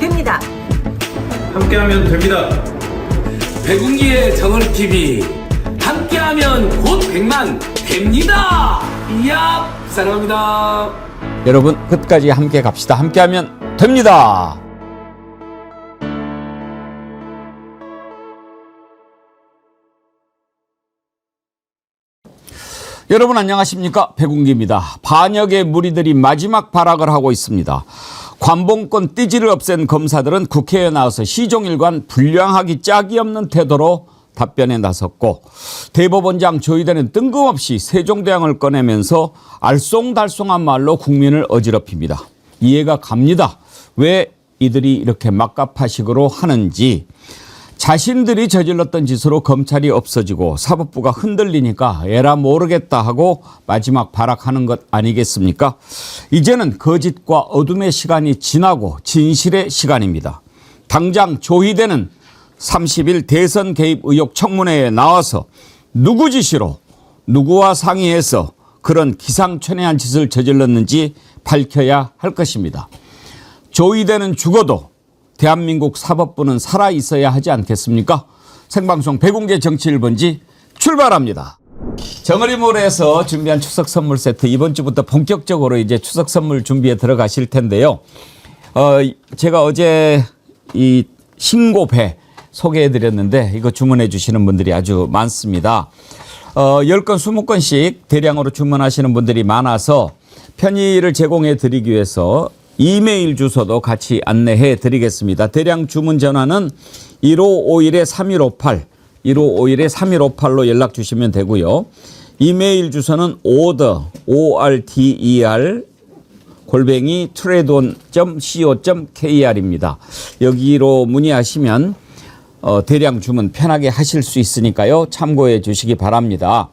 됩니다. 함께하면 됩니다. 백운기의 정월TV 함께하면 곧 100만 됩니다. 이야 사랑합니다. 여러분 끝까지 함께 갑시다. 함께하면 됩니다. 여러분 안녕하십니까? 백운기입니다. 반역의 무리들이 마지막 발악을 하고 있습니다. 관봉권 띠지를 없앤 검사들은 국회에 나와서 시종일관 불량하기 짝이 없는 태도로 답변에 나섰고, 대법원장 조희대는 뜬금없이 세종대왕을 꺼내면서 알쏭달쏭한 말로 국민을 어지럽힙니다. 이해가 갑니다. 왜 이들이 이렇게 막가파식으로 하는지. 자신들이 저질렀던 짓으로 검찰이 없어지고 사법부가 흔들리니까 에라 모르겠다 하고 마지막 발악하는 것 아니겠습니까? 이제는 거짓과 어둠의 시간이 지나고 진실의 시간입니다. 당장 조희대는 30일 대선 개입 의혹 청문회에 나와서 누구 지시로 누구와 상의해서 그런 기상천외한 짓을 저질렀는지 밝혀야 할 것입니다. 조희대는 죽어도 대한민국 사법부는 살아있어야 하지 않겠습니까? 생방송 백운기 정치 1번지 출발합니다. 정어리몰에서 준비한 추석 선물 세트, 이번 주부터 본격적으로 이제 추석 선물 준비에 들어가실 텐데요. 제가 어제 이 신고배 소개해드렸는데 이거 주문해 주시는 분들이 아주 많습니다. 10건 20건씩 대량으로 주문하시는 분들이 많아서 편의를 제공해 드리기 위해서 이메일 주소도 같이 안내해 드리겠습니다. 대량 주문 전화는 1551-3158, 1551-3158로 연락 주시면 되고요. 이메일 주소는 order, order, @tradon.co.kr입니다. 여기로 문의하시면 대량 주문 편하게 하실 수 있으니까요. 참고해 주시기 바랍니다.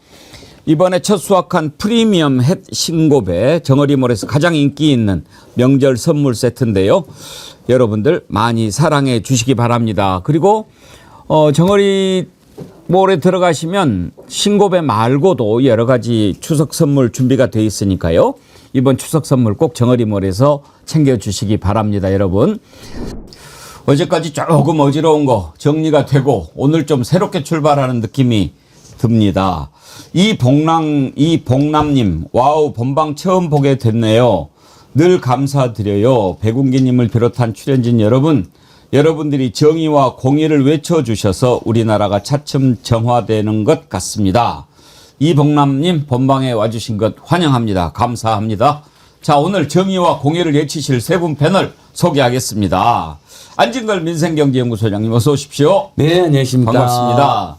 이번에 첫 수확한 프리미엄 햇 신고배, 정어리몰에서 가장 인기 있는 명절 선물 세트인데요. 여러분들 많이 사랑해 주시기 바랍니다. 그리고 정어리몰에 들어가시면 신고배 말고도 여러 가지 추석 선물 준비가 돼 있으니까요. 이번 추석 선물 꼭 정어리몰에서 챙겨주시기 바랍니다. 여러분. 어제까지 조금 어지러운 거 정리가 되고 오늘 좀 새롭게 출발하는 느낌이 듭니다. 이봉남님, 와우, 본방 처음 보게 됐네요. 늘 감사드려요. 백운기님을 비롯한 출연진 여러분, 여러분들이 정의와 공의를 외쳐주셔서 우리나라가 차츰 정화되는 것 같습니다. 이봉남님, 본방에 와주신 것 환영합니다. 감사합니다. 자, 오늘 정의와 공의를 외치실 세 분 패널 소개하겠습니다. 안진걸 민생경제연구소장님 어서 오십시오. 네, 안녕하십니까. 반갑습니다.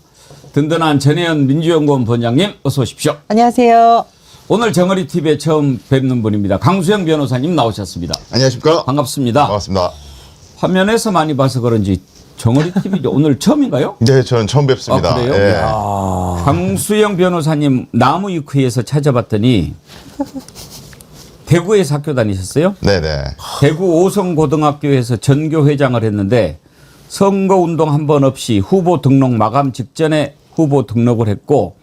든든한 전혜연 민주연구원 본장님 어서 오십시오. 안녕하세요. 오늘 정어리TV에 처음 뵙는 분입니다. 강수영 변호사님 나오셨습니다. 안녕하십니까. 반갑습니다. 반갑습니다. 화면에서 많이 봐서 그런지 정어리TV 오늘 처음인가요? 네, 저는 처음 뵙습니다. 아, 그래요? 예. 강수영 변호사님 나무위크에서 찾아봤더니 대구에서 학교 다니셨어요? 네네. 대구 오성고등학교에서 전교회장을 했는데 선거운동 한 번 없이 후보 등록 마감 직전에 후보 등록을 했고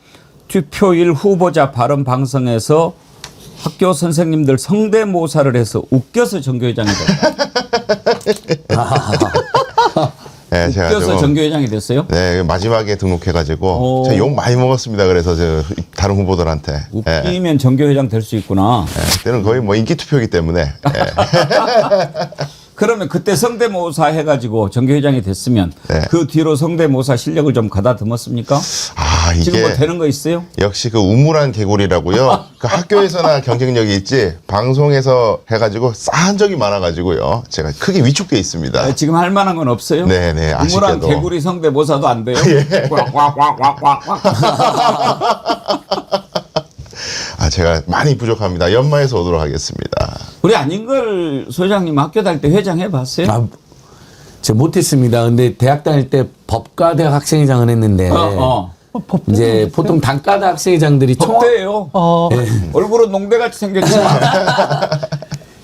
투표일 후보자 발언 방송에서 학교 선생님들 성대모사를 해서 웃겨서 전교회장이 됐어요. 네, 제가 웃겨서 전교회장이 됐어요? 네, 마지막에 등록해가지고 제가 욕 많이 먹었습니다. 그래서 저 다른 후보들한테. 웃기면 전교회장 될 수 있구나. 그때는 거의 뭐 인기 투표이기 때문에. 그러면 그때 성대모사 해가지고 전교회장이 됐으면 네. 그 뒤로 성대모사 실력을 좀 가다듬었습니까? 아, 이게 지금 뭐 되는 거 있어요? 역시 그 우물한 개구리라고요. 그 학교에서나 경쟁력이 있지 방송에서 해가지고 싸한 적이 많아가지고요. 제가 크게 위축돼 있습니다. 아, 지금 할 만한 건 없어요? 네네, 우물한 아쉽게도. 개구리 성대모사도 안 돼요? 아, 제가 많이 부족합니다. 연마해서 오도록 하겠습니다. 우리 안진걸 소장님 학교 다닐 때 회장 해봤어요? 아, 제가 못했습니다. 근데 대학 다닐 때 법과대학 학생회장을 했는데 이제 보통 단과대 학생회장들이 법대예요. 얼굴은 농대같이 생겼지만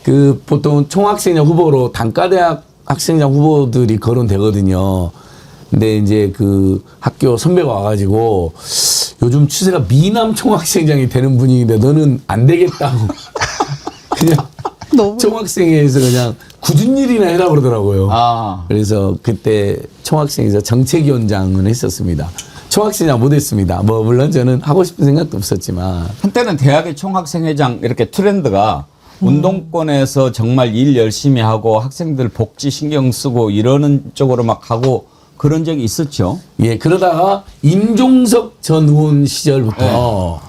그 보통 총학생회장 후보로 단과대학 학생회장 후보들이 거론되거든요. 근데 이제 그 학교 선배가 와가지고 요즘 추세가 미남 총학생장이 되는 분위기인데 너는 안 되겠다고 그냥 총학생회에서 그냥 굳은 일이나 해라 그러더라고요. 아. 그래서 그때 총학생회에서 정책위원장은 했었습니다. 총학생회장 못했습니다. 뭐 물론 저는 하고 싶은 생각도 없었지만 한때는 대학의 총학생회장 이렇게 트렌드가 운동권에서 정말 일 열심히 하고 학생들 복지 신경 쓰고 이러는 쪽으로 막 하고 그런 적이 있었죠. 예, 그러다가 임종석 전 의원 시절부터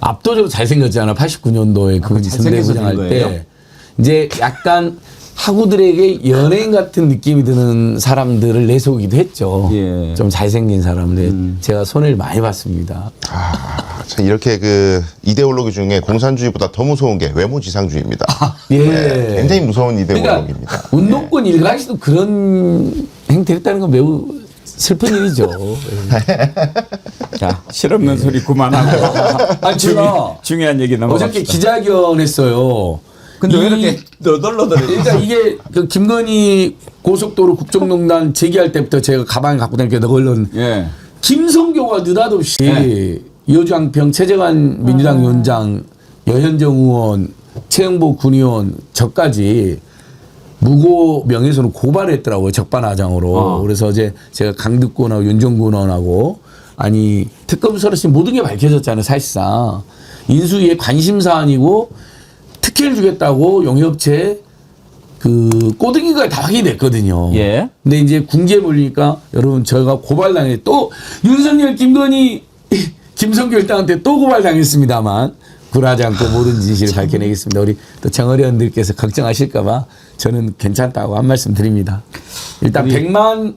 압도적으로 잘생겼잖아. 89년도에 그 잘생겨서 선대부장 된 할 거예요? 때. 이제 약간 학우들에게 연예인 같은 느낌이 드는 사람들을 내세우기도 했죠. 예. 좀 잘생긴 사람들. 제가 손해를 많이 봤습니다. 참 이렇게 그 이데올로기 중에 공산주의보다 더 무서운 게 외모지상주의입니다. 예. 네, 굉장히 무서운 이데올로기입니다. 그러니까 운동권 일가에서도 그런 행태를 했다는 건 매우 슬픈 일이죠. 자, 실없는 소리 그만하고. 아, 제가 중요한 얘기 넘어갑시다. 어저께 기자회견 했어요. 근데 왜 이렇게 너덜너덜해? 그러니까 이게 그 김건희 고속도로 국정농단 제기할 때부터 제가 가방에 갖고 다니니까 얼른 예. 김성교가 느닷없이 여주앙평 최재관 민주당 위원장, 여현정 의원, 최영보 군의원 저까지 무고 명예훼손으로 고발했더라고요. 적반하장으로. 그래서 어제 제가 강득권하고 윤정군 의원하고 아니 특검서로서 모든 게 밝혀졌잖아요. 사실상. 인수위의 관심사안이고 특혜를 주겠다고 용역체 그 꼬등이가 다 확인됐거든요. 예. 근데 이제 궁지에 몰리니까 여러분 저희가 고발당해 또 윤석열, 김건희, 김성교 일당한테 또 고발당했습니다만 굴하지 않고 모든 진실을 밝혀내겠습니다. 우리 또 정의원들께서 걱정하실까봐 저는 괜찮다고 한 말씀 드립니다. 일단 100만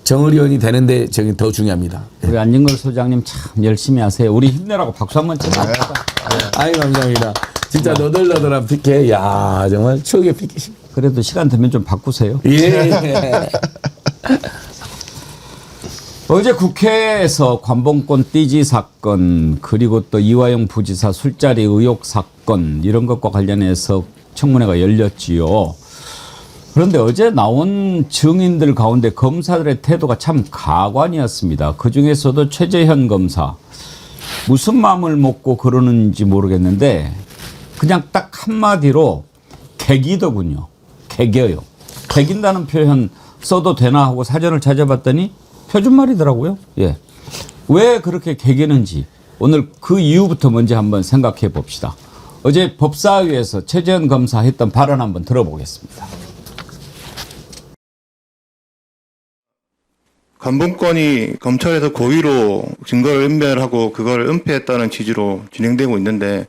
정의원이 되는데 저기 더 중요합니다. 우리 안진걸 소장님 참 열심히 하세요. 우리 힘내라고 박수 한번 쳐주세요. 아이 감사합니다. 진짜 너덜너덜한 피켓. 야 정말 추억의 피켓입니다. 그래도 시간 되면 좀 바꾸세요. 예. 어제 국회에서 관봉권 띠지 사건 그리고 또 이화영 부지사 술자리 의혹 사건 이런 것과 관련해서 청문회가 열렸지요. 그런데 어제 나온 증인들 가운데 검사들의 태도가 참 가관이었습니다. 그중에서도 최재현 검사 무슨 마음을 먹고 그러는지 모르겠는데 그냥 딱 한마디로 개기더군요. 개겨요. 개긴다는 표현 써도 되나 하고 사전을 찾아봤더니 표준말이더라고요. 예. 왜 그렇게 개기는지 오늘 그 이유부터 먼저 한번 생각해 봅시다. 어제 법사위에서 최재현 검사 했던 발언 한번 들어보겠습니다. 관봉권이 검찰에서 고의로 증거를 은멸하고 그걸 은폐했다는 취지로 진행되고 있는데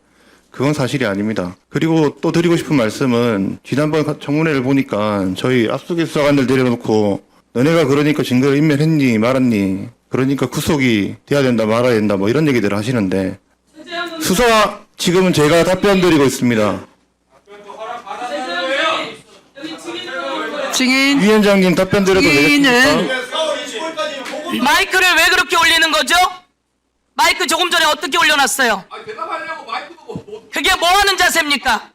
그건 사실이 아닙니다. 그리고 또 드리고 싶은 말씀은 지난번 청문회를 보니까 저희 압수수색 수사관들 내려놓고 너네가 그러니까 증거를 인멸했니 말았니 그러니까 구속이 돼야 된다 말아야 된다 뭐 이런 얘기들을 하시는데 수사 지금은 제가 답변 드리고 있습니다. 증인 위원장님 답변 드려도 되겠습니까? 마이크를 왜 그렇게 올리는 거죠? 마이크 조금 전에 어떻게 올려놨어요? 그게 뭐 하는 자세입니까?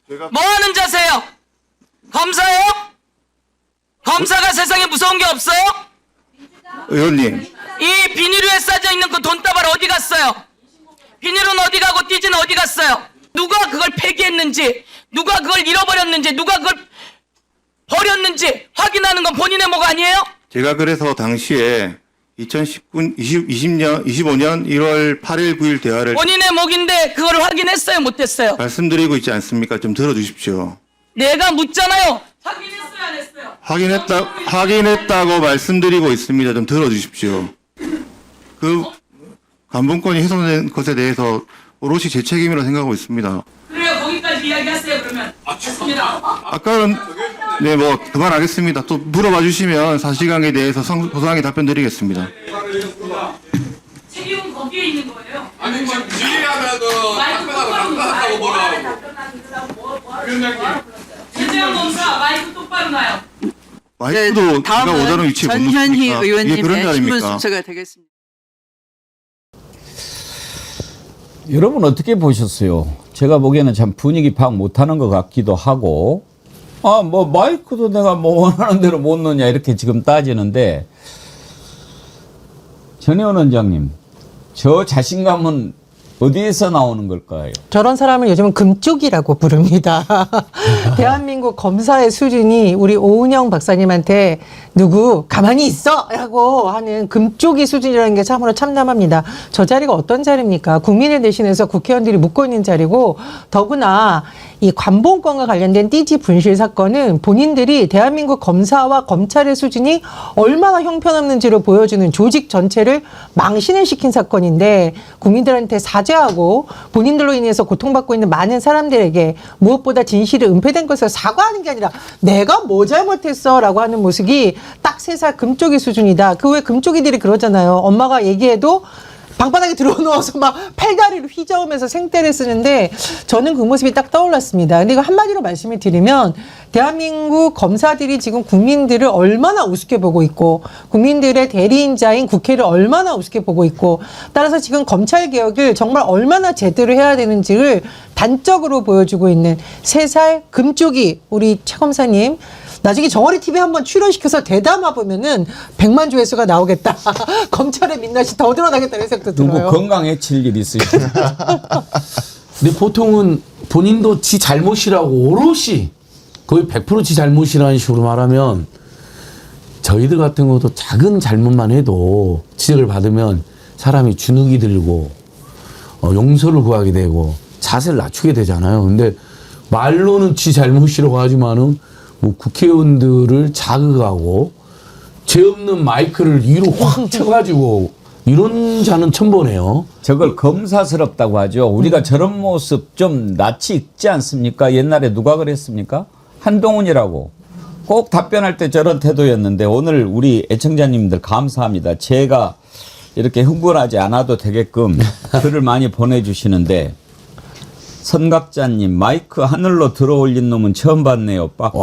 뭐 하는 자세요? 검사예요? 검사가 세상에 무서운 게 없어요? 의원님 이 비닐에 싸져 있는 그 돈다발 어디 갔어요? 비닐은 어디 가고 띠지는 어디 갔어요? 누가 그걸 폐기했는지, 누가 그걸 잃어버렸는지, 누가 그걸 버렸는지 확인하는 건 본인의 목 아니에요? 제가 그래서 당시에 2015년 1월 8일 9일 대화를 본인의 목인데 그걸 확인했어요? 못했어요? 말씀드리고 있지 않습니까? 좀 들어주십시오. 내가 묻잖아요. 확인했어요? 안 했어요? 확인했다고 말씀드리고 있습니다. 좀 들어주십시오. 그 관봉권이 훼손된 것에 대해서 오롯이 제 책임이라고 생각하고 있습니다. 그래요. 거기까지 이야기하세요. 그러면. 좋습니다. 아까는 네 뭐 그만하겠습니다. 또 물어봐 주시면 사실관계에 대해서 소상하게 답변 드리겠습니다. 책임은 거기에 있는 거예요. 아니 지금 질의하면 그 답변하고 답변한다고 뭐라 최재형 검사 마이크 똑바로 놔요. 마이크도 제가 오자는 위치에 못 전현희 놓습니까? 이게 그런 의원님의 질문 자리입니까? 순서가 되겠습니다. 여러분 어떻게 보셨어요? 제가 보기에는 참 분위기 파악 못하는 것 같기도 하고 뭐 마이크도 내가 뭐 원하는 대로 못 넣냐 이렇게 지금 따지는데 전혜원 원장님 저 자신감은 어디에서 나오는 걸까요? 저런 사람을 요즘은 금쪽이라고 부릅니다. 대한민국 검사의 수준이 우리 오은영 박사님한테 누구 가만히 있어! 라고 하는 금쪽이 수준이라는 게 참으로 참담합니다. 저 자리가 어떤 자리입니까? 국민을 대신해서 국회의원들이 묵고 있는 자리고, 더구나 이 관봉권과 관련된 띠지 분실 사건은 본인들이 대한민국 검사와 검찰의 수준이 얼마나 형편없는지를 보여주는 조직 전체를 망신을 시킨 사건인데, 국민들한테 사죄하고 본인들로 인해서 고통받고 있는 많은 사람들에게 무엇보다 진실이 은폐된 것을 사과하는 게 아니라 내가 뭐 잘못했어 라고 하는 모습이 딱 3살 금쪽이 수준이다. 그 왜 금쪽이들이 그러잖아요. 엄마가 얘기해도 방바닥에 들어누워서 막 팔다리를 휘저으면서 생떼를 쓰는데, 저는 그 모습이 딱 떠올랐습니다. 근데 이거 한마디로 말씀을 드리면, 대한민국 검사들이 지금 국민들을 얼마나 우습게 보고 있고, 국민들의 대리인자인 국회를 얼마나 우습게 보고 있고, 따라서 지금 검찰 개혁을 정말 얼마나 제대로 해야 되는지를 단적으로 보여주고 있는 3살 금쪽이 우리 최 검사님, 나중에 정어리 TV 한번 출연시켜서 대담화 보면은 100만 조회수가 나오겠다. 검찰의 민낯이 더 드러나겠다는 생각도 누구 들어요. 건강 해칠 일 있으시죠? 근데 보통은 본인도 지 잘못이라고 오롯이 거의 100%지 잘못이라는 식으로 말하면, 저희들 같은 것도 작은 잘못만 해도 지적을 받으면 사람이 주눅이 들고 용서를 구하게 되고 자세를 낮추게 되잖아요. 근데 말로는 지 잘못이라고 하지만은 뭐 국회의원들을 자극하고 죄 없는 마이크를 위로 확 쳐가지고 이런 자는 처음 보네요. 저걸 검사스럽다고 하죠. 우리가 저런 모습 좀 낯이 익지 않습니까? 옛날에 누가 그랬습니까? 한동훈이라고. 꼭 답변할 때 저런 태도였는데, 오늘 우리 애청자님들 감사합니다. 제가 이렇게 흥분하지 않아도 되게끔 글을 많이 보내주시는데, 선각자님, 마이크 하늘로 들어올린 놈은 처음 봤네요. 빡큐.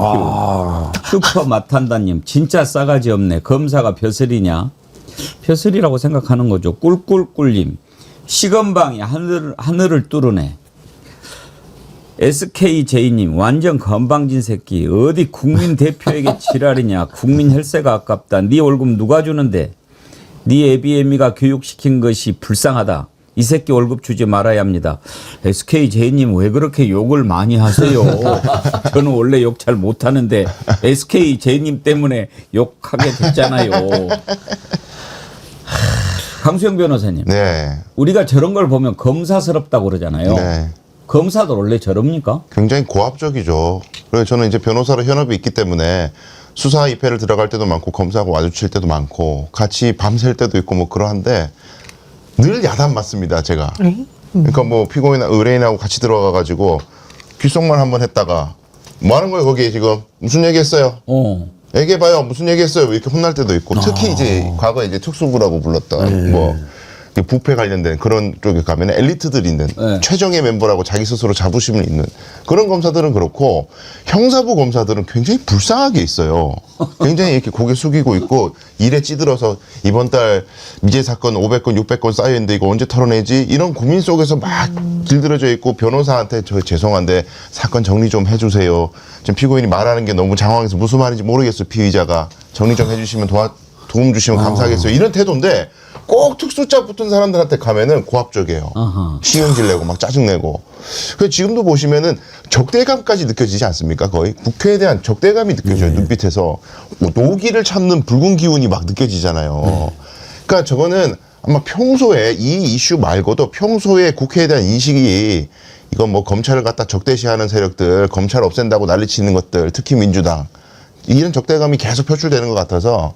슈퍼 마탄다님, 진짜 싸가지 없네. 검사가 벼슬이냐? 벼슬이라고 생각하는 거죠. 꿀꿀꿀님, 시건방이 하늘을 뚫으네. SKJ님, 완전 건방진 새끼. 어디 국민 대표에게 지랄이냐. 국민 혈세가 아깝다. 네 월급 누가 주는데. 네 애비애미가 교육시킨 것이 불쌍하다. 이 새끼 월급 주지 말아야 합니다. SKJ님 왜 그렇게 욕을 많이 하세요? 저는 원래 욕 잘 못하는데 SKJ님 때문에 욕하게 됐잖아요. 강수영 변호사님. 네. 우리가 저런 걸 보면 검사스럽다고 그러잖아요. 네. 검사도 원래 저럽니까? 굉장히 고압적이죠. 그래서 저는 이제 변호사로 현업이 있기 때문에 수사 입회를 들어갈 때도 많고 검사하고 마주칠 때도 많고 같이 밤샐 때도 있고 뭐 그러한데 늘 야단 맞습니다, 제가. 그러니까 뭐 피고인이나 의뢰인하고 같이 들어가가지고 귓속말 한번 했다가 뭐 하는 거예요, 거기에 지금? 무슨 얘기 했어요? 얘기해봐요. 무슨 얘기 했어요? 이렇게 혼날 때도 있고. 특히 이제 과거에 이제 특수부라고 불렀던 뭐 부패 관련된 그런 쪽에 가면 엘리트들이 있는 최정예 멤버라고 자기 스스로 자부심을 있는 그런 검사들은 그렇고, 형사부 검사들은 굉장히 불쌍하게 있어요. 굉장히 이렇게 고개 숙이고 있고 일에 찌들어서 이번 달 미제 사건 500건 600건 쌓여있는데 이거 언제 털어내지, 이런 고민 속에서 막 길들여져 있고, 변호사한테 저 죄송한데 사건 정리 좀 해주세요. 지금 피고인이 말하는 게 너무 장황해서 무슨 말인지 모르겠어요. 피의자가 정리 좀 해주시면 도움 주시면 감사하겠어요. 이런 태도인데 꼭 특수자 붙은 사람들한테 가면은 고압적이에요. 신경질 내고 막 짜증내고. 그래서 지금도 보시면은 적대감까지 느껴지지 않습니까? 거의 국회에 대한 적대감이 느껴져요. 눈빛에서 노기를 참는 붉은 기운이 막 느껴지잖아요. 그러니까 저거는 아마 평소에 이 이슈 말고도 평소에 국회에 대한 인식이, 이건 뭐 검찰을 갖다 적대시하는 세력들, 검찰 없앤다고 난리치는 것들, 특히 민주당, 이런 적대감이 계속 표출되는 것 같아서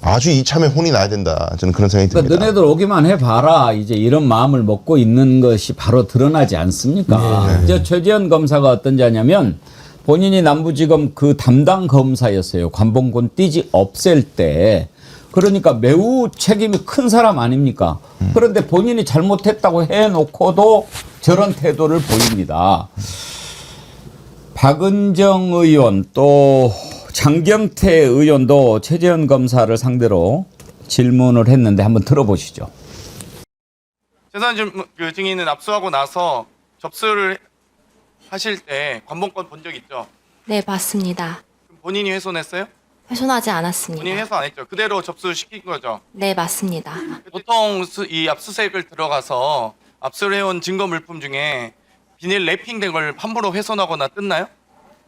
아주 이참에 혼이 나야 된다. 저는 그런 생각이 듭니다. 그러니까 너네들 오기만 해봐라. 이제 이런 마음을 먹고 있는 것이 바로 드러나지 않습니까? 이제 최재현 검사가 어떤 자냐면, 본인이 남부지검 그 담당 검사였어요. 관봉권 띠지 없앨 때. 그러니까 매우 책임이 큰 사람 아닙니까? 그런데 본인이 잘못했다고 해놓고도 저런 태도를 보입니다. 박은정 의원, 또 장경태 의원도 최재현 검사를 상대로 질문을 했는데 한번 들어보시죠. 재산 그 증인은 압수하고 나서 접수를 하실 때 관봉권 본 적 있죠? 네, 맞습니다. 그럼 본인이 훼손했어요? 훼손하지 않았습니다. 본인이 훼손 안 했죠? 그대로 접수시킨 거죠? 네, 맞습니다. 보통 이 압수수색을 들어가서 압수를 해온 증거 물품 중에 비닐 랩핑된 걸 함부로 훼손하거나 뜯나요?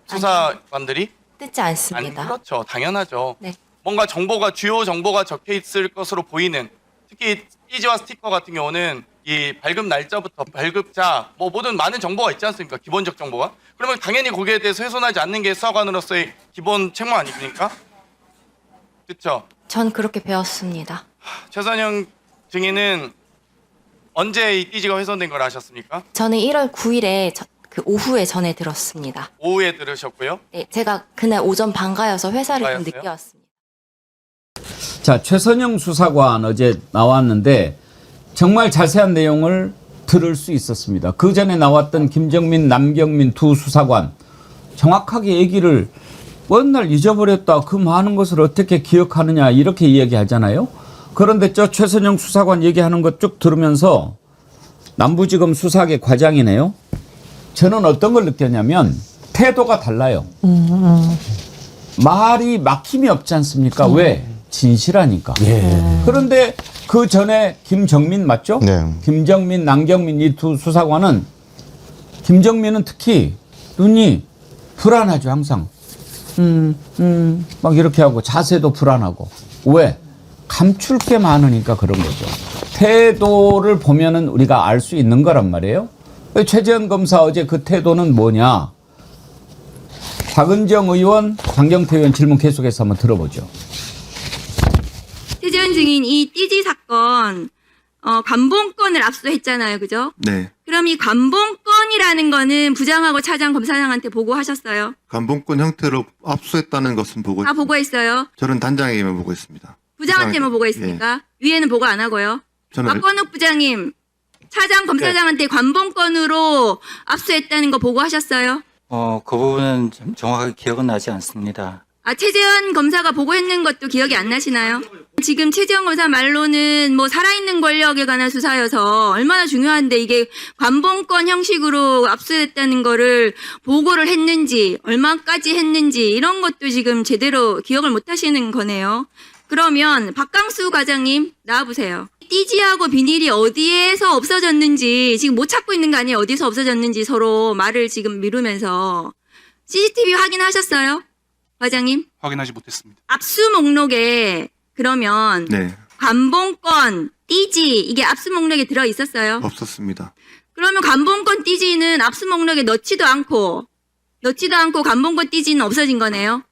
수사관들이? 뜯지 않습니다. 그렇죠. 당연하죠. 네. 뭔가 정보가 주요 정보가 적혀 있을 것으로 보이는 특히 띠지와 스티커 같은 경우는 이 발급 날짜부터 발급자 뭐 모든 많은 정보가 있지 않습니까? 기본적 정보가. 그러면 당연히 거기에 대해서 훼손하지 않는 게 수사관으로서의 기본 책무 아닙니까? 그렇죠. 전 그렇게 배웠습니다. 최선영 증인은 언제 이 띠지가 훼손된 걸 아셨습니까? 저는 1월 9일에 그 오후에 전해 들었습니다. 오후에 들으셨고요. 네, 제가 그날 오전 반가여서 회사를 좀 반가였어요? 늦게 왔습니다. 자, 최선영 수사관 어제 나왔는데 정말 자세한 내용을 들을 수 있었습니다. 그 전에 나왔던 김정민, 남경민 두 수사관 정확하게 얘기를 먼날 잊어버렸다. 그 많은 것을 어떻게 기억하느냐 이렇게 이야기하잖아요. 그런데 저 최선영 수사관 얘기하는 것 쭉 들으면서 남부지검 수사계 과장이네요. 저는 어떤 걸 느꼈냐면 태도가 달라요. 말이 막힘이 없지 않습니까? 왜? 진실하니까. 그런데 그 전에 김정민 맞죠? 네. 김정민, 남경민 이 두 수사관은 김정민은 특히 눈이 불안하죠 항상. 막 이렇게 하고 자세도 불안하고. 왜? 감출 게 많으니까 그런 거죠. 태도를 보면은 우리가 알 수 있는 거란 말이에요. 최재현 검사 어제 그 태도는 뭐냐? 박은정 의원, 장경태 의원 질문 계속해서 한번 들어보죠. 최재현 증인 이 띠지 사건 관봉권을 압수했잖아요, 그죠? 네. 그럼 이 관봉권이라는 거는 부장하고 차장, 검사장한테 보고하셨어요? 관봉권 형태로 압수했다는 것은 보고 다 보고했어요? 저는 단장에게만 보고 있습니다. 부장한테만 보고했습니까? 위에는 보고 안 하고요? 저는 박건욱 부장님, 차장, 검사장한테 관봉권으로 압수했다는 거 보고하셨어요? 그 부분은 좀 정확하게 기억은 나지 않습니다. 아, 최재현 검사가 보고했는 것도 기억이 안 나시나요? 지금 최재현 검사 말로는 뭐 살아있는 권력에 관한 수사여서 얼마나 중요한데 이게 관봉권 형식으로 압수했다는 거를 보고를 했는지 얼마까지 했는지 이런 것도 지금 제대로 기억을 못 하시는 거네요. 그러면 박강수 과장님 나와보세요. 띠지하고 비닐이 어디에서 없어졌는지 지금 못 찾고 있는 거 아니에요? 어디서 없어졌는지 서로 말을 지금 미루면서 CCTV 확인하셨어요? 과장님? 확인하지 못했습니다. 압수 목록에 그러면 네. 관봉권, 띠지 이게 압수 목록에 들어 있었어요? 없었습니다. 그러면 관봉권 띠지는 압수 목록에 넣지도 않고 관봉권 띠지는 없어진 거네요?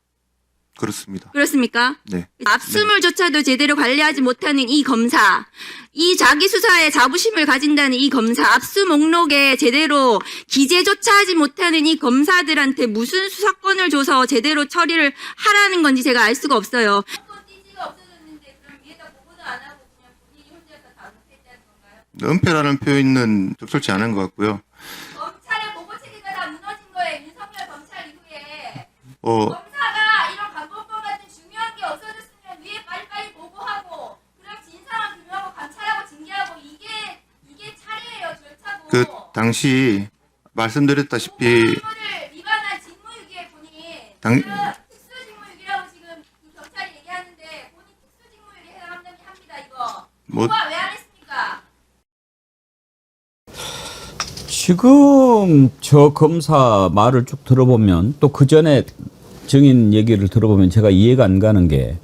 그렇습니다. 그렇습니까? 네. 압수물조차도 제대로 관리하지 못하는 이 검사, 이 자기 수사에 자부심을 가진다는 이 검사, 압수 목록에 제대로 기재조차 하지 못하는 이 검사들한테 무슨 수사권을 줘서 제대로 처리를 하라는 건지 제가 알 수가 없어요. 은폐라는 표현은 적절치 않은 것 같고요. 검찰의 보고 체계가 다 무너진 거예요. 윤석열 검찰 이후에. 어, 검사가 이런 관봉권 같은 중요한 게 없어졌으면 위에 빨리빨리 보고하고 그럼 진상을 규명하고 감찰하고 징계하고 이게 차례예요. 절차고. 그 당시 말씀드렸다시피 이거를 위반한 직무유기에 본인 특수직무유기라고 지금 이 경찰이 얘기하는데 본인 특수직무유기에 해당한다고 합니다. 이거. 뭐- 보고가 왜 안 했습니까? 지금 저 검사 말을 쭉 들어보면 또 그 전에 증인 얘기를 들어보면 제가 이해가 안 가는 게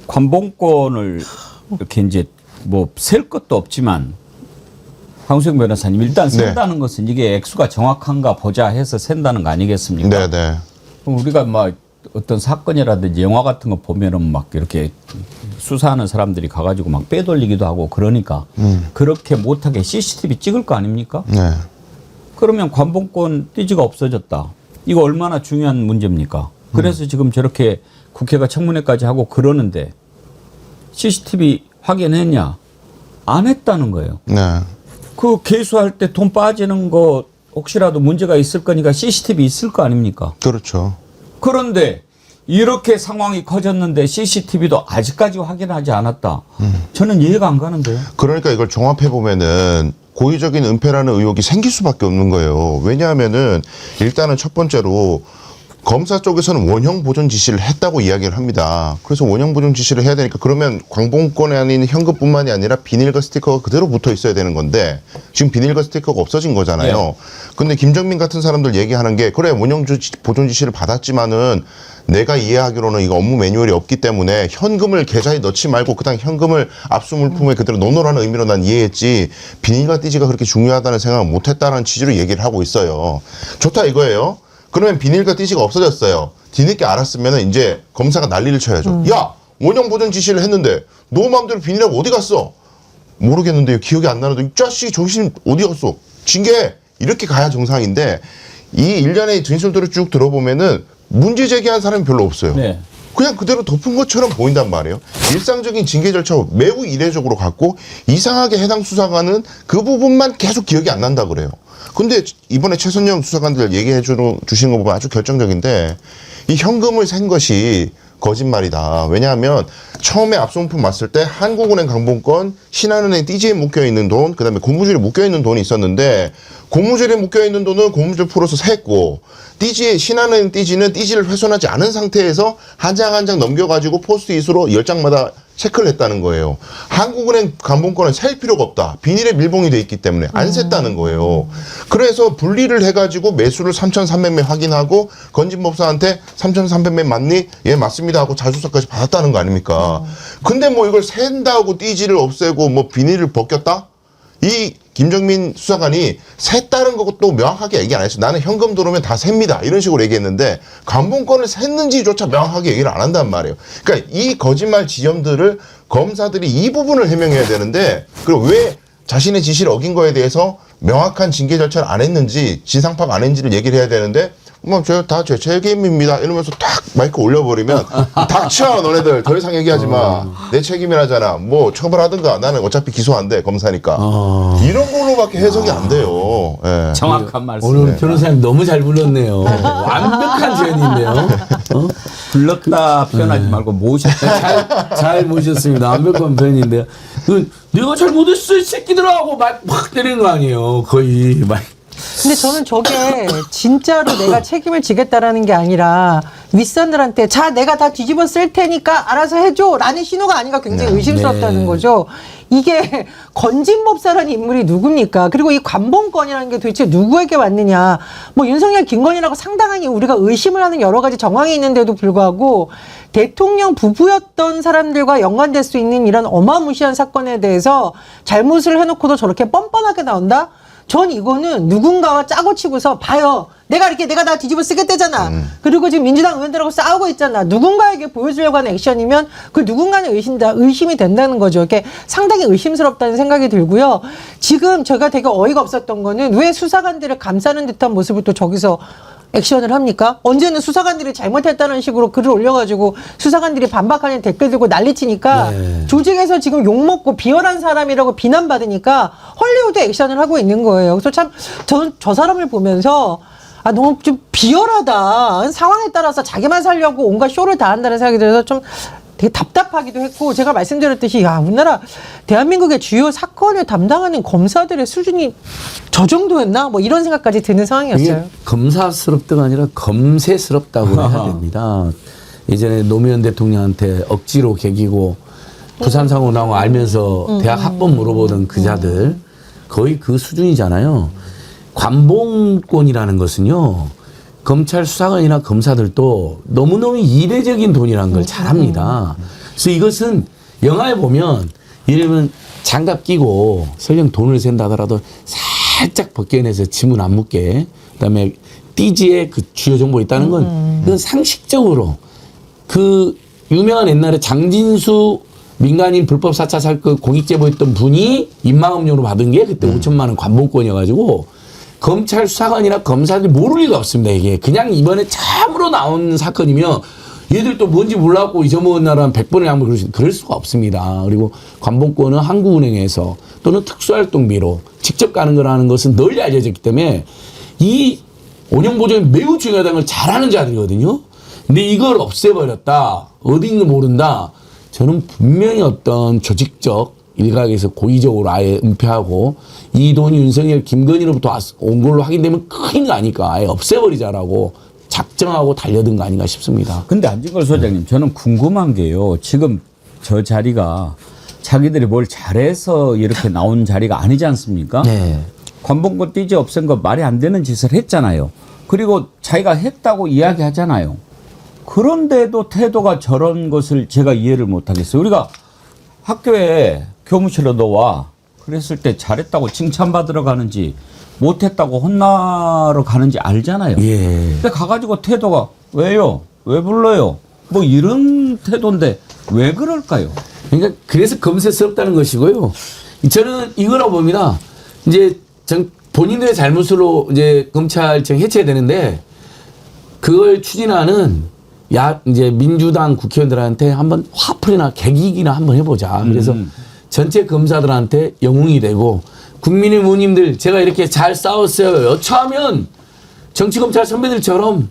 관봉권을 이렇게 이제 뭐 셀 것도 없지만 황수영 변호사님 일단 센다는 것은 이게 액수가 정확한가 보자 해서 센다는 거 아니겠습니까? 네네. 그럼 우리가 막 어떤 사건이라든지 영화 같은 거 보면은 막 이렇게 수사하는 사람들이 가가지고 막 빼돌리기도 하고 그러니까 그렇게 못하게 CCTV 찍을 거 아닙니까? 네. 그러면 관봉권 띠지가 없어졌다. 이거 얼마나 중요한 문제입니까? 그래서 지금 저렇게 국회가 청문회까지 하고 그러는데 CCTV 확인했냐? 안 했다는 거예요. 네. 그 개수할 때 돈 빠지는 거 혹시라도 문제가 있을 거니까 CCTV 있을 거 아닙니까? 그렇죠. 그런데 이렇게 상황이 커졌는데 CCTV도 아직까지 확인하지 않았다. 저는 이해가 안 가는데요. 그러니까 이걸 종합해 보면은 고의적인 은폐라는 의혹이 생길 수밖에 없는 거예요. 왜냐하면은 일단은 첫 번째로 검사 쪽에서는 원형 보존 지시를 했다고 이야기를 합니다. 그래서 원형 보존 지시를 해야 되니까 그러면 광봉권에 아닌 현금뿐만이 아니라 비닐과 스티커가 그대로 붙어 있어야 되는 건데 지금 비닐과 스티커가 없어진 거잖아요. 네. 근데 김정민 같은 사람들 얘기하는 게 그래 원형 보존 지시를 받았지만은 내가 이해하기로는 이거 업무 매뉴얼이 없기 때문에 현금을 계좌에 넣지 말고 그냥 현금을 압수 물품에 그대로 넣어놓으라는 의미로 난 이해했지 비닐과 띠지가 그렇게 중요하다는 생각을 못했다는 취지로 얘기를 하고 있어요. 좋다 이거예요. 그러면 비닐과 띠지가 없어졌어요. 뒤늦게 알았으면 이제 검사가 난리를 쳐야죠. 야 원형 보존 지시를 했는데 너 마음대로 비닐하고 어디 갔어? 모르겠는데요. 기억이 안 나는데 이 자식이 정신 어디 갔어? 징계 이렇게 가야 정상인데 이 일련의 진술들을 쭉 들어보면은 문제 제기한 사람이 별로 없어요. 네. 그냥 그대로 덮은 것처럼 보인단 말이에요. 일상적인 징계 절차가 매우 이례적으로 갔고 이상하게 해당 수사관은 그 부분만 계속 기억이 안 난다 그래요. 근데 이번에 최선영 수사관들 얘기해 주시는 거 보면 아주 결정적인데 이 현금을 센 것이 거짓말이다. 왜냐하면 처음에 압수물품 왔을 때 한국은행 강봉권, 신한은행 띠지에 묶여있는 돈, 그다음에 고무줄에 묶여있는 돈이 있었는데 고무줄에 묶여있는 돈은 고무줄 풀어서 샜고 띠지에 신한은행 띠지는 띠지를 훼손하지 않은 상태에서 한 장 한 장 넘겨가지고 포스트잇으로 10장마다 체크를 했다는 거예요. 한국은행 강봉권은 셀 필요가 없다. 비닐에 밀봉이 돼 있기 때문에 안 셌다는 거예요. 그래서 분리를 해가지고 매수를 3,300매 확인하고 건진법사한테 3,300매 맞니? 예 맞습니다 하고 자수서까지 받았다는 거 아닙니까? 근데 뭐 이걸 샌다고 띠지를 없애고 뭐 비닐을 벗겼다? 이 김정민 수사관이 샜다는 것도 명확하게 얘기 안 했어요. 나는 현금 들어오면 다 셉니다. 이런 식으로 얘기했는데 감봉권을 샜는지조차 명확하게 얘기를 안 한단 말이에요. 그러니까 이 거짓말 지점들을 검사들이 이 부분을 해명해야 되는데 그리고 왜 자신의 지시를 어긴 거에 대해서 명확한 징계 절차를 안 했는지 진상 파악 안 했는지를 얘기를 해야 되는데 뭐 저 다 제 책임입니다 이러면서 딱 마이크 올려버리면 닥쳐 너네들 더 이상 얘기하지 마. 내 책임이라잖아. 뭐 처벌하든가 나는 어차피 기소 안 돼 검사니까. 이런 걸로밖에 해석이 안 돼요. 예. 정확한 말씀. 오늘 변호사님 너무 잘 불렀네요. 완벽한 표현인데요. 불렀다 표현하지 말고 모셨다. 잘 모셨습니다. 완벽한 표현인데요. 내가 잘못했어 이 새끼들아 하고 막 때리는 거 아니에요. 거의 막. 근데 저는 저게 진짜로 내가 책임을 지겠다라는 게 아니라 윗선들한테 자 내가 다 뒤집어 쓸 테니까 알아서 해줘 라는 신호가 아닌가 굉장히 의심스럽다는 거죠. 이게 건진법사라는 인물이 누굽니까? 그리고 이 관봉권이라는 게 도대체 누구에게 왔느냐. 뭐 윤석열 김건희라고 상당히 우리가 의심을 하는 여러 가지 정황이 있는데도 불구하고 대통령 부부였던 사람들과 연관될 수 있는 이런 어마무시한 사건에 대해서 잘못을 해놓고도 저렇게 뻔뻔하게 나온다? 전 이거는 누군가와 짜고 치고서 봐요. 내가 다 뒤집어 쓰겠다잖아. 그리고 지금 민주당 의원들하고 싸우고 있잖아. 누군가에게 보여주려고 하는 액션이면 그 누군가는 의심이 된다는 거죠. 이게 상당히 의심스럽다는 생각이 들고요. 지금 제가 되게 어이가 없었던 거는 왜 수사관들을 감싸는 듯한 모습을 또 저기서 액션을 합니까? 언제는 수사관들이 잘못했다는 식으로 글을 올려가지고 수사관들이 반박하는 댓글 들고 난리치니까 조직에서 지금 욕먹고 비열한 사람이라고 비난받으니까 헐리우드 액션을 하고 있는 거예요. 그래서 참 저는 저 사람을 보면서 너무 좀 비열하다. 상황에 따라서 자기만 살려고 온갖 쇼를 다 한다는 생각이 들어서 좀 되게 답답하기도 했고 제가 말씀드렸듯이 우리나라 대한민국의 주요 사건을 담당하는 검사들의 수준이 저 정도였나? 뭐 이런 생각까지 드는 상황이었어요. 검사스럽다가 아니라 검세스럽다고 해야 됩니다. 예전에 노무현 대통령한테 억지로 개기고 부산 상호 나온 거 알면서 대학 학번 물어보던 그자들 거의 그 수준이잖아요. 관봉권이라는 것은요. 검찰 수사관이나 검사들도 너무너무 이례적인 돈이라는 걸 잘합니다. 그래서 이것은 영화에 보면 이러면 장갑 끼고 설령 돈을 센다 하더라도 살짝 벗겨내서 지문 안 묻게 그다음에 띠지에 그 주요 정보 있다는 건 그건 상식적으로 그 유명한 옛날에 장진수 민간인 불법 사찰 사건 공익 제보했던 분이 입막음료로 받은 게 그때 5천만 원 관봉권이어가지고 검찰 수사관이나 검사들이 모를 리가 없습니다. 이게 그냥 이번에 참으로 나온 사건이면 얘들 또 뭔지 몰랐고 잊어먹은 나라는 100번을 양보 그럴 수가 없습니다. 그리고 관봉권은 한국은행에서 또는 특수활동비로 직접 가는 거라는 것은 널리 알려졌기 때문에 이 원형보존이 매우 중요하다는 걸 잘 아는 자들이거든요. 근데 이걸 없애버렸다. 어디 있는지 모른다. 저는 분명히 어떤 조직적 일각에서 고의적으로 아예 은폐하고 이 돈이 윤석열 김건희로부터 온 걸로 확인되면 큰일 나니까 아예 없애버리자라고 작정하고 달려든 거 아닌가 싶습니다. 근데 안진걸 소장님, 저는 궁금한 게요. 지금 저 자리가 자기들이 뭘 잘해서 이렇게 나온 자리가 아니지 않습니까? 네. 관봉권 띠지 없앤 거 말이 안 되는 짓을 했잖아요. 그리고 자기가 했다고 이야기하잖아요. 그런데도 태도가 저런 것을 제가 이해를 못하겠어요. 우리가 학교에 교무실로 너와 그랬을 때 잘했다고 칭찬받으러 가는지 못했다고 혼나러 가는지 알잖아요. 예. 근데 가가지고 태도가 왜요? 왜 불러요? 뭐 이런 태도인데 왜 그럴까요? 그러니까 그래서 검색스럽다는 것이고요. 저는 이거라고 봅니다. 이제 본인들의 잘못으로 이제 검찰청 해체해야 되는데 그걸 추진하는 이제 민주당 국회의원들한테 한번 화풀이나 개기기나 한번 해보자. 그래서 전체 검사들한테 영웅이 되고 국민의 의원님들 제가 이렇게 잘 싸웠어요. 여차하면 정치검찰 선배들처럼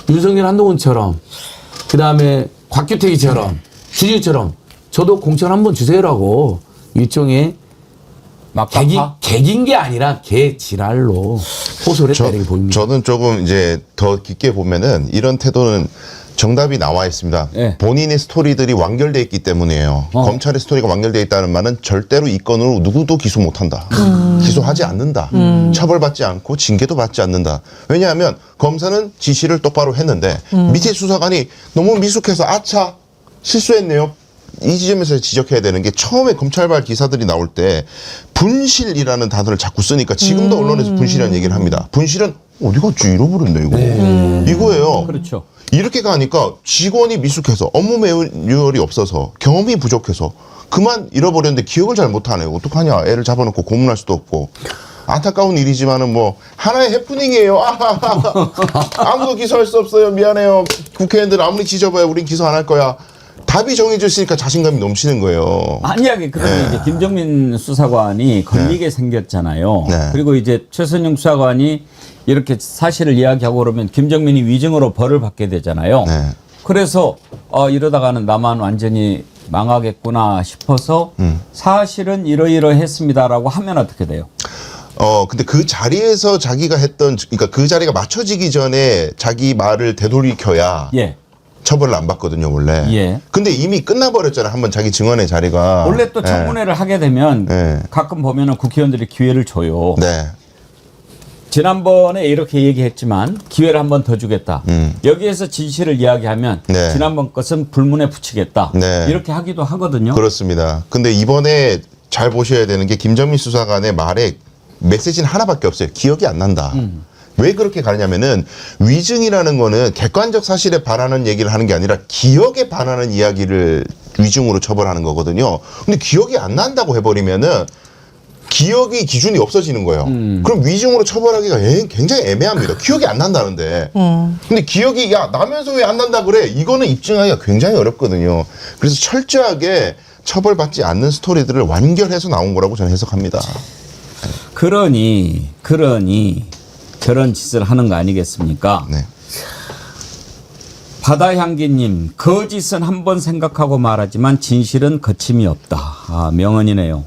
윤석열 한동훈처럼 그다음에 곽규택이처럼 주진우처럼 저도 공천 한번 주세요라고 일종의 개긴 게 아니라 개지랄로 호소를 했다 이렇게 보입니다. 저는 조금 이제 더 깊게 보면은 이런 태도는 정답이 나와 있습니다. 네. 본인의 스토리들이 완결돼 있기 때문이에요. 검찰의 스토리가 완결돼 있다는 말은 절대로 이 건으로 누구도 기소 못한다. 기소하지 않는다. 처벌받지 않고 징계도 받지 않는다. 왜냐하면 검사는 지시를 똑바로 했는데 밑에 수사관이 너무 미숙해서 아차 실수했네요. 이 지점에서 지적해야 되는 게 처음에 검찰발 기사들이 나올 때 분실이라는 단어를 자꾸 쓰니까 지금도 언론에서 분실이라는 얘기를 합니다. 분실은 어디 갔지? 잃어버렸네 이거. 이거예요. 그렇죠. 이렇게 가니까 직원이 미숙해서 업무 매뉴얼이 없어서 경험이 부족해서 그만 잃어버렸는데 기억을 잘 못하네요. 어떡하냐. 애를 잡아놓고 고문할 수도 없고. 안타까운 일이지만은 뭐 하나의 해프닝이에요. 아무도 기소할 수 없어요. 미안해요. 국회의원들 아무리 지져봐야 우린 기소 안 할 거야. 답이 정해져 있으니까 자신감이 넘치는 거예요. 만약에 그러면 이제 김정민 수사관이 걸리게 생겼잖아요. 네. 그리고 이제 최선영 수사관이 이렇게 사실을 이야기하고 그러면 김정민이 위증으로 벌을 받게 되잖아요. 네. 그래서 이러다가는 나만 완전히 망하겠구나 싶어서 사실은 이러이러했습니다라고 하면 어떻게 돼요? 근데 그 자리에서 자기가 했던, 그러니까 그 자리가 맞춰지기 전에 자기 말을 되돌이켜야 예. 처벌을 안 받거든요, 원래. 예. 근데 이미 끝나버렸잖아요. 한번 자기 증언의 자리가. 원래 또 청문회를 하게 되면 네. 가끔 보면은 국회의원들이 기회를 줘요. 네. 지난번에 이렇게 얘기했지만 기회를 한 번 더 주겠다. 여기에서 진실을 이야기하면 네. 지난번 것은 불문에 붙이겠다. 네. 이렇게 하기도 하거든요. 그렇습니다. 근데 이번에 잘 보셔야 되는 게 김정민 수사관의 말에 메시지는 하나밖에 없어요. 기억이 안 난다. 왜 그렇게 가느냐면은 위증이라는 거는 객관적 사실에 반하는 얘기를 하는 게 아니라 기억에 반하는 이야기를 위증으로 처벌하는 거거든요. 근데 기억이 안 난다고 해버리면은 기억이 기준이 없어지는 거예요. 그럼 위증으로 처벌하기가 굉장히 애매합니다. 기억이 안 난다는데. 근데 기억이 나면서 왜 안 난다 그래? 이거는 입증하기가 굉장히 어렵거든요. 그래서 철저하게 처벌받지 않는 스토리들을 완결해서 나온 거라고 저는 해석합니다. 그러니 저런 짓을 하는 거 아니겠습니까? 네. 바다향기님, 거짓은 한 번 생각하고 말하지만 진실은 거침이 없다. 명언이네요.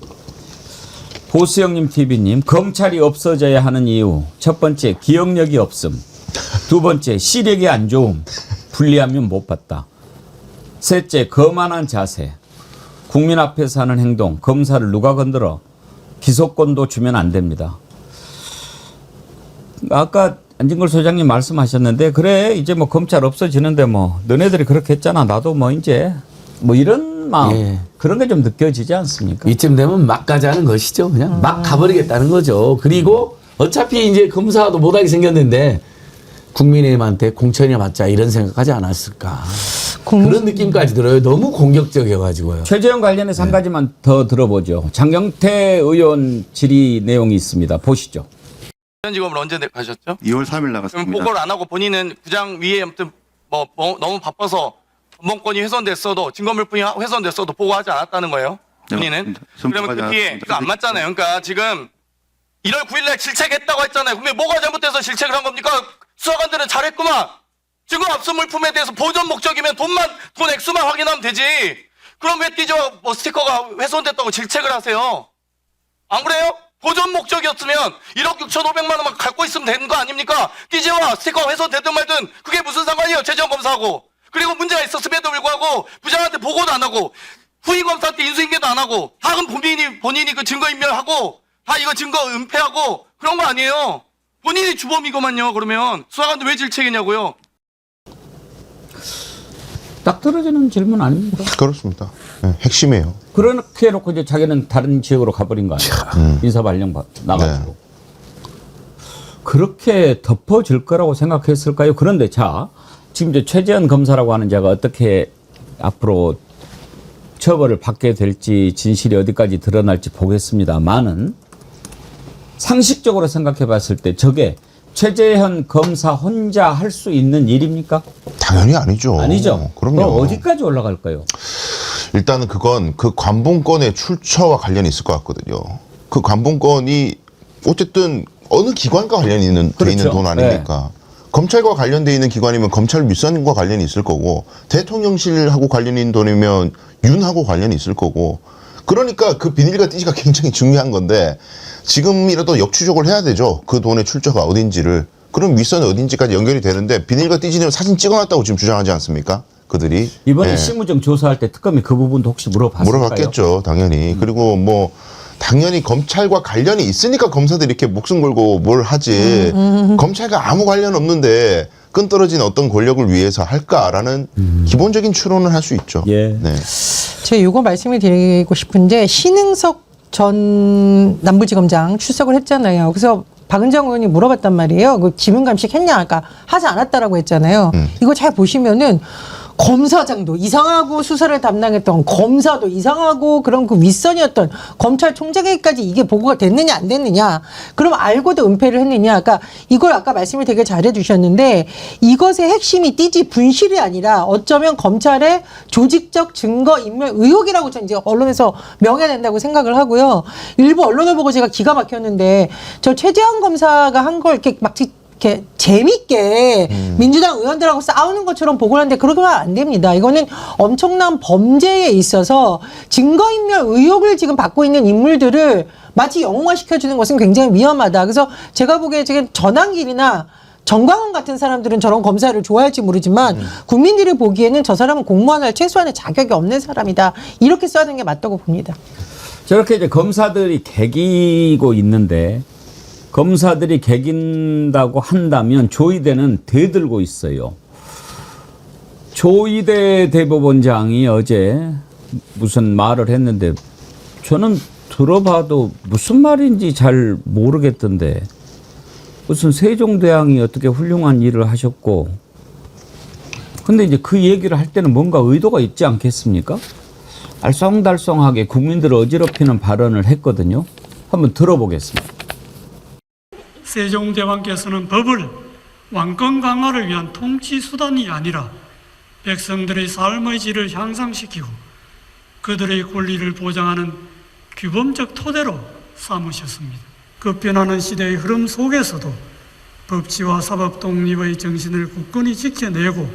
보수영님 TV님, 검찰이 없어져야 하는 이유. 첫 번째, 기억력이 없음. 두 번째, 시력이 안 좋음. 불리하면 못 봤다. 셋째, 거만한 자세. 국민 앞에서 하는 행동. 검사를 누가 건드려? 기소권도 주면 안 됩니다. 아까 안진걸 소장님 말씀하셨는데 그래 이제 뭐 검찰 없어지는데 뭐 너네들이 그렇게 했잖아. 나도 뭐 이제 뭐 이런 마음 예. 그런 게 좀 느껴지지 않습니까? 이쯤 되면 막 가자는 것이죠. 그냥 막 가버리겠다는 거죠. 그리고 어차피 이제 검사도 못하게 생겼는데 국민의힘한테 공천이나 받자 이런 생각하지 않았을까. 그런 느낌까지 들어요. 너무 공격적이어가지고요. 최재형 관련해서 한 가지만 더 들어보죠. 장경태 의원 질의 내용이 있습니다. 보시죠. 부산지검을 언제 가셨죠? 2월 3일 그럼 나갔습니다. 보고를 안 하고 본인은 구장 위에 아무튼 뭐 너무 바빠서 법원권이 훼손됐어도 증거물품이 훼손됐어도 보고하지 않았다는 거예요. 본인은. 그러면 그 뒤에 이거 안 맞잖아요. 그러니까 지금 1월 9일날 질책했다고 했잖아요. 근데 뭐가 잘못돼서 질책을 한 겁니까? 수사관들은 잘했구만. 증거 압수 물품에 대해서 보존 목적이면 돈 액수만 확인하면 되지. 그럼 왜 띠죠? 뭐 스티커가 훼손됐다고 질책을 하세요? 안 그래요? 보존 목적이었으면 1억 6,500만 원만 갖고 있으면 되는 거 아닙니까? 띠지와 스티커 훼손되든 말든 그게 무슨 상관이에요? 최재형 검사하고. 그리고 문제가 있었음에도 불구하고 부장한테 보고도 안 하고 후임 검사한테 인수인계도 안 하고 다 그럼 본인이 그 증거인멸하고 다 이거 증거 은폐하고 그런 거 아니에요? 본인이 주범이고만요. 그러면 수사관들 왜 질책이냐고요? 딱 떨어지는 질문 아닙니까? 그렇습니다. 네, 핵심이에요. 그렇게 해놓고 이제 자기는 다른 지역으로 가버린 거 아니에요? 인사 발령 나가지고. 그렇게 덮어질 거라고 생각했을까요? 그런데 자, 지금 이제 최재현 검사라고 하는 자가 어떻게 앞으로 처벌을 받게 될지 진실이 어디까지 드러날지 보겠습니다만은 상식적으로 생각해 봤을 때 저게 최재현 검사 혼자 할 수 있는 일입니까? 당연히 아니죠. 아니죠. 그럼요. 그럼 어디까지 올라갈까요? 일단은 그건 그 관본권의 출처와 관련이 있을 것 같거든요. 그 관본권이 어쨌든 어느 기관과 관련이 있는 돼 있는 돈 아닙니까? 검찰과 관련돼 있는 기관이면 검찰 윗선과 관련이 있을 거고 대통령실하고 관련이 있는 돈이면 윤하고 관련이 있을 거고 그러니까 그 비닐과 띠지가 굉장히 중요한 건데 지금이라도 역추적을 해야 되죠. 그 돈의 출처가 어딘지를. 그럼 윗선이 어딘지까지 연결이 되는데 비닐과 띠지는 사진 찍어놨다고 지금 주장하지 않습니까? 그들이. 이번에 심우정 조사할 때 특검이 그 부분도 혹시 물어봤을까요? 물어봤겠죠. 당연히. 그리고 뭐 당연히 검찰과 관련이 있으니까 검사들이 이렇게 목숨 걸고 뭘 하지 검찰과 아무 관련 없는데 끈떨어진 어떤 권력을 위해서 할까라는 기본적인 추론을 할 수 있죠. 예. 네. 제가 요거 말씀을 드리고 싶은데 신흥석 전 남부지검장 출석을 했잖아요. 그래서 박은정 의원이 물어봤단 말이에요. 그 지문감식 했냐? 그러니까 하지 않았다라고 했잖아요. 이거 잘 보시면은 검사장도 이상하고 수사를 담당했던 검사도 이상하고 그런 그 윗선이었던 검찰총장에게까지 이게 보고가 됐느냐 안 됐느냐 그럼 알고도 은폐를 했느냐 그러니까 이걸 아까 말씀을 되게 잘해 주셨는데 이것의 핵심이 띠지 분실이 아니라 어쩌면 검찰의 조직적 증거 인멸 의혹이라고 저는 이제 언론에서 명예된다고 생각을 하고요. 일부 언론을 보고 제가 기가 막혔는데 저 최재형 검사가 한 걸 이렇게 막 이렇게 재밌게 민주당 의원들하고 싸우는 것처럼 보고 하는데 그러면 안 됩니다. 이거는 엄청난 범죄에 있어서 증거인멸 의혹을 지금 받고 있는 인물들을 마치 영웅화시켜주는 것은 굉장히 위험하다. 그래서 제가 보기에 지금 전환길이나 정광훈 같은 사람들은 저런 검사를 좋아할지 모르지만 국민들이 보기에는 저 사람은 공무원할 최소한의 자격이 없는 사람이다. 이렇게 써야 되는 게 맞다고 봅니다. 저렇게 이제 검사들이 개기고 있는데 검사들이 개긴다고 한다면 조희대는 대들고 있어요. 조희대 대법원장이 어제 무슨 말을 했는데 저는 들어봐도 무슨 말인지 잘 모르겠던데 무슨 세종대왕이 어떻게 훌륭한 일을 하셨고 근데 이제 그 얘기를 할 때는 뭔가 의도가 있지 않겠습니까? 알쏭달쏭하게 국민들을 어지럽히는 발언을 했거든요. 한번 들어보겠습니다. 세종대왕께서는 법을 왕권 강화를 위한 통치 수단이 아니라 백성들의 삶의 질을 향상시키고 그들의 권리를 보장하는 규범적 토대로 삼으셨습니다. 급변하는 시대의 흐름 속에서도 법치와 사법 독립의 정신을 굳건히 지켜내고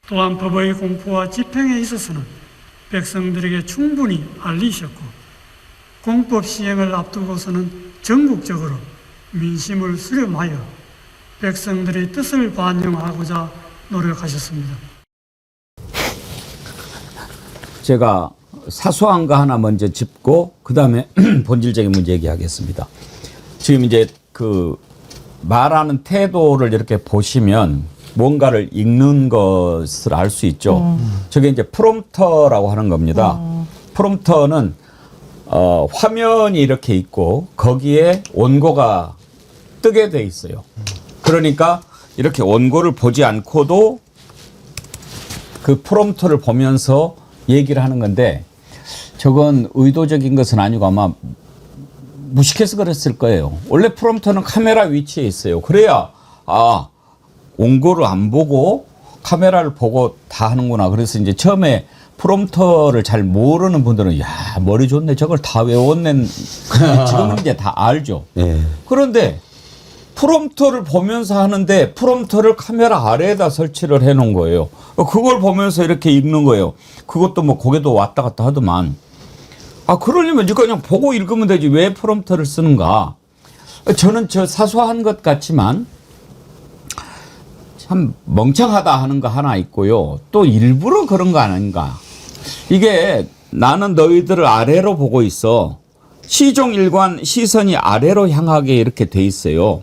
또한 법의 공포와 집행에 있어서는 백성들에게 충분히 알리셨고 공법 시행을 앞두고서는 전국적으로 민심을 수렴하여 백성들의 뜻을 반영하고자 노력하셨습니다. 제가 사소한 거 하나 먼저 짚고 그다음에 본질적인 문제 얘기하겠습니다. 지금 이제 그 말하는 태도를 이렇게 보시면 뭔가를 읽는 것을 알 수 있죠. 저게 이제 프롬프터라고 하는 겁니다. 프롬프터는 화면이 이렇게 있고 거기에 원고가 뜨게 돼 있어요. 그러니까 이렇게 원고를 보지 않고도 그 프롬프터를 보면서 얘기를 하는 건데 저건 의도적인 것은 아니고 아마 무식해서 그랬을 거예요. 원래 프롬프터는 카메라 위치에 있어요. 그래야 원고를 안 보고 카메라를 보고 다 하는구나. 그래서 이제 처음에 프롬프터를 잘 모르는 분들은 야 머리 좋네 저걸 다 외웠네. 지금은 이제 다 알죠. 그런데 프롬프터를 보면서 하는데 프롬프터를 카메라 아래에다 설치를 해놓은 거예요. 그걸 보면서 이렇게 읽는 거예요. 그것도 뭐 고개도 왔다 갔다 하더만. 그러려면 그냥 보고 읽으면 되지 왜 프롬프터를 쓰는가. 저는 저 사소한 것 같지만 참 멍청하다 하는 거 하나 있고요. 또 일부러 그런 거 아닌가. 이게 나는 너희들을 아래로 보고 있어. 시종일관 시선이 아래로 향하게 이렇게 돼 있어요.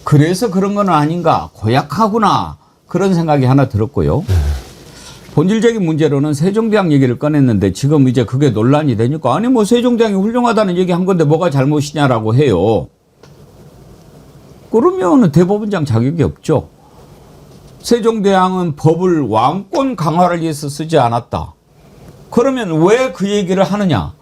그래서 그런 건 아닌가. 고약하구나. 그런 생각이 하나 들었고요. 본질적인 문제로는 세종대왕 얘기를 꺼냈는데 지금 이제 그게 논란이 되니까 아니 뭐 세종대왕이 훌륭하다는 얘기 한 건데 뭐가 잘못이냐라고 해요. 그러면 대법원장 자격이 없죠. 세종대왕은 법을 왕권 강화를 위해서 쓰지 않았다. 그러면 왜 그 얘기를 하느냐?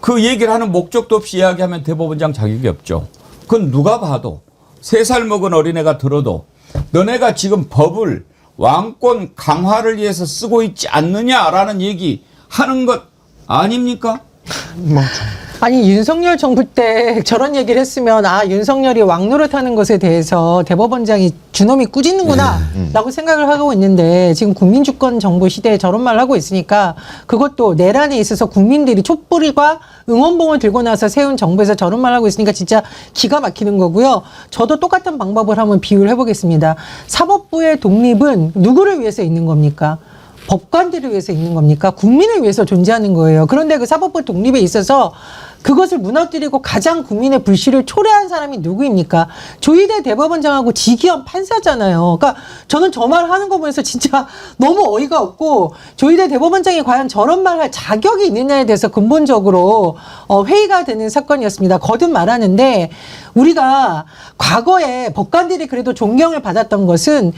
그 얘기를 하는 목적도 없이 이야기하면 대법원장 자격이 없죠. 그건 누가 봐도 3살 먹은 어린애가 들어도 너네가 지금 법을 왕권 강화를 위해서 쓰고 있지 않느냐라는 얘기 하는 것 아닙니까? 아니 윤석열 정부 때 저런 얘기를 했으면 아 윤석열이 왕노릇하는 것에 대해서 대법원장이 주놈이 꾸짖는구나 라고 생각을 하고 있는데 지금 국민주권 정부 시대에 저런 말을 하고 있으니까 그것도 내란에 있어서 국민들이 촛불과 응원봉을 들고 나서 세운 정부에서 저런 말을 하고 있으니까 진짜 기가 막히는 거고요. 저도 똑같은 방법을 한번 비유를 해보겠습니다. 사법부의 독립은 누구를 위해서 있는 겁니까? 법관들을 위해서 있는 겁니까? 국민을 위해서 존재하는 거예요. 그런데 그 사법부 독립에 있어서 그것을 무너뜨리고 가장 국민의 불씨를 초래한 사람이 누구입니까? 조희대 대법원장하고 지기현 판사잖아요. 그러니까 저는 저 말 하는 거 보면서 진짜 너무 어이가 없고 조희대 대법원장이 과연 저런 말 할 자격이 있느냐에 대해서 근본적으로 회의가 되는 사건이었습니다. 거듭 말하는데 우리가 과거에 법관들이 그래도 존경을 받았던 것은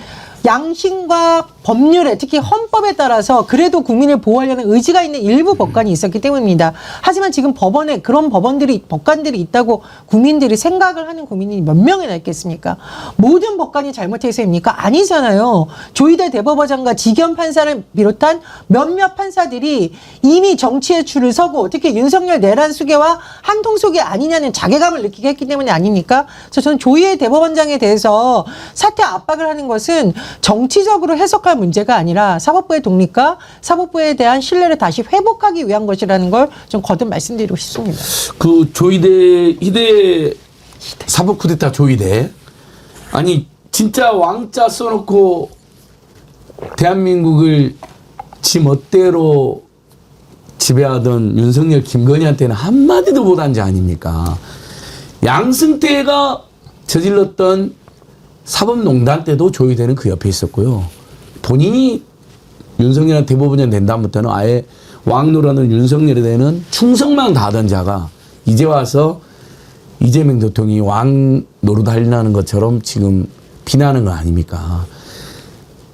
양심과 법률에 특히 헌법에 따라서 그래도 국민을 보호하려는 의지가 있는 일부 법관이 있었기 때문입니다. 하지만 지금 법원에 그런 법관들이 있다고 국민들이 생각을 하는 국민이 몇 명이나 있겠습니까? 모든 법관이 잘못해서입니까? 아니잖아요. 조희대 대법원장과 지기현 판사를 비롯한 몇몇 판사들이 이미 정치에 줄을 서고 특히 윤석열 내란 수괴와 한통 수괴 아니냐는 자괴감을 느끼게 했기 때문에 아닙니까? 그래서 저는 조희대 대법원장에 대해서 사퇴 압박을 하는 것은 정치적으로 해석할 문제가 아니라 사법부의 독립과 사법부에 대한 신뢰를 다시 회복하기 위한 것이라는 걸 좀 거듭 말씀드리고 싶습니다. 그 희대 사법 쿠데타 조희대 아니 진짜 왕자 써놓고 대한민국을 지 멋대로 지배하던 윤석열 김건희한테는 한마디도 못한 자 아닙니까? 양승태가 저질렀던 사법농단 때도 조희대는 그 옆에 있었고요. 본인이 윤석열한테 대법원장 된 다음부터는 아예 왕노라는 윤석열에 대해는 충성만 다하던 자가 이제 와서 이재명 대통령이 왕 노릇하려는 것처럼 지금 비난하는 거 아닙니까?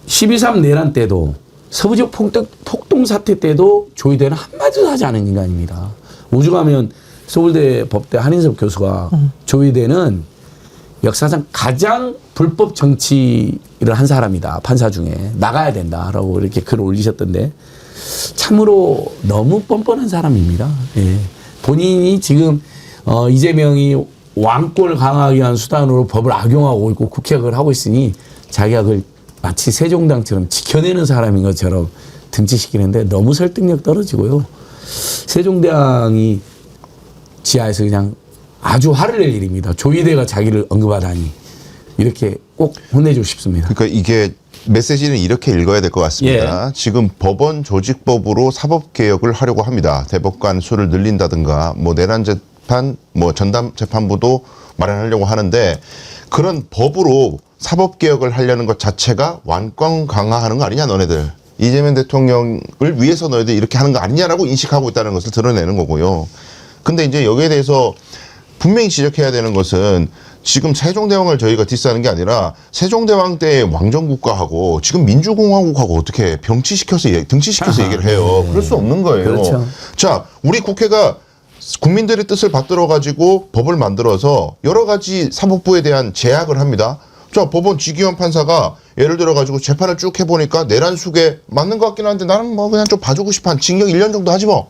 12.3 내란 때도 서부지역 폭동 사태 때도 조희대는 한마디도 하지 않은 인간입니다. 오죽하면 서울대 법대 한인섭 교수가 조희대는 역사상 가장 불법 정치를 한 사람이다. 판사 중에 나가야 된다라고 이렇게 글을 올리셨던데 참으로 너무 뻔뻔한 사람입니다. 예. 본인이 지금 이재명이 왕권을 강화하기 위한 수단으로 법을 악용하고 있고 국회의학을 하고 있으니 자기가 그걸 마치 세종당처럼 지켜내는 사람인 것처럼 등치시키는데 너무 설득력 떨어지고요. 세종대왕이 지하에서 그냥 아주 화를 낼 일입니다. 조희대가 자기를 언급하다니 이렇게 꼭 혼내주고 싶습니다. 그러니까 이게 메시지는 이렇게 읽어야 될 것 같습니다. 예. 지금 법원 조직법으로 사법개혁을 하려고 합니다. 대법관 수를 늘린다든가 뭐 내란 재판, 뭐 전담 재판부도 마련하려고 하는데 그런 법으로 사법개혁을 하려는 것 자체가 왕권 강화하는 거 아니냐 너네들. 이재명 대통령을 위해서 너희들 이렇게 하는 거 아니냐라고 인식하고 있다는 것을 드러내는 거고요. 근데 이제 여기에 대해서 분명히 지적해야 되는 것은 지금 세종대왕을 저희가 디스하는 게 아니라 세종대왕 때의 왕정국가하고 지금 민주공화국하고 어떻게 등치시켜서 얘기를 해요. 그럴 수 없는 거예요. 그렇죠. 자, 우리 국회가 국민들의 뜻을 받들어 가지고 법을 만들어서 여러 가지 사법부에 대한 제약을 합니다. 자, 법원 지기현 판사가 예를 들어 가지고 재판을 쭉 해보니까 내란 수괴 맞는 것 같긴 한데 나는 뭐 그냥 좀 봐주고 싶어. 한 징역 1년 정도 하지 뭐.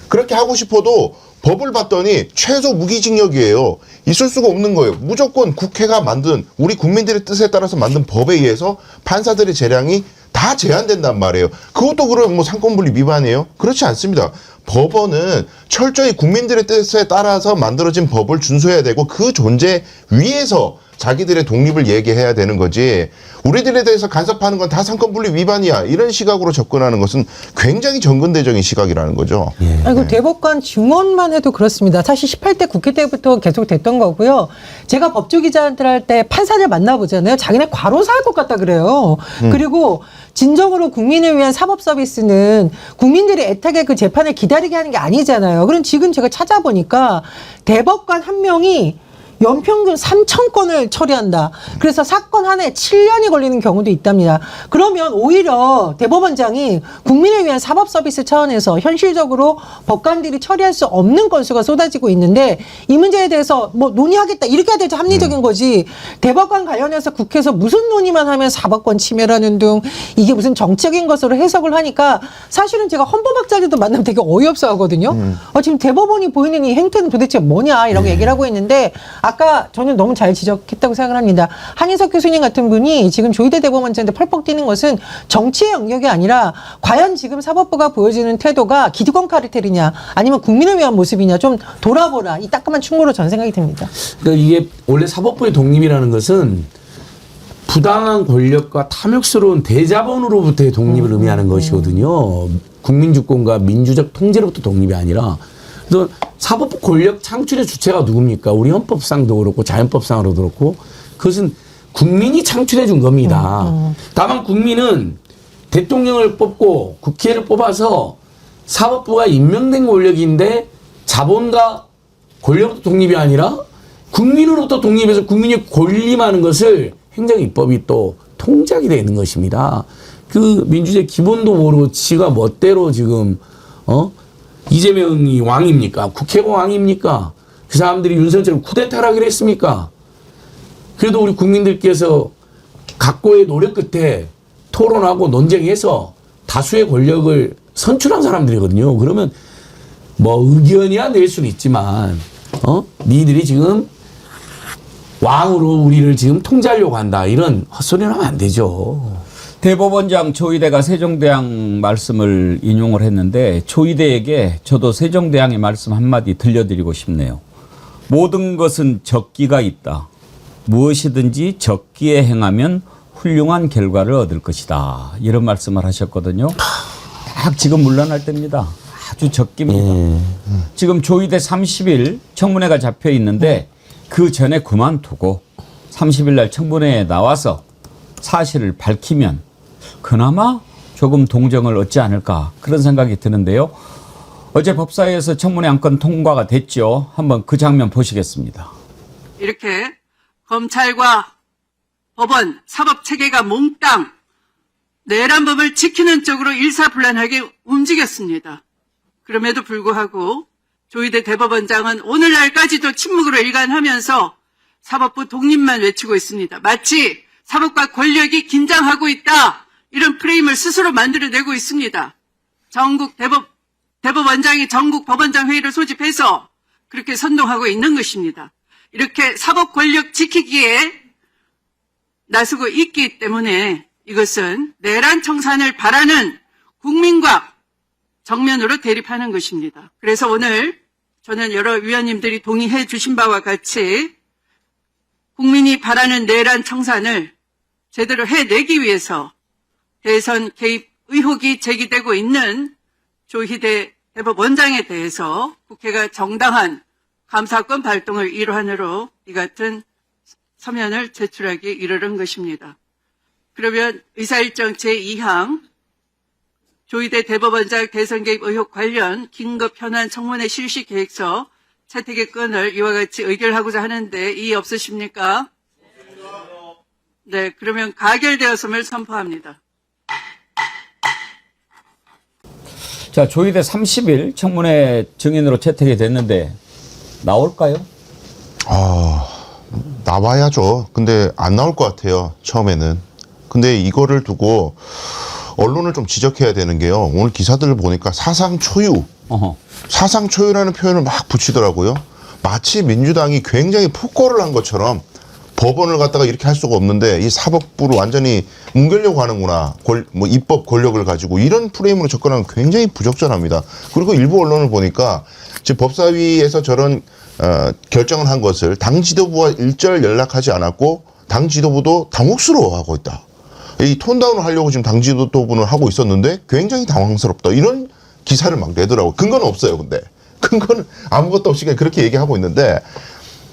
그렇게 하고 싶어도 법을 봤더니 최소 무기징역이에요. 있을 수가 없는 거예요. 무조건 국회가 만든 우리 국민들의 뜻에 따라서 만든 법에 의해서 판사들의 재량이 다 제한된단 말이에요. 그것도 그럼 뭐 상권분리 위반이에요? 그렇지 않습니다. 법원은 철저히 국민들의 뜻에 따라서 만들어진 법을 준수해야 되고 그 존재 위에서 자기들의 독립을 얘기해야 되는 거지, 우리들에 대해서 간섭하는 건 다 상권분리 위반이야, 이런 시각으로 접근하는 것은 굉장히 정근대적인 시각이라는 거죠. 아이고, 대법관 증언만 해도 그렇습니다. 사실 18대 국회 때부터 계속 됐던 거고요. 제가 법조기자들 할 때 판사를 만나보잖아요. 자기네 과로사 할 것 같다 그래요. 그리고 진정으로 국민을 위한 사법 서비스는 국민들이 애타게 그 재판을 기다리게 하는 게 아니잖아요. 그럼 지금 제가 찾아보니까 대법관 한 명이 연평균 3,000건을 처리한다. 그래서 사건 하나에 7년이 걸리는 경우도 있답니다. 그러면 오히려 대법원장이 국민을 위한 사법 서비스 차원에서 현실적으로 법관들이 처리할 수 없는 건수가 쏟아지고 있는데, 이 문제에 대해서 뭐 논의하겠다 이렇게 해야 될지 합리적인 거지, 대법관 관련해서 국회에서 무슨 논의만 하면 사법권 침해라는 등 이게 무슨 정책인 것으로 해석을 하니까 사실은 제가 헌법학자들도 만나면 되게 어이없어 하거든요. 지금 대법원이 보이는 이 행태는 도대체 뭐냐 이런 거 얘기를 하고 있는데, 아까 저는 너무 잘 지적했다고 생각을 합니다. 한인석 교수님 같은 분이 지금 조희대 대법원장한테 펄펄 뛰는 것은 정치의 영역이 아니라 과연 지금 사법부가 보여주는 태도가 기득권 카르텔이냐 아니면 국민을 위한 모습이냐 좀 돌아보라, 이 따끔한 충고로 저는 생각이 듭니다. 그러니까 이게 원래 사법부의 독립이라는 것은 부당한 권력과 탐욕스러운 대자본으로부터의 독립을 의미하는 것이거든요. 국민주권과 민주적 통제로부터 독립이 아니라. 그래서 사법부 권력 창출의 주체가 누굽니까? 우리 헌법상도 그렇고 자연법상으로도 그렇고 그것은 국민이 창출해 준 겁니다. 다만 국민은 대통령을 뽑고 국회를 뽑아서 사법부가 임명된 권력인데 자본과 권력부터 독립이 아니라 국민으로부터 독립해서 국민이 권리하는 것을 행정입법이 또 통제하게 되는 것입니다. 그 민주주의 기본도 모르고 지가 멋대로 지금 이재명이 왕입니까? 국회가 왕입니까? 그 사람들이 윤석열처럼 쿠데타를 하기로 했습니까? 그래도 우리 국민들께서 각고의 노력 끝에 토론하고 논쟁해서 다수의 권력을 선출한 사람들이거든요. 그러면 뭐 의견이야 낼 수는 있지만 니들이 지금 왕으로 우리를 지금 통제하려고 한다, 이런 헛소리는 하면 안 되죠. 대법원장 조희대가 세종대왕 말씀을 인용을 했는데, 조희대에게 저도 세종대왕의 말씀 한마디 들려드리고 싶네요. 모든 것은 적기가 있다. 무엇이든지 적기에 행하면 훌륭한 결과를 얻을 것이다. 이런 말씀을 하셨거든요. 딱 지금 물러날 때입니다. 아주 적기입니다. 지금 조희대 30일 청문회가 잡혀 있는데 그 전에 그만두고 30일 날 청문회에 나와서 사실을 밝히면 그나마 조금 동정을 얻지 않을까, 그런 생각이 드는데요. 어제 법사위에서 청문회 안건 통과가 됐죠. 한번 그 장면 보시겠습니다. 이렇게 검찰과 법원, 사법체계가 몽땅 내란법을 지키는 쪽으로 일사불란하게 움직였습니다. 그럼에도 불구하고 조희대 대법원장은 오늘날까지도 침묵으로 일관하면서 사법부 독립만 외치고 있습니다. 마치 사법과 권력이 긴장하고 있다, 이런 프레임을 스스로 만들어내고 있습니다. 전국 대법원장이 전국 법원장 회의를 소집해서 그렇게 선동하고 있는 것입니다. 이렇게 사법 권력 지키기에 나서고 있기 때문에 이것은 내란 청산을 바라는 국민과 정면으로 대립하는 것입니다. 그래서 오늘 저는 여러 위원님들이 동의해 주신 바와 같이 국민이 바라는 내란 청산을 제대로 해내기 위해서 대선 개입 의혹이 제기되고 있는 조희대 대법원장에 대해서 국회가 정당한 감사권 발동을 일환으로 이 같은 서면을 제출하기 이르는 것입니다. 그러면 의사일정 제2항 조희대 대법원장 대선 개입 의혹 관련 긴급 현안 청문회 실시 계획서 채택의 건을 이와 같이 의결하고자 하는데 이의 없으십니까? 네, 그러면 가결되었음을 선포합니다. 자, 조희대 30일 청문회 증인으로 채택이 됐는데 나올까요? 나와야죠. 근데 안 나올 것 같아요, 처음에는. 근데 이거를 두고 언론을 좀 지적해야 되는 게요, 오늘 기사들을 보니까 사상 초유, 사상 초유라는 표현을 막 붙이더라고요. 마치 민주당이 굉장히 폭거를 한 것처럼 법원을 갖다가 이렇게 할 수가 없는데 이 사법부를 완전히 뭉개려고 하는구나. 뭐 입법 권력을 가지고 이런 프레임으로 접근하면 굉장히 부적절합니다. 그리고 일부 언론을 보니까 지금 법사위에서 저런 결정을 한 것을 당 지도부와 일절 연락하지 않았고 당 지도부도 당혹스러워하고 있다. 이 톤다운을 하려고 지금 당 지도부는 하고 있었는데 굉장히 당황스럽다. 이런 기사를 막 내더라고요. 근거는 없어요. 근데 근거는 아무것도 없이 그냥 그렇게 얘기하고 있는데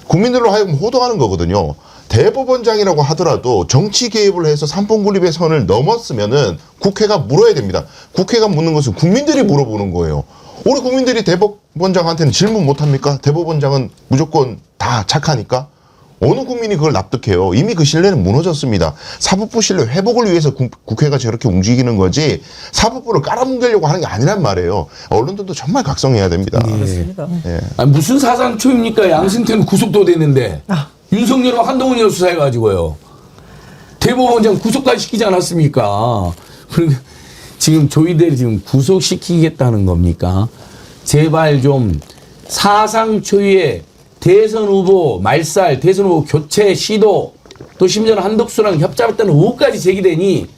국민들로 하여금 호도하는 거거든요. 대법원장이라고 하더라도 정치 개입을 해서 삼권분립의 선을 넘었으면은 국회가 물어야 됩니다. 국회가 묻는 것은 국민들이 물어보는 거예요. 우리 국민들이 대법원장한테는 질문 못합니까? 대법원장은 무조건 다 착하니까? 어느 국민이 그걸 납득해요? 이미 그 신뢰는 무너졌습니다. 사법부 신뢰 회복을 위해서 국회가 저렇게 움직이는 거지 사법부를 깔아뭉개려고 하는 게 아니란 말이에요. 언론들도 정말 각성해야 됩니다. 그렇습니다. 예. 아니, 무슨 사상초입니까? 양승태는 구속도 됐는데 윤석열과 한동훈이가 수사해가지고요. 대법원장 구속까지 시키지 않았습니까? 그러니까 지금 조이대를 지금 구속시키겠다는 겁니까? 제발 좀 사상초유의 대선 후보 말살, 대선 후보 교체 시도, 또 심지어는 한덕수랑 협잡했다는 의혹까지 제기되니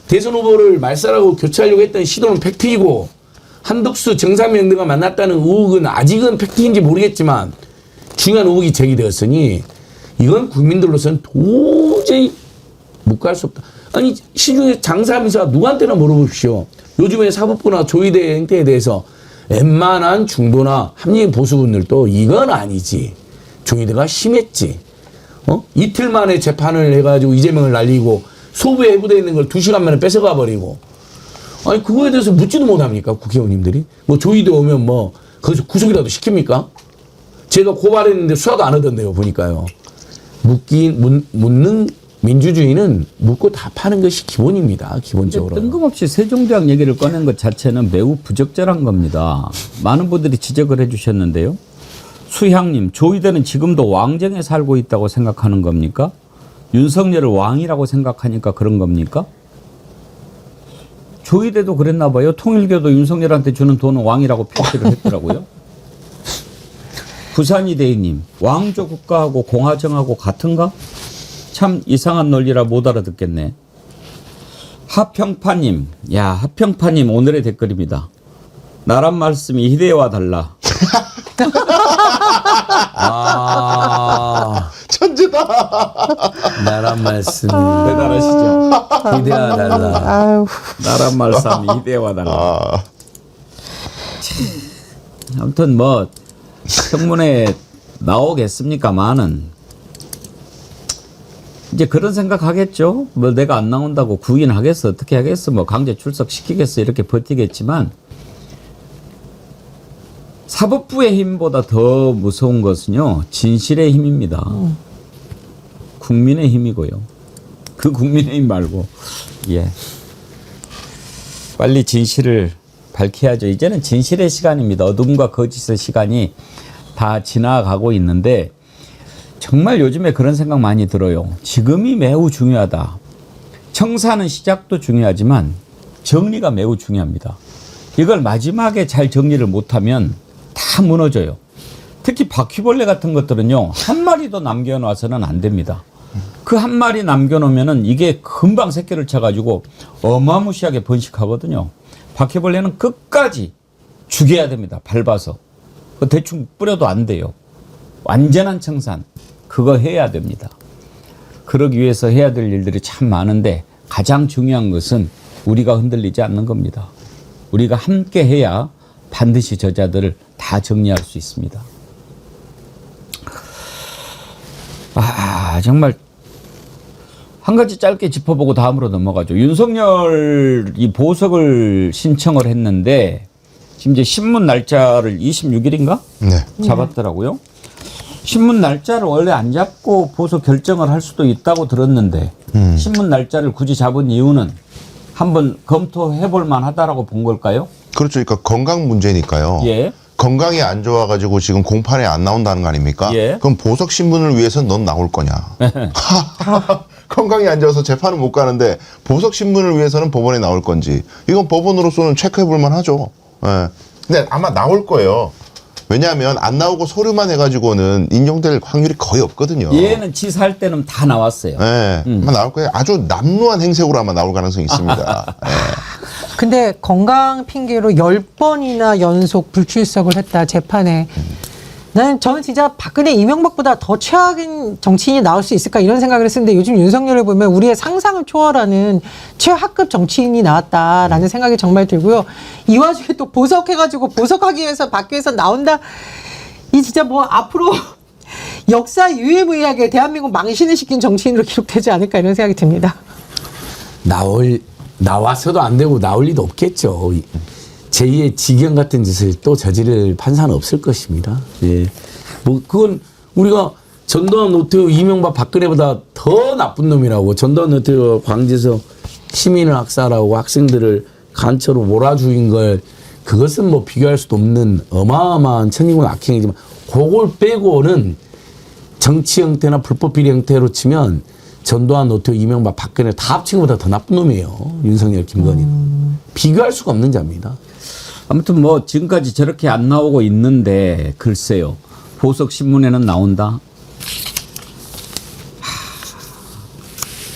대선 후보를 말살하고 교체하려고 했던 시도는 팩트이고 한덕수 정상명 등과 만났다는 의혹은 아직은 팩트인지 모르겠지만 중요한 의혹이 제기되었으니 이건 국민들로서는 도저히 못 갈 수 없다. 아니 시중에 장사하면서 누구한테나 물어보십시오. 요즘에 사법부나 조이대 행태에 대해서 웬만한 중도나 합리적인 보수분들도 이건 아니지. 조이대가 심했지. 이틀 만에 재판을 해가지고 이재명을 날리고 소부에 해부되어 있는 걸 2시간 만에 뺏어가 버리고. 아니 그거에 대해서 묻지도 못합니까 국회의원님들이? 뭐 조이대 오면 뭐 거기서 구속이라도 시킵니까? 제가 고발했는데 수사도 안 하던데요 보니까요. 묻는 민주주의는 묻고 답하는 것이 기본입니다. 기본적으로. 뜬금없이 세종대왕 얘기를 꺼낸 것 자체는 매우 부적절한 겁니다. 많은 분들이 지적을 해주셨는데요. 수향님, 조이대는 지금도 왕정에 살고 있다고 생각하는 겁니까? 윤석열을 왕이라고 생각하니까 그런 겁니까? 조이대도 그랬나 봐요. 통일교도 윤석열한테 주는 돈은 왕이라고 표시를 했더라고요. 부산이대희님, 왕조 국가하고 공화정하고 같은가? 참 이상한 논리라 못 알아듣겠네. 하평파님, 야 하평파님 오늘의 댓글입니다. 나란 말씀이 희대와 달라. 아, 천재다. 나란 말씀 대단하시죠? 기대와 달라. 나란 말씀이 희대와 달라. 아무튼 뭐 청문회 나오겠습니까마는 이제 그런 생각 하겠죠. 뭐 내가 안 나온다고 구인하겠어, 어떻게 하겠어, 뭐 강제 출석시키겠어 이렇게 버티겠지만 사법부의 힘보다 더 무서운 것은요 진실의 힘입니다. 국민의 힘이고요. 그 국민의 힘 말고 빨리 진실을 밝혀야죠. 이제는 진실의 시간입니다. 어둠과 거짓의 시간이 다 지나가고 있는데 정말 요즘에 그런 생각 많이 들어요. 지금이 매우 중요하다. 청사는 시작도 중요하지만 정리가 매우 중요합니다. 이걸 마지막에 잘 정리를 못하면 다 무너져요. 특히 바퀴벌레 같은 것들은요. 한 마리 더 남겨놔서는 안 됩니다. 그 한 마리 남겨놓으면 이게 금방 새끼를 쳐가지고 어마무시하게 번식하거든요. 바퀴벌레는 끝까지 죽여야 됩니다. 밟아서. 대충 뿌려도 안 돼요. 완전한 청산. 그거 해야 됩니다. 그러기 위해서 해야 될 일들이 참 많은데 가장 중요한 것은 우리가 흔들리지 않는 겁니다. 우리가 함께 해야 반드시 저자들을 다 정리할 수 있습니다. 정말 한 가지 짧게 짚어보고 다음으로 넘어가죠. 윤석열이 보석을 신청을 했는데 지금 이제 신문 날짜를 26일인가? 네. 잡았더라고요. 신문 날짜를 원래 안 잡고 보석 결정을 할 수도 있다고 들었는데 신문 날짜를 굳이 잡은 이유는 한번 검토해 볼 만하다라고 본 걸까요? 그렇죠. 그러니까 건강 문제니까요. 예. 건강이 안 좋아가지고 지금 공판에 안 나온다는 거 아닙니까? 예. 그럼 보석 신문을 위해서 넌 나올 거냐? 건강이 안 좋아서 재판을 못 가는데 보석 신문을 위해서는 법원에 나올 건지 이건 법원으로서는 체크해 볼 만하죠. 예. 근데 아마 나올 거예요. 왜냐하면 안 나오고 서류만 해가지고는 인용될 확률이 거의 없거든요. 얘는 지사할 때는 다 나왔어요. 네, 아마 나올 거예요. 아주 남루한 행색으로 아마 나올 가능성이 있습니다. 네. 근데 건강 핑계로 10번이나 연속 불출석을 했다, 재판에. 저는 진짜 박근혜 이명박보다 더 최악인 정치인이 나올 수 있을까 이런 생각을 했었는데 요즘 윤석열을 보면 우리의 상상을 초월하는 최하급 정치인이 나왔다라는 생각이 정말 들고요. 이 와중에 또 보석해가지고 보석하기 위해서 밖에서 나온다. 이 진짜 뭐 앞으로 역사 유일무이하게 대한민국 망신을 시킨 정치인으로 기록되지 않을까 이런 생각이 듭니다. 나와서도 안 되고 나올 리도 없겠죠. 제2의 지경 같은 짓을 또 저지를 판사는 없을 것입니다. 예. 뭐, 그건 우리가 전두환, 노태우, 이명박, 박근혜보다 더 나쁜 놈이라고, 전두환, 노태우, 광주에서 시민을 학살하고 학생들을 간첩으로 몰아죽인 걸, 그것은 뭐 비교할 수도 없는 어마어마한 천인군 악행이지만, 그걸 빼고는 정치 형태나 불법 비리 형태로 치면 전두환, 노태우, 이명박, 박근혜 다 합친 것보다 더 나쁜 놈이에요. 윤석열, 김건희는. 비교할 수가 없는 자입니다. 아무튼 뭐 지금까지 저렇게 안 나오고 있는데 글쎄요. 보석 신문에는 나온다.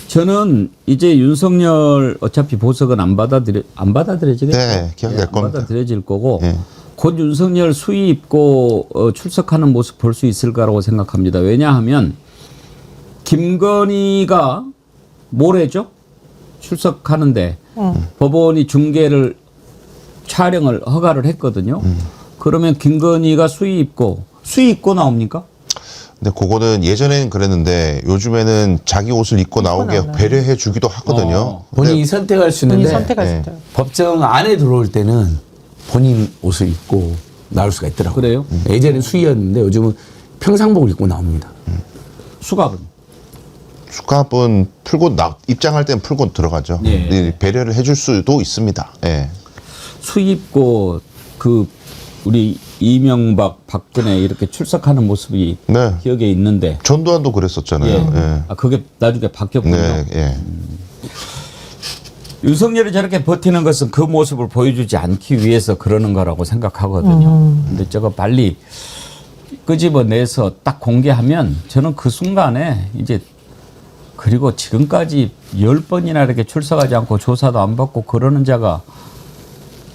저는 이제 윤석열 어차피 보석은 안 받아들여지겠죠. 네, 기억될 겁니다. 안 받아들여질 거고 네. 곧 윤석열 수위 입고 출석하는 모습 볼 수 있을 거라고 생각합니다. 왜냐하면 김건희가 모레죠? 출석하는데 법원이 중계를 촬영을 허가를 했거든요. 그러면 김건희가 수위 입고 나옵니까? 근데 그거는 예전에는 그랬는데 요즘에는 자기 옷을 입고 나오게 배려해 주기도 하거든요. 본인이 선택할 수 본인이 있는데 선택할 수 있다. 법정 안에 들어올 때는 본인 옷을 입고 나올 수가 있더라고요. 그래요? 예전엔 수의였는데 요즘은 평상복을 입고 나옵니다. 수갑은? 수갑은 풀고 입장할 때는 풀고 들어가죠. 예. 배려를 해줄 수도 있습니다. 예. 수위 입고 우리 이명박, 박근혜 이렇게 출석하는 모습이 네. 기억에 있는데 전두환도 그랬었잖아요. 예. 예. 아, 그게 나중에 바뀌었군요. 네, 예. 윤석열이 저렇게 버티는 것은 그 모습을 보여주지 않기 위해서 그러는 거라고 생각하거든요. 근데 저거 빨리 끄집어내서 딱 공개하면 저는 그 순간에 이제 그리고 지금까지 10번이나 이렇게 출석하지 않고 조사도 안 받고 그러는 자가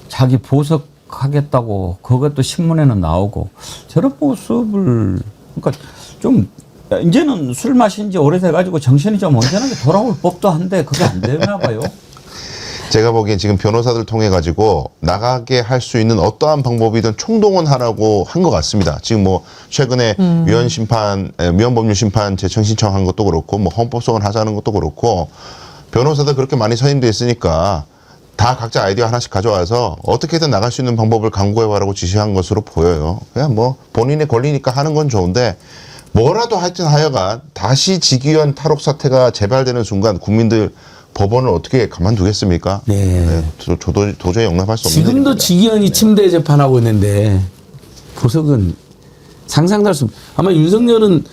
자기 보석하겠다고 그것도 신문에는 나오고 저런 모습을 그러니까 좀 이제는 술 마신 지 오래돼가지고 정신이 좀 온전하게 돌아올 법도 한데 그게 안 되나 봐요. 제가 보기엔 지금 변호사들 통해 가지고 나가게 할 수 있는 어떠한 방법이든 총동원하라고 한 것 같습니다. 지금 뭐 최근에 위헌법률심판 재청 신청한 것도 그렇고 뭐 헌법소원 하자는 것도 그렇고 변호사들 그렇게 많이 선임돼 있으니까 다 각자 아이디어 하나씩 가져와서 어떻게든 나갈 수 있는 방법을 강구해봐라고 지시한 것으로 보여요. 그냥 뭐 본인의 권리니까 하는 건 좋은데 뭐라도 하여튼 하여간 다시 직위원 탈옥 사태가 재발되는 순간 국민들 법원을 어떻게 가만두겠습니까? 네. 저도 도저히 용납할 수 없는 지금도 일입니다. 직위원이 침대 재판하고 있는데 보석은 상상도 할 수 아마 윤석열은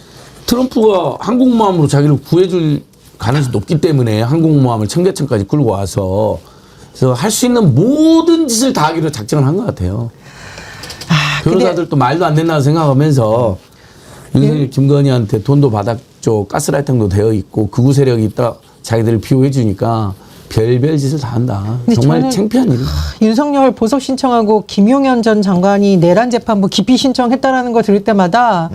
트럼프가 항공모함으로 자기를 구해줄 가능성이 높기 때문에 항공모함을 청계천까지 끌고 와서 그래서 할 수 있는 모든 짓을 다 하기로 작정을 한 것 같아요. 변호사들도 말도 안 된다고 생각하면서 윤석열 김건희한테 돈도 받았죠. 가스라이팅도 되어 있고 극우 세력이 있다. 자기들을 비호해 주니까 별별 짓을 다 한다. 정말 창피한 일이다. 윤석열 보석 신청하고 김용현 전 장관이 내란 재판부 기피 신청했다라는 거 들을 때마다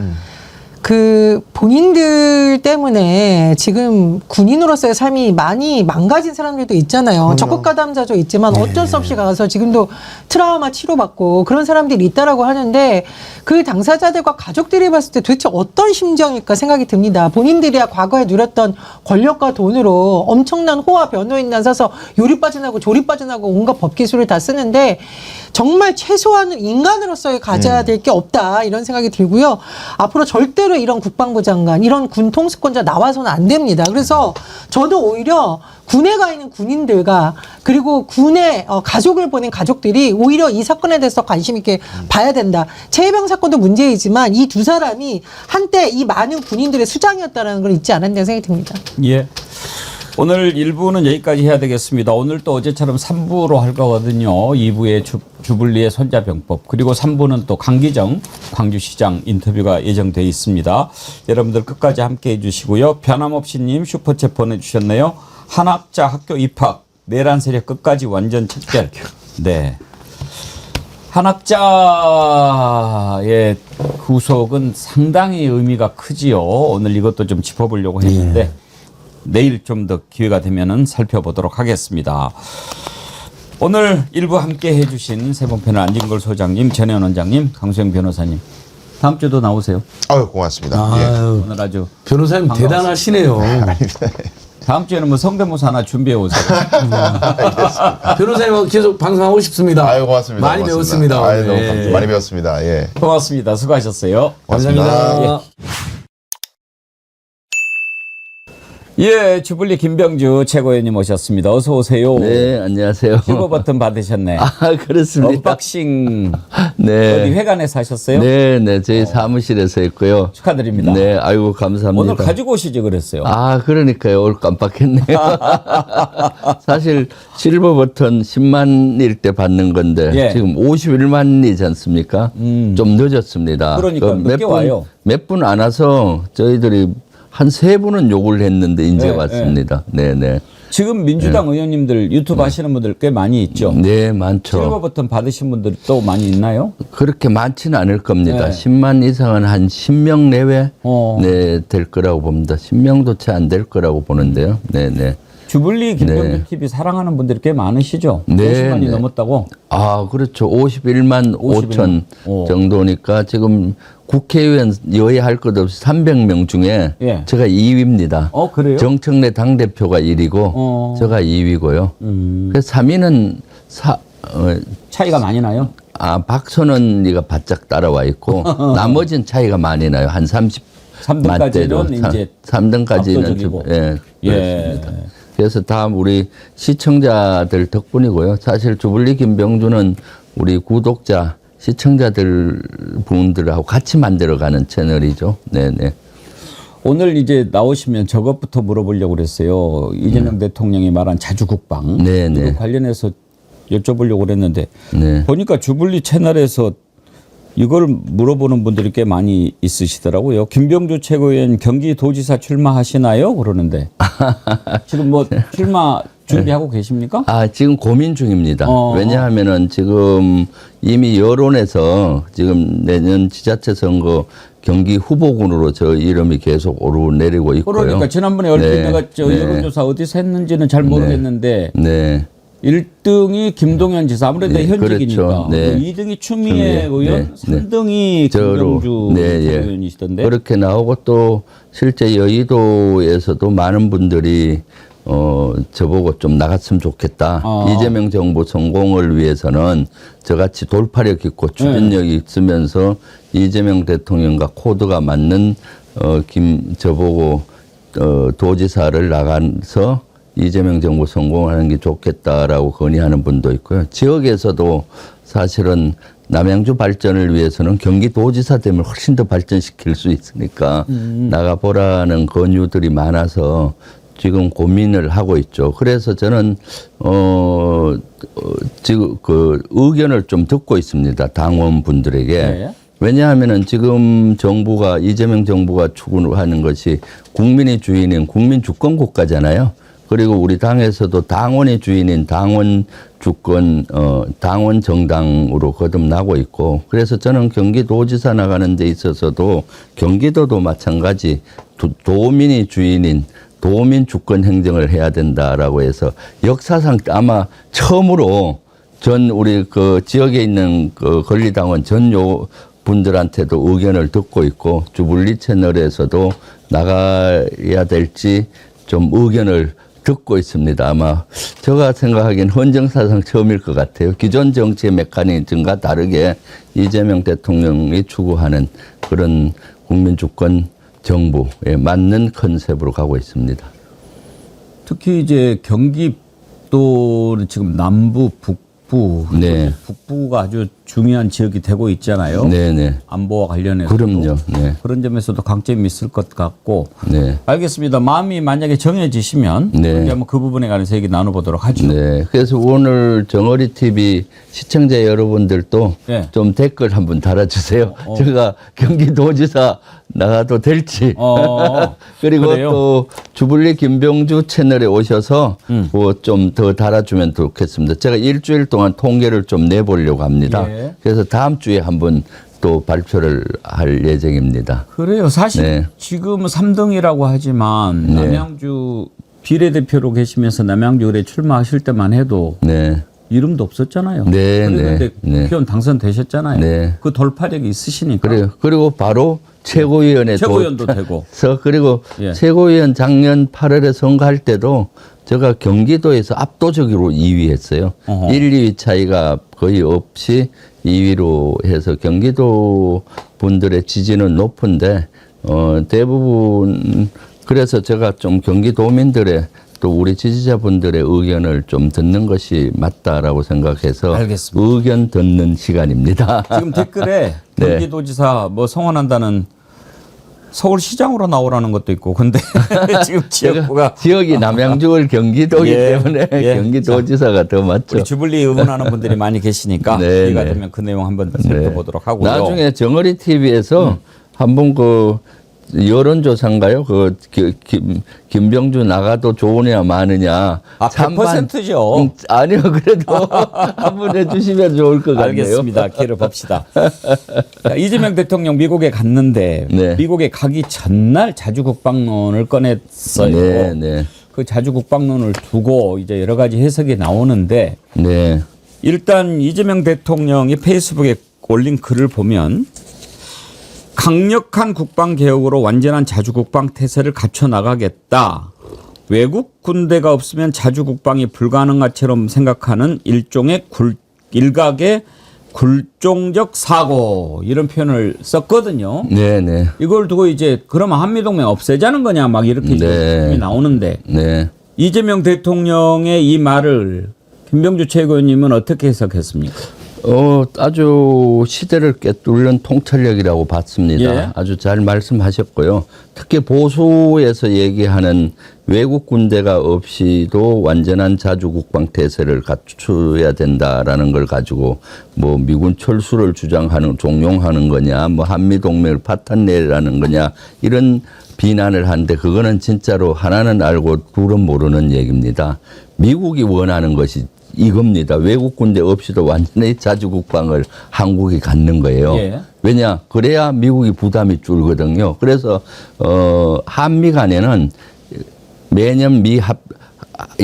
그 본인들 때문에 지금 군인으로서의 삶이 많이 망가진 사람들도 있잖아요. 적극 가담자도 있지만 어쩔 수 없이 가서 지금도 트라우마 치료받고 그런 사람들이 있다라고 하는데 그 당사자들과 가족들이 봤을 때 도대체 어떤 심정일까 생각이 듭니다. 본인들이야 과거에 누렸던 권력과 돈으로 엄청난 호화 변호인단 사서 요리 빠져나고 조리 빠져나고 온갖 법기술을 다 쓰는데 정말 최소한은 인간으로서의 가져야 될 게 없다 이런 생각이 들고요. 앞으로 절대로 이런 국방부 장관, 이런 군 통수권자 나와서는 안 됩니다. 그래서 저도 오히려 군에 가 있는 군인들과 그리고 군에 가족을 보낸 가족들이 오히려 이 사건에 대해서 관심 있게 봐야 된다. 최혜병 사건도 문제이지만 이 두 사람이 한때 이 많은 군인들의 수장이었다는 걸 잊지 않았다는 생각이 듭니다. 예. 오늘 1부는 여기까지 해야 되겠습니다. 오늘 또 어제처럼 3부로 할 거거든요. 2부에 주불리의 손자병법, 그리고 3부는 또 강기정 광주시장 인터뷰가 예정되어 있습니다. 여러분들 끝까지 함께해 주시고요. 변함없이님 슈퍼챗 보내주셨네요. 한학자 학교 입학, 내란 세력 끝까지 완전 책별. 네. 한학자의 구속은 상당히 의미가 크지요. 오늘 이것도 좀 짚어보려고 했는데 내일 좀 더 기회가 되면은 살펴보도록 하겠습니다. 오늘 일부 함께 해주신 세 분 패널 안진걸 소장님, 전혜원 원장님, 강수영 변호사님. 다음 주도 나오세요. 아유, 고맙습니다. 아유, 오늘 아주 변호사님 대단하시네요. 다음 주에는 뭐 성대모사 하나 준비해 오세요. 변호사님하고 계속 방송하고 싶습니다. 아유, 고맙습니다. 많이 고맙습니다. 배웠습니다. 아유, 너무 네. 많이 배웠습니다. 예. 고맙습니다. 수고하셨어요. 감사합니다. 예, 주불리 김병주 최고위원님 오셨습니다. 어서 오세요. 네, 안녕하세요. 큐브 버튼 받으셨네. 아, 그렇습니다. 언박싱 네. 어디 회관에서 하셨어요? 네, 네, 저희 사무실에서 했고요. 축하드립니다. 네, 아이고 감사합니다. 오늘 가지고 오시지 그랬어요. 아, 그러니까요. 오늘 깜빡했네요. 사실 실버 버튼 10만일 때 받는 건데 예. 지금 51만이지 않습니까? 좀 늦었습니다. 그러니까 늦게 와요. 몇 분 안 와서 저희들이 한 3분은 욕을 했는데 이제 네, 왔습니다. 네, 네. 지금 민주당 의원님들 유튜브 하시는 분들 꽤 많이 있죠. 네, 많죠. 실버 버튼 받으신 분들이 또 많이 있나요? 그렇게 많지는 않을 겁니다. 네. 10만 이상은 한 10명 내외 네, 될 거라고 봅니다. 10명도 채 안 될 거라고 보는데요. 네, 네. 주불리 김병주 네. TV 사랑하는 분들이 꽤 많으시죠? 네, 50만이 네. 넘었다고? 아, 그렇죠. 51만 5천 오. 정도니까 지금 국회의원 여야 할 것 없이 300명 중에 예. 제가 2위입니다. 그래요? 정청래 당대표가 1위고 제가 2위고요. 그래서 3위는 차이가 많이 나요? 박선언이가 바짝 따라와 있고 나머지는 차이가 많이 나요. 한 3등까지는 이제 3등까지는 압도적이고. 예, 그렇습니다. 그래서 다 우리 시청자들 덕분이고요. 사실 주불리 김병주는 우리 구독자, 시청자들 분들하고 같이 만들어가는 채널이죠. 네네. 오늘 이제 나오시면 저것부터 물어보려고 그랬어요. 이재명 대통령이 말한 자주국방. 네네. 이거 관련해서 여쭤보려고 그랬는데 네. 보니까 주불리 채널에서 이걸 물어보는 분들이 꽤 많이 있으시더라고요. 김병주 최고위원 경기도지사 출마하시나요? 그러는데 지금 뭐 출마 준비하고 계십니까? 아, 지금 고민 중입니다. 왜냐하면은 지금 이미 여론에서 지금 내년 지자체 선거 경기 후보군으로 저 이름이 계속 오르내리고 있고요. 그러니까 지난번에 얼핏 네, 내가 저 네. 여론조사 어디서 했는지는 잘 모르겠는데 네. 1등이 김동연 지사 아무래도 네, 현직이니까 그렇죠. 네. 2등이 추미애 추미애, 의원, 네, 3등이 김병주 의원이시던데. 그렇게 나오고 또 실제 여의도에서도 많은 분들이 저보고 좀 나갔으면 좋겠다. 이재명 정부 성공을 위해서는 저같이 돌파력 있고 추진력이 있으면서 이재명 대통령과 코드가 맞는 저보고 도지사를 나가서 이재명 정부 성공하는 게 좋겠다라고 건의하는 분도 있고요. 지역에서도 사실은 남양주 발전을 위해서는 경기도지사 되면 훨씬 더 발전시킬 수 있으니까 나가보라는 권유들이 많아서 지금 고민을 하고 있죠. 그래서 저는 지금 그 의견을 좀 듣고 있습니다. 당원분들에게. 네. 왜냐하면은 지금 정부가 이재명 정부가 추구하는 것이 국민의 주인인 국민 주권 국가잖아요. 그리고 우리 당에서도 당원의 주인인 당원 주권 당원 정당으로 거듭나고 있고, 그래서 저는 경기도지사 나가는 데 있어서도 경기도도 마찬가지 도민이 주인인 도민 주권 행정을 해야 된다라고 해서 역사상 아마 처음으로 전 우리 그 지역에 있는 그 권리당원 전요 분들한테도 의견을 듣고 있고, 주불리 채널에서도 나가야 될지 좀 의견을 듣고 있습니다. 아마 제가 생각하기엔 헌정사상 처음일 것 같아요. 기존 정치의 메커니즘과 다르게 이재명 대통령이 추구하는 그런 국민주권 정부에 맞는 컨셉으로 가고 있습니다. 특히 이제 경기도는 지금 남부, 북부 북부, 네. 북부가 아주 중요한 지역이 되고 있잖아요. 네네. 안보와 관련해서. 그럼요. 네. 그런 점에서도 강점이 있을 것 같고. 네. 알겠습니다. 마음이 만약에 정해지시면 네. 그렇게 한번 그 부분에 관해서 얘기 나눠보도록 하죠. 네. 그래서 오늘 정어리 TV 시청자 여러분들도 네. 좀 댓글 한번 달아주세요. 제가 경기도지사 나가도 될지. 그리고 그래요? 또 주불리 김병주 채널에 오셔서 뭐 좀 더 달아주면 좋겠습니다. 제가 일주일 동안 통계를 좀 내보려고 합니다. 예. 그래서 다음 주에 한번 또 발표를 할 예정입니다. 그래요. 사실 네. 지금 3등이라고 하지만 네. 남양주 비례대표로 계시면서 남양주에 출마하실 때만 해도 네. 이름도 없었잖아요. 네, 그런데 네, 네. 국회의원 당선되셨잖아요. 네. 그 돌파력이 있으시니까. 그래요. 그리고 바로 최고위원회 최고위원도 되고. 그리고 예. 최고위원 작년 8월에 선거할 때도 제가 경기도에서 압도적으로 2위 했어요. 어허. 1, 2위 차이가 거의 없이 2위로 해서 경기도 분들의 지지는 높은데 대부분 그래서 제가 좀 경기도민들의 또 우리 지지자분들의 의견을 좀 듣는 것이 맞다라고 생각해서 알겠습니다. 의견 듣는 시간입니다. 지금 댓글에 네. 경기도지사 뭐 성원한다는 서울시장으로 나오라는 것도 있고 근데 지금 지역구가 지역이 남양주월 경기도이기 예, 때문에 예. 경기도지사가 더 맞죠. 우리 주불리 응원하는 분들이 많이 계시니까 네, 기회가 네. 되면 그 내용 한번 살펴보도록 하고요. 나중에 정어리 TV에서 한번 그 여론조사인가요? 그 김병주 나가도 좋으냐 마느냐. 100%죠. 아니요, 그래도 한번 해주시면 좋을 것 같네요. 알겠습니다. 기회를 봅시다. 자, 이재명 대통령 미국에 갔는데 네. 미국에 가기 전날 자주국방론을 꺼냈어요. 네, 네, 그 자주국방론을 두고 이제 여러 가지 해석이 나오는데 네, 일단 이재명 대통령이 페이스북에 올린 글을 보면 강력한 국방개혁으로 완전한 자주국방 태세를 갖춰나가겠다. 외국 군대가 없으면 자주국방이 불가능한처럼 생각하는 일각의 굴종적 사고 이런 표현을 썼거든요. 네, 네, 이걸 두고 이제 그러면 한미동맹 없애자는 거냐 막 이렇게 네. 나오는데 네. 이재명 대통령의 이 말을 김병주 최고위원님은 어떻게 해석했습니까? 아주 시대를 꿰뚫는 통찰력이라고 봤습니다. 예. 아주 잘 말씀하셨고요. 특히 보수에서 얘기하는 외국 군대가 없이도 완전한 자주국방 태세를 갖춰야 된다라는 걸 가지고 뭐 미군 철수를 종용하는 거냐, 뭐 한미동맹을 파탄내라는 거냐 이런 비난을 하는데 그거는 진짜로 하나는 알고 둘은 모르는 얘기입니다. 미국이 원하는 것이 이겁니다. 외국 군대 없이도 완전히 자주국방을 한국이 갖는 거예요. 예. 왜냐? 그래야 미국이 부담이 줄거든요. 그래서 한미 간에는 매년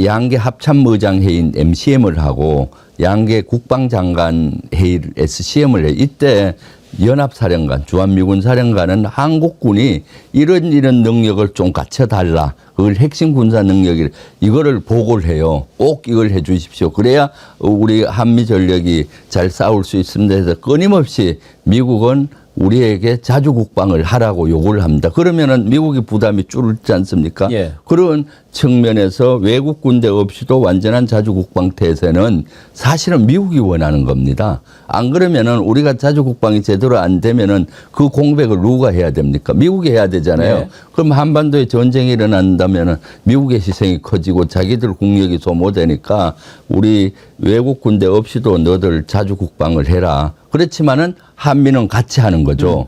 양계 합참의장 회의인 MCM을 하고 양계 국방장관 회의를 SCM을 해요. 이때 연합사령관, 주한미군 사령관은 한국군이 이런 능력을 좀 갖춰달라. 그걸 핵심 군사 능력을 이거를 보고를 해요. 꼭 이걸 해 주십시오. 그래야 우리 한미 전력이 잘 싸울 수 있습니다. 해서 끊임없이 미국은 우리에게 자주국방을 하라고 요구를 합니다. 그러면은 미국이 부담이 줄지 않습니까? 예. 그런 측면에서 외국 군대 없이도 완전한 자주국방 태세는 사실은 미국이 원하는 겁니다. 안 그러면은 우리가 자주국방이 제대로 안 되면은 그 공백을 누가 해야 됩니까? 미국이 해야 되잖아요. 네. 그럼 한반도에 전쟁이 일어난다면은 미국의 희생이 커지고 자기들 국력이 소모되니까 우리 외국 군대 없이도 너들 자주국방을 해라. 그렇지만은 한미는 같이 하는 거죠.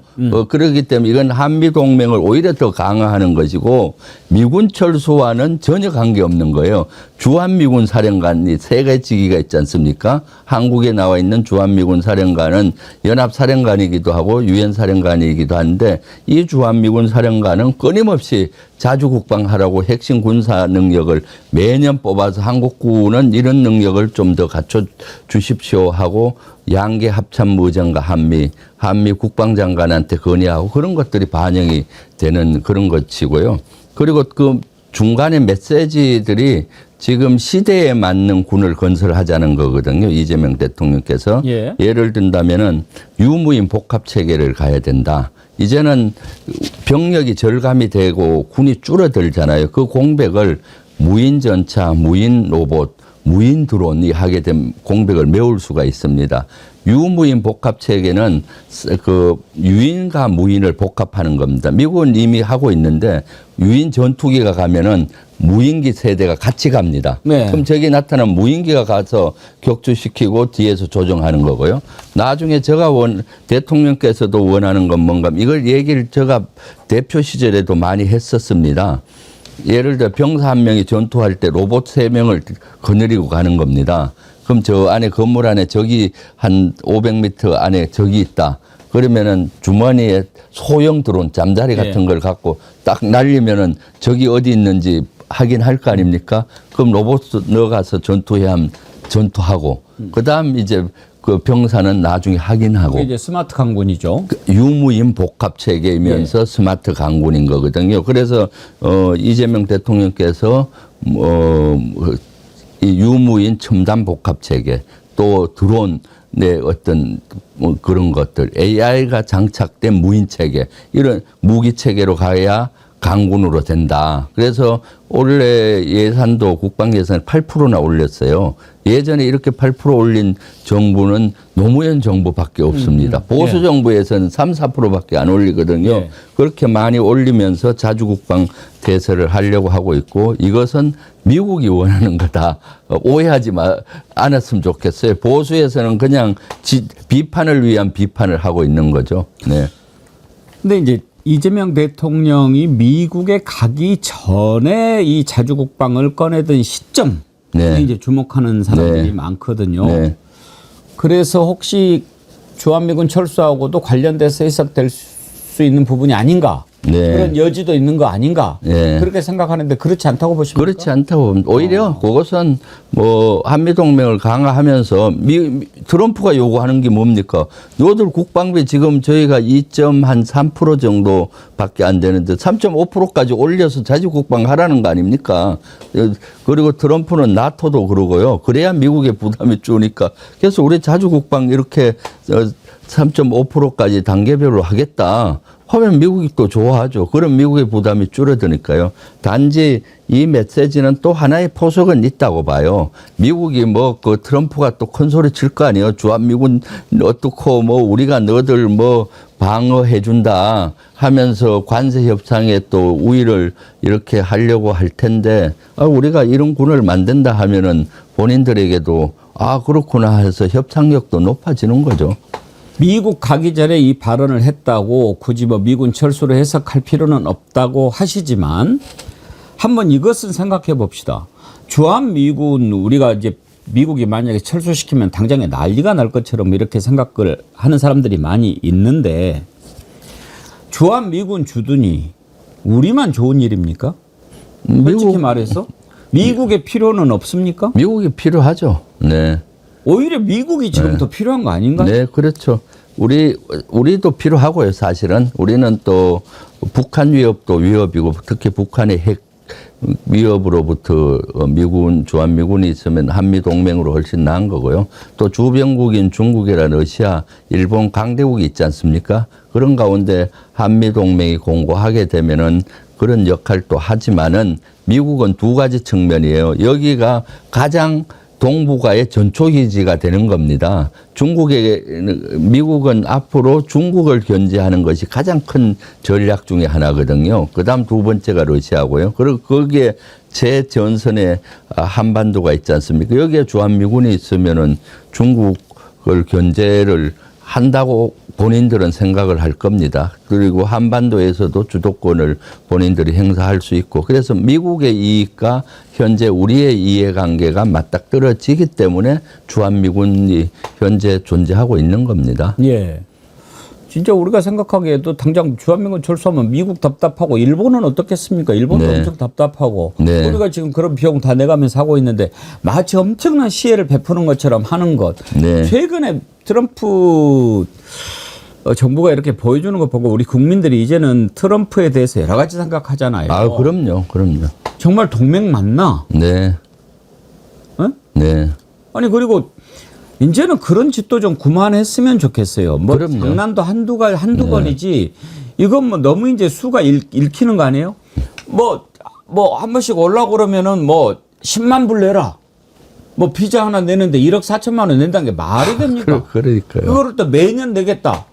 그렇기 때문에 이건 한미 동맹을 오히려 더 강화하는 것이고 미군 철수와는 전혀 관계없는 거예요. 주한미군 사령관이 세 가지 직위가 있지 않습니까? 한국에 나와 있는 주한미군 사령관은 연합사령관이기도 하고 유엔사령관이기도 한데 이 주한미군 사령관은 끊임없이 자주국방하라고 핵심 군사 능력을 매년 뽑아서 한국군은 이런 능력을 좀 더 갖춰 주십시오 하고 양계 합참의장과 한미 국방장관한테 건의하고 그런 것들이 반영이 되는 그런 것이고요. 그리고 그 중간에 메시지들이 지금 시대에 맞는 군을 건설하자는 거거든요. 이재명 대통령께서. 예. 예를 든다면은 유무인 복합 체계를 가야 된다. 이제는 병력이 절감이 되고 군이 줄어들잖아요. 그 공백을 무인 전차, 무인 로봇, 무인 드론이 하게 된 공백을 메울 수가 있습니다. 유무인 복합 체계는 그 유인과 무인을 복합하는 겁니다. 미국은 이미 하고 있는데 유인 전투기가 가면은 무인기 세대가 같이 갑니다. 네. 그럼 저기 나타난 무인기가 가서 격추시키고 뒤에서 조정하는 거고요. 나중에 제가 대통령께서도 원하는 건 뭔가 이걸 얘기를 제가 대표 시절에도 많이 했었습니다. 예를 들어 병사 한 명이 전투할 때 로봇 3명을 거느리고 가는 겁니다. 그럼 저 안에 건물 안에 저기 한 500m 안에 저기 있다. 그러면은 주머니에 소형 드론 잠자리 같은 걸 갖고 딱 날리면은 저기 어디 있는지 확인할 거 아닙니까? 그럼 로봇 넣어가서 전투해야 하면 전투하고 그다음 이제 그 병사는 나중에 확인하고. 그게 이제 스마트 강군이죠. 유무인 복합 체계이면서 스마트 강군인 거거든요. 그래서 이재명 대통령께서 이 유무인 첨단 복합 체계 또 드론의 어떤 뭐 그런 것들 AI가 장착된 무인 체계 이런 무기 체계로 가야 강군으로 된다. 그래서 올해 예산도 국방 예산을 8%나 올렸어요. 예전에 이렇게 8% 올린 정부는 노무현 정부밖에 없습니다. 보수 정부에서는 3, 4%밖에 안 올리거든요. 그렇게 많이 올리면서 자주국방 대세를 하려고 하고 있고 이것은 미국이 원하는 거다. 오해하지 않았으면 좋겠어요. 보수에서는 그냥 비판을 위한 비판을 하고 있는 거죠. 네. 근데 이제 이재명 대통령이 미국에 가기 전에 이 자주국방을 꺼내던 시점에 이제 주목하는 사람들이 많거든요. 그래서 혹시 주한미군 철수하고도 관련돼서 해석될 수 있는 부분이 아닌가? 그런 여지도 있는 거 아닌가? 그렇게 생각하는데 그렇지 않다고 보십니까? 그렇지 않다고 봅니다. 오히려 그것은 뭐 한미동맹을 강화하면서 트럼프가 요구하는 게 뭡니까? 너들 국방비 지금 저희가 2.3% 정도밖에 안 되는데 3.5%까지 올려서 자주국방 하라는 거 아닙니까? 그리고 트럼프는 나토도 그러고요. 그래야 미국의 부담이 주니까. 그래서 우리 자주국방 이렇게 3.5%까지 단계별로 하겠다. 하면 미국이 또 좋아하죠. 그럼 미국의 부담이 줄어드니까요. 단지 이 메시지는 또 하나의 포석은 있다고 봐요. 미국이 뭐 그 트럼프가 또 큰 소리 칠 거 아니에요. 주한미군 어떻고 뭐 우리가 너들 뭐 방어해준다 하면서 관세 협상에 또 우위를 이렇게 하려고 할 텐데 우리가 이런 군을 만든다 하면은 본인들에게도 아 그렇구나 해서 협상력도 높아지는 거죠. 미국 가기 전에 이 발언을 했다고 굳이 뭐 미군 철수를 해석할 필요는 없다고 하시지만 한번 이것은 생각해 봅시다. 주한미군 우리가 이제 미국이 만약에 철수시키면 당장에 난리가 날 것처럼 이렇게 생각을 하는 사람들이 많이 있는데 주한미군 주둔이 우리만 좋은 일입니까? 솔직히 말해서 미국의 필요는 없습니까? 미국이 필요하죠. 네. 오히려 미국이 지금 더 필요한 거 아닌가요? 네, 그렇죠. 우리도 필요하고요, 사실은. 우리는 또 북한 위협도 위협이고 특히 북한의 핵 위협으로부터 미군, 주한미군이 있으면 한미동맹으로 훨씬 나은 거고요. 또 주변국인 중국이나 러시아, 일본 강대국이 있지 않습니까? 그런 가운데 한미동맹이 공고하게 되면은 그런 역할도 하지만은 미국은 두 가지 측면이에요. 여기가 가장 동북아의 전초기지가 되는 겁니다. 미국은 앞으로 중국을 견제하는 것이 가장 큰 전략 중에 하나거든요. 그 다음 두 번째가 러시아고요. 그리고 거기에 제 전선에 한반도가 있지 않습니까? 여기에 주한미군이 있으면은 중국을 견제를 한다고 본인들은 생각을 할 겁니다. 그리고 한반도에서도 주도권을 본인들이 행사할 수 있고 그래서 미국의 이익과 현재 우리의 이해관계가 맞닥뜨려지기 때문에 주한미군이 현재 존재하고 있는 겁니다. 예. 진짜 우리가 생각하기에도 당장 주한미군 철수하면 미국 답답하고 일본은 어떻겠습니까? 일본도 엄청 답답하고 우리가 지금 그런 비용 다 내가면서 하고 있는데 마치 엄청난 시혜를 베푸는 것처럼 하는 것. 최근에 트럼프 정부가 이렇게 보여주는 거 보고 우리 국민들이 이제는 트럼프에 대해서 여러 가지 생각하잖아요. 아, 그럼요. 정말 동맹 맞나? 네. 네. 아니 그리고 이제는 그런 짓도 좀 그만했으면 좋겠어요. 뭐 그럼요. 장난도 한두 번이지 이건 뭐 너무 이제 수가 읽히는 거 아니에요? 뭐 한 번씩 올라고 그러면은 뭐 10만 불 내라. 뭐 비자 하나 내는데 1억 4천만 원 낸다는 게 말이 됩니까? 그러니까요. 그거를 또 매년 내겠다.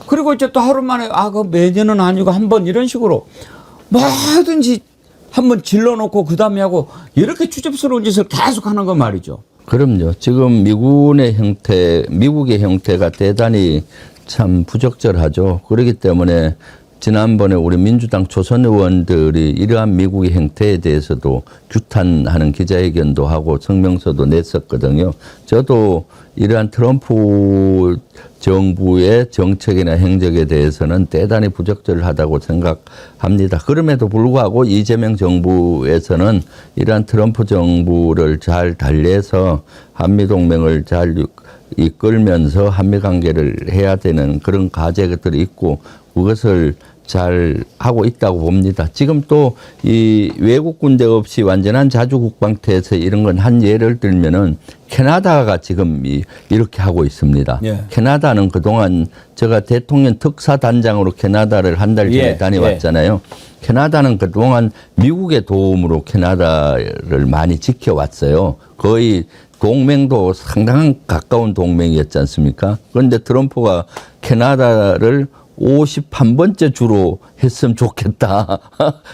그리고 이제 또 하루 만에 그 매년은 아니고 한 번 이런 식으로 뭐든지 한번 질러놓고 그 다음에 하고 이렇게 추접스러운 짓을 계속 하는 건 말이죠. 그럼요. 지금 미국의 형태가 대단히 참 부적절하죠. 그렇기 때문에 지난번에 우리 민주당 초선 의원들이 이러한 미국의 행태에 대해서도 규탄하는 기자회견도 하고 성명서도 냈었거든요. 저도 이러한 트럼프 정부의 정책이나 행적에 대해서는 대단히 부적절하다고 생각합니다. 그럼에도 불구하고 이재명 정부에서는 이러한 트럼프 정부를 잘 달래서 한미동맹을 잘 이끌면서 한미관계를 해야 되는 그런 과제들이 있고 그것을 잘 하고 있다고 봅니다. 지금 또 이 외국 군대 없이 완전한 자주국방태세 이런 건 한 예를 들면은 캐나다가 지금 이렇게 하고 있습니다. 예. 캐나다는 그동안 제가 대통령 특사단장으로 캐나다를 한 달 전에 예. 다녀왔잖아요. 캐나다는 그동안 미국의 도움으로 캐나다를 많이 지켜왔어요. 거의 동맹도 상당한 가까운 동맹이었지 않습니까? 그런데 트럼프가 캐나다를 51번째 주로 했으면 좋겠다.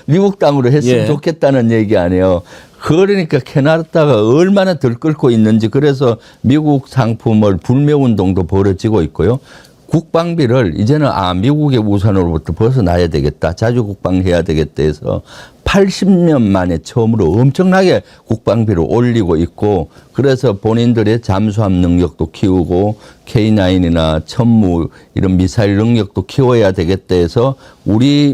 미국 땅으로 했으면 예. 좋겠다는 얘기 아니에요. 그러니까 캐나다가 얼마나 들끓고 있는지 그래서 미국 상품을 불매운동도 벌어지고 있고요. 국방비를 이제는 미국의 우산으로부터 벗어나야 되겠다. 자주국방해야 되겠다 해서 80년 만에 처음으로 엄청나게 국방비를 올리고 있고 그래서 본인들의 잠수함 능력도 키우고 K9이나 천무 이런 미사일 능력도 키워야 되겠다 해서 우리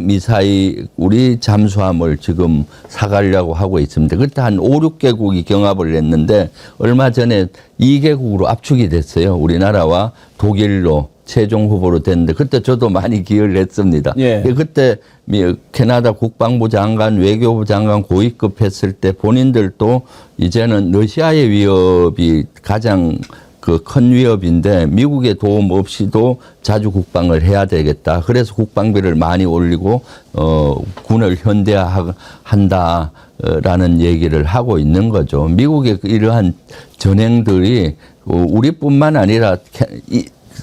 잠수함을 지금 사가려고 하고 있습니다. 그때 한 5, 6개국이 경합을 했는데 얼마 전에 2개국으로 압축이 됐어요. 우리나라와 독일로 최종 후보로 됐는데 그때 저도 많이 기여를 했습니다. 예. 그때 캐나다 국방부 장관, 외교부 장관 고위급 했을 때 본인들도 이제는 러시아의 위협이 가장 큰 위협인데 미국의 도움 없이도 자주 국방을 해야 되겠다. 그래서 국방비를 많이 올리고 군을 현대화한다라는 얘기를 하고 있는 거죠. 미국의 이러한 전행들이 우리뿐만 아니라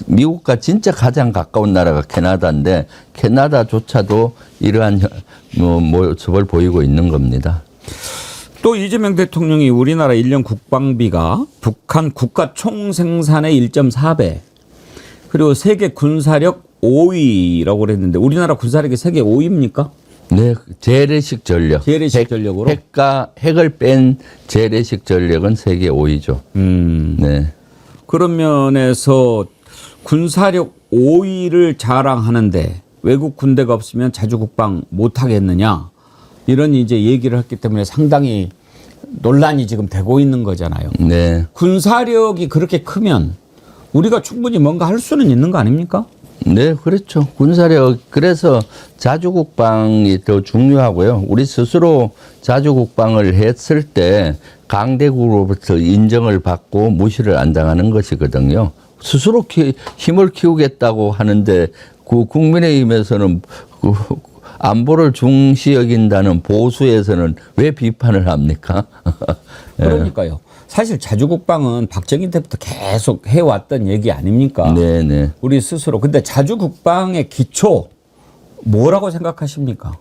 미국과 진짜 가장 가까운 나라가 캐나다인데 캐나다조차도 이러한 모습을 보이고 있는 겁니다. 또 이재명 대통령이 우리나라 1년 국방비가 북한 국가 총생산의 1.4배 그리고 세계 군사력 5위라고 그랬는데 우리나라 군사력이 세계 5위입니까? 네, 재래식 전력. 재래식 전력으로? 핵을 뺀 재래식 전력은 세계 5위죠. 네. 그런 면에서 군사력 5위를 자랑하는데 외국 군대가 없으면 자주국방 못하겠느냐 이런 이제 얘기를 했기 때문에 상당히 논란이 지금 되고 있는 거잖아요. 네. 군사력이 그렇게 크면 우리가 충분히 뭔가 할 수는 있는 거 아닙니까? 네, 그렇죠. 군사력, 그래서 자주국방이 더 중요하고요. 우리 스스로 자주국방을 했을 때 강대국으로부터 인정을 받고 무시를 안 당하는 것이거든요. 스스로 힘을 키우겠다고 하는데 그 국민의힘에서는 안보를 중시 여긴다는 보수에서는 왜 비판을 합니까? 그러니까요. 사실 자주국방은 박정희 때부터 계속 해왔던 얘기 아닙니까? 네네. 우리 스스로. 근데 자주국방의 기초 뭐라고 생각하십니까?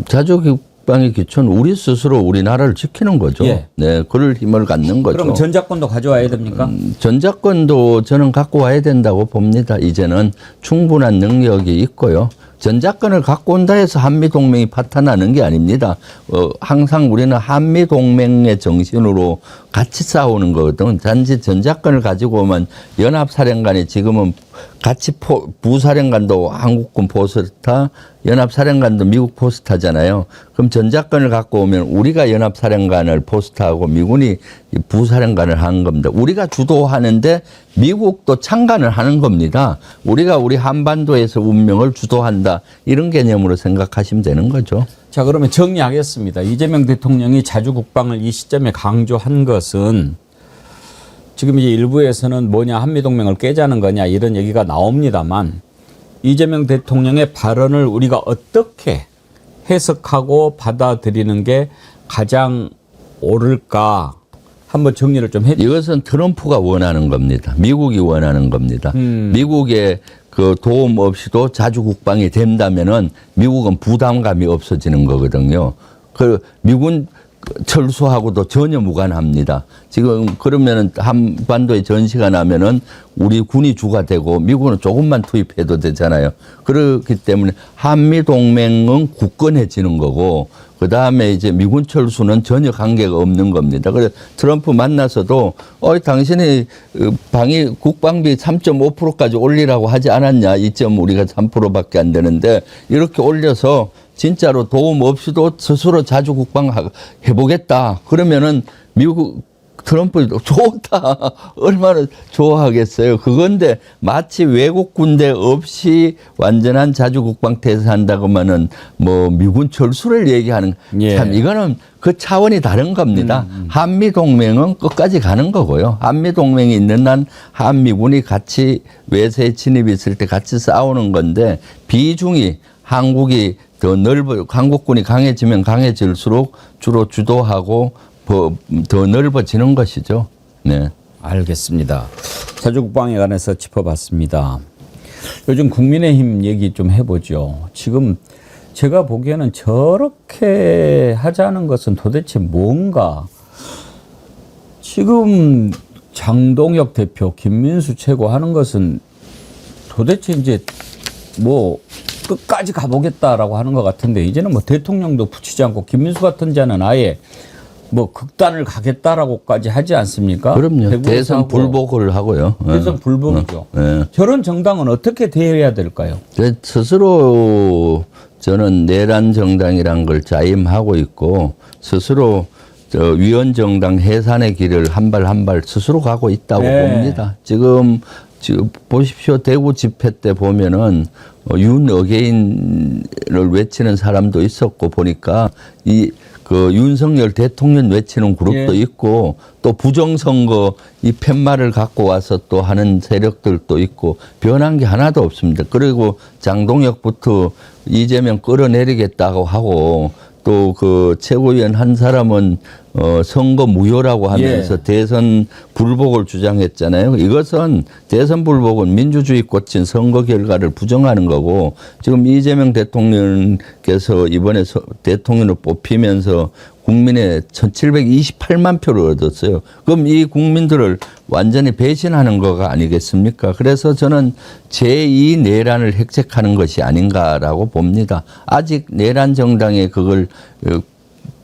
자주국방의 기초는 우리 스스로 우리나라를 지키는 거죠. 예. 네, 그럴 힘을 갖는 거죠. 그럼 전자권도 가져와야 됩니까? 전자권도 저는 갖고 와야 된다고 봅니다. 이제는 충분한 능력이 있고요. 전자권을 갖고 온다 해서 한미동맹이 파탄나는 게 아닙니다. 항상 우리는 한미동맹의 정신으로 같이 싸우는 거거든. 단지 전자권을 가지고 오면 연합사령관이 지금은 같이 부사령관도 한국군 포스타, 연합사령관도 미국 포스타잖아요. 그럼 전자권을 갖고 오면 우리가 연합사령관을 포스타하고 미군이 부사령관을 하는 겁니다. 우리가 주도하는데 미국도 참관을 하는 겁니다. 우리가 우리 한반도에서 운명을 주도한다. 이런 개념으로 생각하시면 되는 거죠. 자, 그러면 정리하겠습니다. 이재명 대통령이 자주국방을 이 시점에 강조한 것은 지금 이제 일부에서는 뭐냐 한미동맹을 깨자는 거냐 이런 얘기가 나옵니다만 이재명 대통령의 발언을 우리가 어떻게 해석하고 받아들이는 게 가장 옳을까 한번 정리를 좀 해주세요. 이것은 트럼프가 원하는 겁니다. 미국이 원하는 겁니다. 미국의 그 도움 없이도 자주 국방이 된다면은 미국은 부담감이 없어지는 거거든요. 그 미군 철수하고도 전혀 무관합니다. 지금 그러면은 한반도에 전시가 나면은 우리 군이 주가 되고 미국은 조금만 투입해도 되잖아요. 그렇기 때문에 한미 동맹은 굳건해지는 거고 그 다음에 이제 미군 철수는 전혀 관계가 없는 겁니다. 그래서 트럼프 만나서도 당신이 국방비 3.5%까지 올리라고 하지 않았냐? 2점 우리가 3%밖에 안 되는데 이렇게 올려서 진짜로 도움 없이도 스스로 자주 국방 해보겠다. 그러면은 미국 트럼프도 좋다. 얼마나 좋아하겠어요. 그건데 마치 외국 군대 없이 완전한 자주 국방 태세한다고만은 뭐 미군 철수를 얘기하는 참 이거는 그 차원이 다른 겁니다. 한미 동맹은 끝까지 가는 거고요. 한미 동맹이 있는 한 한미군이 같이 외세 진입했을 때 같이 싸우는 건데 비중이 한국이 더 한국군이 강해지면 강해질수록 주로 주도하고 더 넓어지는 것이죠. 네. 알겠습니다. 자주국방에 관해서 짚어봤습니다. 요즘 국민의힘 얘기 좀 해보죠. 지금 제가 보기에는 저렇게 하자는 것은 도대체 뭔가. 지금 장동혁 대표, 김민수 최고 하는 것은 도대체 이제 뭐 끝까지 가보겠다라고 하는 것 같은데 이제는 뭐 대통령도 붙이지 않고 김민수 같은 자는 아예 뭐 극단을 가겠다라고까지 하지 않습니까? 그럼요. 대선 불복을 하고요. 대선 불복이죠. 저런 정당은 어떻게 대해야 될까요? 스스로 저는 내란 정당이란 걸 자임하고 있고 스스로 위원 정당 해산의 길을 한 발 한 발 스스로 가고 있다고 봅니다. 지금 보십시오. 대구 집회 때 보면은 윤 어게인을 외치는 사람도 있었고 보니까 그 윤석열 대통령 외치는 그룹도 있고 또 부정선거 이 팻말을 갖고 와서 또 하는 세력들도 있고 변한 게 하나도 없습니다. 그리고 장동혁부터 이재명 끌어내리겠다고 하고 또 그 최고위원 한 사람은 선거 무효라고 하면서 대선 불복을 주장했잖아요. 이것은 대선 불복은 민주주의 꽂힌 선거 결과를 부정하는 거고 지금 이재명 대통령께서 이번에 대통령을 뽑히면서 국민의 1728만 표를 얻었어요. 그럼 이 국민들을 완전히 배신하는 거가 아니겠습니까? 그래서 저는 제2 내란을 획책하는 것이 아닌가라고 봅니다. 아직 내란 정당에 그걸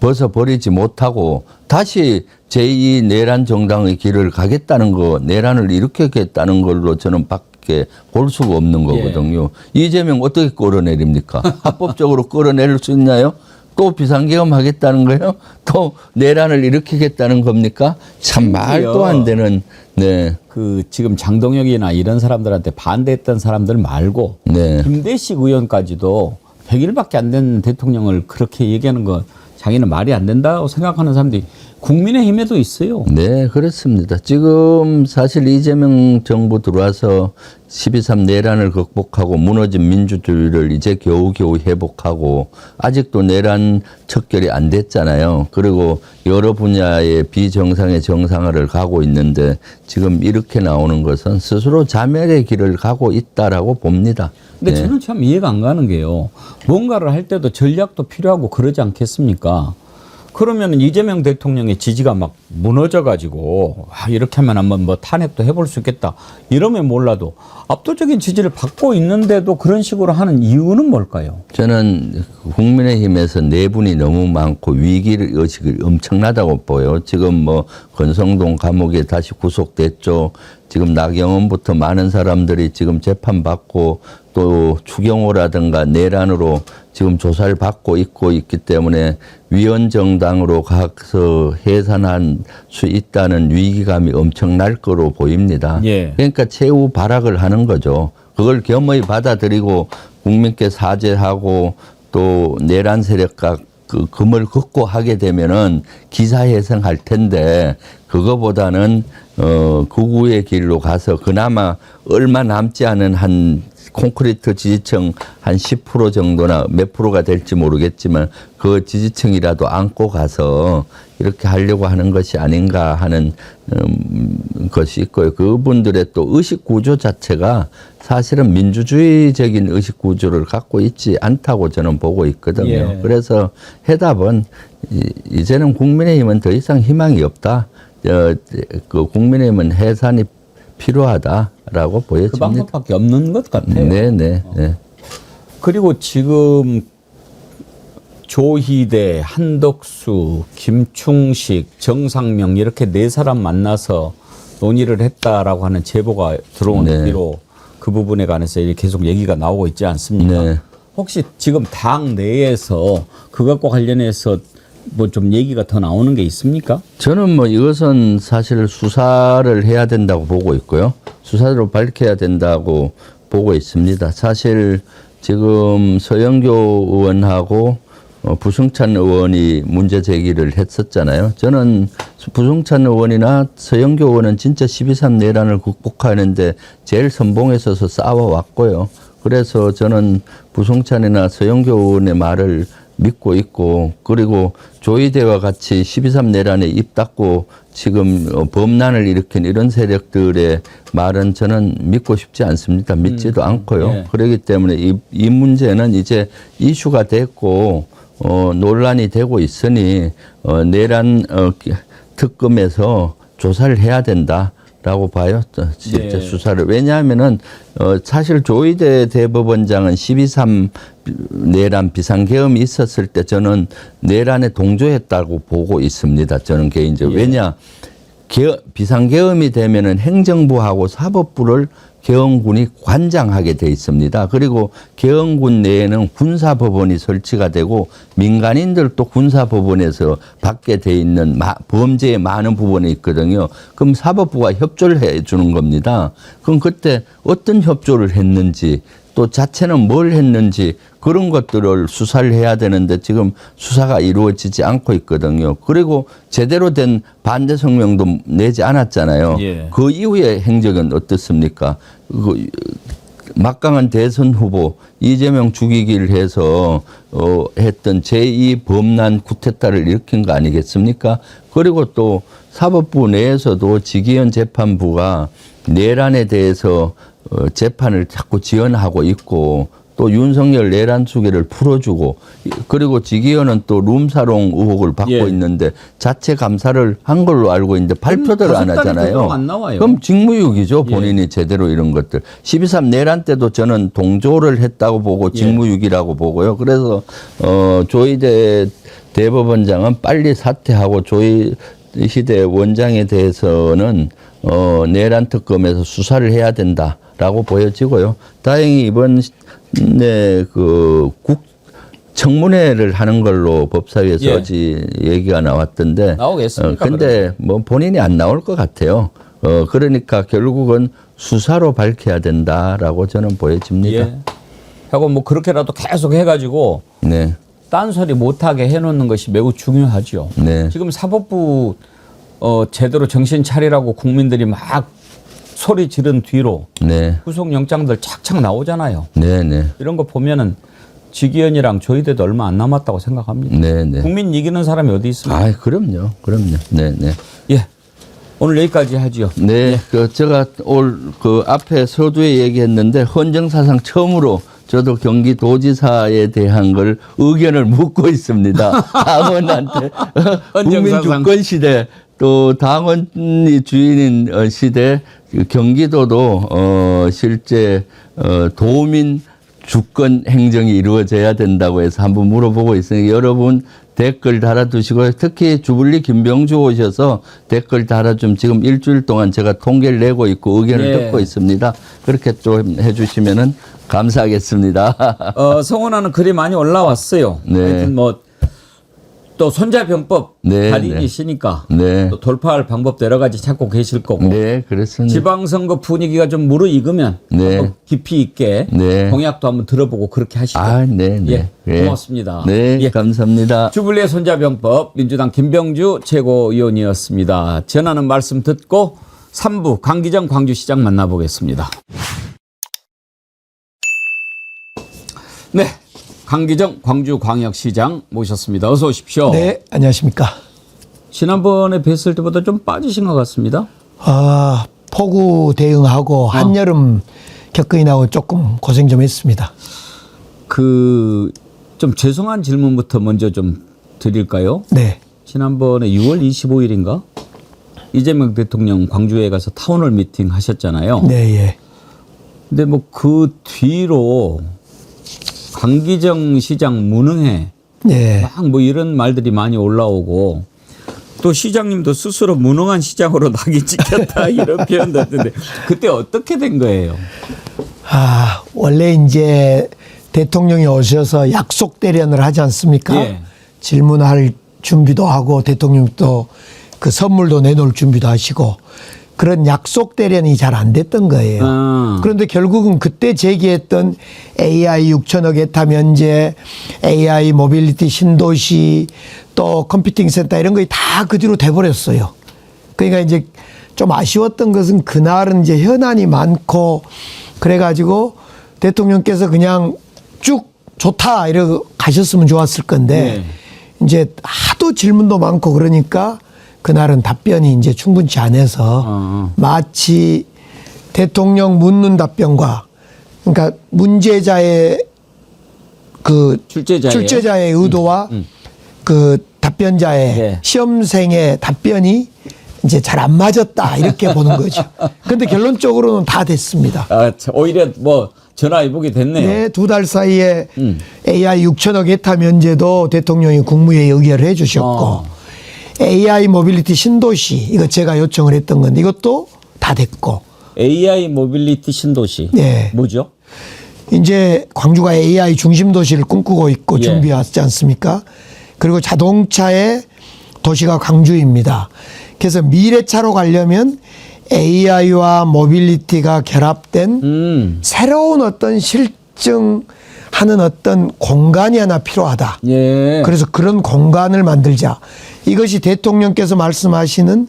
벗어버리지 못하고 다시 제2 내란 정당의 길을 가겠다는 거, 내란을 일으키겠다는 걸로 저는 밖에 볼 수가 없는 거거든요. 이재명 어떻게 끌어내립니까? 합법적으로 끌어내릴 수 있나요? 또 비상계엄 하겠다는 거예요? 또 내란을 일으키겠다는 겁니까? 참 말도 안 되는. 그 지금 장동혁이나 이런 사람들한테 반대했던 사람들 말고 김대식 의원까지도 100일밖에 안 된 대통령을 그렇게 얘기하는 거 자기는 말이 안 된다고 생각하는 사람들이 국민의힘에도 있어요. 네, 그렇습니다. 지금 사실 이재명 정부 들어와서 12.3 내란을 극복하고 무너진 민주주의를 이제 겨우겨우 회복하고 아직도 내란 척결이 안 됐잖아요. 그리고 여러 분야의 비정상의 정상화를 가고 있는데 지금 이렇게 나오는 것은 스스로 자멸의 길을 가고 있다라고 봅니다. 근데 저는 참 이해가 안 가는 게요. 뭔가를 할 때도 전략도 필요하고 그러지 않겠습니까? 그러면 이재명 대통령의 지지가 막 무너져가지고 이렇게 하면 한번 뭐 탄핵도 해볼 수 있겠다 이러면 몰라도 압도적인 지지를 받고 있는데도 그런 식으로 하는 이유는 뭘까요? 저는 국민의힘에서 내분이 너무 많고 위기의식이 엄청나다고 보여요. 지금 뭐 권성동 감옥에 다시 구속됐죠. 지금 나경원부터 많은 사람들이 지금 재판받고 또 추경호라든가 내란으로 지금 조사를 받고 있기 때문에 위원정당으로 가서 해산할 수 있다는 위기감이 엄청날 거로 보입니다. 그러니까 최후 발악을 하는 거죠. 그걸 겸허히 받아들이고 국민께 사죄하고 또 내란 세력과 그 금을 긋고 하게 되면은 기사회생할 텐데 그거보다는 극우의 길로 가서 그나마 얼마 남지 않은 한 콘크리트 지지층 한 10% 정도나 몇 프로가 될지 모르겠지만 그 지지층이라도 안고 가서 이렇게 하려고 하는 것이 아닌가 하는 것이 있고요. 그분들의 또 의식 구조 자체가 사실은 민주주의적인 의식 구조를 갖고 있지 않다고 저는 보고 있거든요. 예. 그래서 해답은 이제는 국민의힘은 더 이상 희망이 없다. 그 국민의힘은 해산이 필요하다라고 그 보여집니다. 방법밖에 없는 것 같아요. 네. 그리고 지금 조희대, 한덕수, 김충식, 정상명 이렇게 네 사람 만나서 논의를 했다라고 하는 제보가 들어온 네. 뒤로 그 부분에 관해서 계속 얘기가 나오고 있지 않습니까? 네. 혹시 지금 당 내에서 그것과 관련해서 뭐 좀 얘기가 더 나오는 게 있습니까? 저는 뭐 이것은 사실 수사를 해야 된다고 보고 있고요. 수사로 밝혀야 된다고 보고 있습니다. 사실 지금 서영교 의원하고 부승찬 의원이 문제 제기를 했었잖아요. 저는 부승찬 의원이나 서영교 의원은 진짜 12.3 내란을 극복하는데 제일 선봉에 서서 싸워왔고요. 그래서 저는 부승찬이나 서영교 의원의 말을 믿고 있고, 그리고 조희대와 같이 12.3 내란에 입 닫고 지금 범란을 일으킨 이런 세력들의 말은 저는 믿고 싶지 않습니다. 믿지도 않고요. 네. 그렇기 때문에 이 문제는 이제 이슈가 됐고 논란이 되고 있으니 내란 특검에서 조사를 해야 된다라고 봐요. 실제 네. 수사를. 왜냐하면은 사실 조희대 대법원장은 12.3 내란 비상계엄이 있었을 때 저는 내란에 동조했다고 보고 있습니다. 저는 개인적으로. 예. 왜냐 비상계엄이 되면은 행정부하고 사법부를 계엄군이 관장하게 돼 있습니다. 그리고 계엄군 내에는 군사법원이 설치가 되고 민간인들도 군사법원에서 받게 돼 있는 범죄의 많은 부분이 있거든요. 그럼 사법부가 협조를 해 주는 겁니다. 그럼 그때 어떤 협조를 했는지 또 자체는 뭘 했는지 그런 것들을 수사를 해야 되는데 지금 수사가 이루어지지 않고 있거든요. 그리고 제대로 된 반대 성명도 내지 않았잖아요. 예. 그 이후의 행적은 어떻습니까? 막강한 대선 후보 이재명 죽이기를 해서 했던 제2 범란 쿠데타를 일으킨 거 아니겠습니까? 그리고 또 사법부 내에서도 지기현 재판부가 내란에 대해서 재판을 자꾸 지연하고 있고 또 윤석열 내란 수계를 풀어주고 그리고 지기현은 또 룸사롱 의혹을 받고 예. 있는데 자체 감사를 한 걸로 알고 있는데 발표를 안 하잖아요. 안 나와요. 그럼 직무유기죠. 본인이 제대로 이런 것들. 12.3 내란 때도 저는 동조를 했다고 보고 직무유기라고 보고요. 그래서 조희대 대법원장은 빨리 사퇴하고 조희대 원장에 대해서는 내란 특검에서 수사를 해야 된다라고 보여지고요. 다행히 이번에 그 청문회를 하는 걸로 법사위에서 예. 어제 얘기가 나왔던데. 나오겠습니까? 근데 뭐 본인이 안 나올 것 같아요. 그러니까 결국은 수사로 밝혀야 된다라고 저는 보여집니다. 예. 하고 뭐 그렇게라도 계속 해가지고 네. 딴소리 못하게 해놓는 것이 매우 중요하죠. 네. 지금 사법부 제대로 정신 차리라고 국민들이 막 소리 지른 뒤로 네. 구속영장들 착착 나오잖아요. 네네. 이런 거 보면은 지기현이랑 조희대도 얼마 안 남았다고 생각합니다. 네네. 국민 이기는 사람이 어디 있습니까? 아, 그럼요. 네네. 예. 오늘 여기까지 하죠. 네. 제가 그 앞에 서두에 얘기했는데 헌정사상 처음으로 저도 경기도지사에 대한 걸 의견을 묻고 있습니다. 당원한테. 국민주권 시대 또 당원이 주인인 시대 경기도도 실제 도민 주권 행정이 이루어져야 된다고 해서 한번 물어보고 있으니 여러분 댓글 달아두시고요. 특히 주불리 김병주 오셔서 댓글 달아주면 지금 일주일 동안 제가 통계를 내고 있고 의견을 듣고 있습니다. 그렇게 좀 해주시면은 감사하겠습니다. 성원하는 글이 많이 올라왔어요. 네. 하여튼 뭐 또 손자병법 네, 달인이시니까 네. 또 돌파할 방법도 여러 가지 찾고 계실 거고 네, 그렇습니다. 지방선거 분위기가 좀 무르익으면 네. 한번 깊이 있게 네. 공약도 한번 들어보고 그렇게 하시죠. 아, 네, 네. 예, 고맙습니다. 네, 예. 감사합니다. 주불리의 손자병법 민주당 김병주 최고위원이었습니다. 전하는 말씀 듣고 3부 강기정 광주시장 만나보겠습니다. 네, 강기정 광주광역시장 모셨습니다. 어서 오십시오. 네, 안녕하십니까. 지난번에 뵀을 때보다 좀 빠지신 것 같습니다. 아, 폭우 대응하고 한여름 격거인하고 조금 고생 좀 했습니다. 좀 죄송한 질문부터 먼저 좀 드릴까요? 네. 지난번에 6월 25일인가? 이재명 대통령 광주에 가서 타운홀 미팅 하셨잖아요. 네, 예. 근데 뭐 그 뒤로 강기정 시장 무능해. 네. 막 뭐 이런 말들이 많이 올라오고 또 시장님도 스스로 무능한 시장으로 낙이 찍혔다 이런 표현도 했는데 그때 어떻게 된 거예요? 아, 원래 이제 대통령이 오셔서 약속 대련을 하지 않습니까? 예. 질문할 준비도 하고 대통령 또 그 선물도 내놓을 준비도 하시고 그런 약속 대련이 잘 안 됐던 거예요. 그런데 결국은 그때 제기했던 AI 6천억 에타 면제, AI 모빌리티 신도시, 또 컴퓨팅 센터 이런 거이 다 그 뒤로 돼버렸어요. 그러니까 이제 좀 아쉬웠던 것은 그날은 이제 현안이 많고 그래가지고 대통령께서 그냥 쭉 좋다 이러고 가셨으면 좋았을 건데 이제 하도 질문도 많고 그러니까 그날은 답변이 이제 충분치 않아서 마치 대통령 묻는 답변과 그러니까 문제자의 그 출제자의 의도와 그 답변자의 시험생의 답변이 이제 잘 안 맞았다 이렇게 보는 거죠. 그런데 결론적으로는 다 됐습니다. 아, 오히려 뭐 전화위복이 됐네요. 네, 2달 사이에 AI 6천억 에타 면제도 대통령이 국무회의 의결을 해 주셨고 AI 모빌리티 신도시 이거 제가 요청을 했던 건데 이것도 다 됐고 AI 모빌리티 신도시 네. 뭐죠? 이제 광주가 AI 중심 도시를 꿈꾸고 있고 준비해 왔지 않습니까? 그리고 자동차의 도시가 광주입니다. 그래서 미래차로 가려면 AI와 모빌리티가 결합된 새로운 어떤 실증하는 어떤 공간이 하나 필요하다. 그래서 그런 공간을 만들자. 이것이 대통령께서 말씀하시는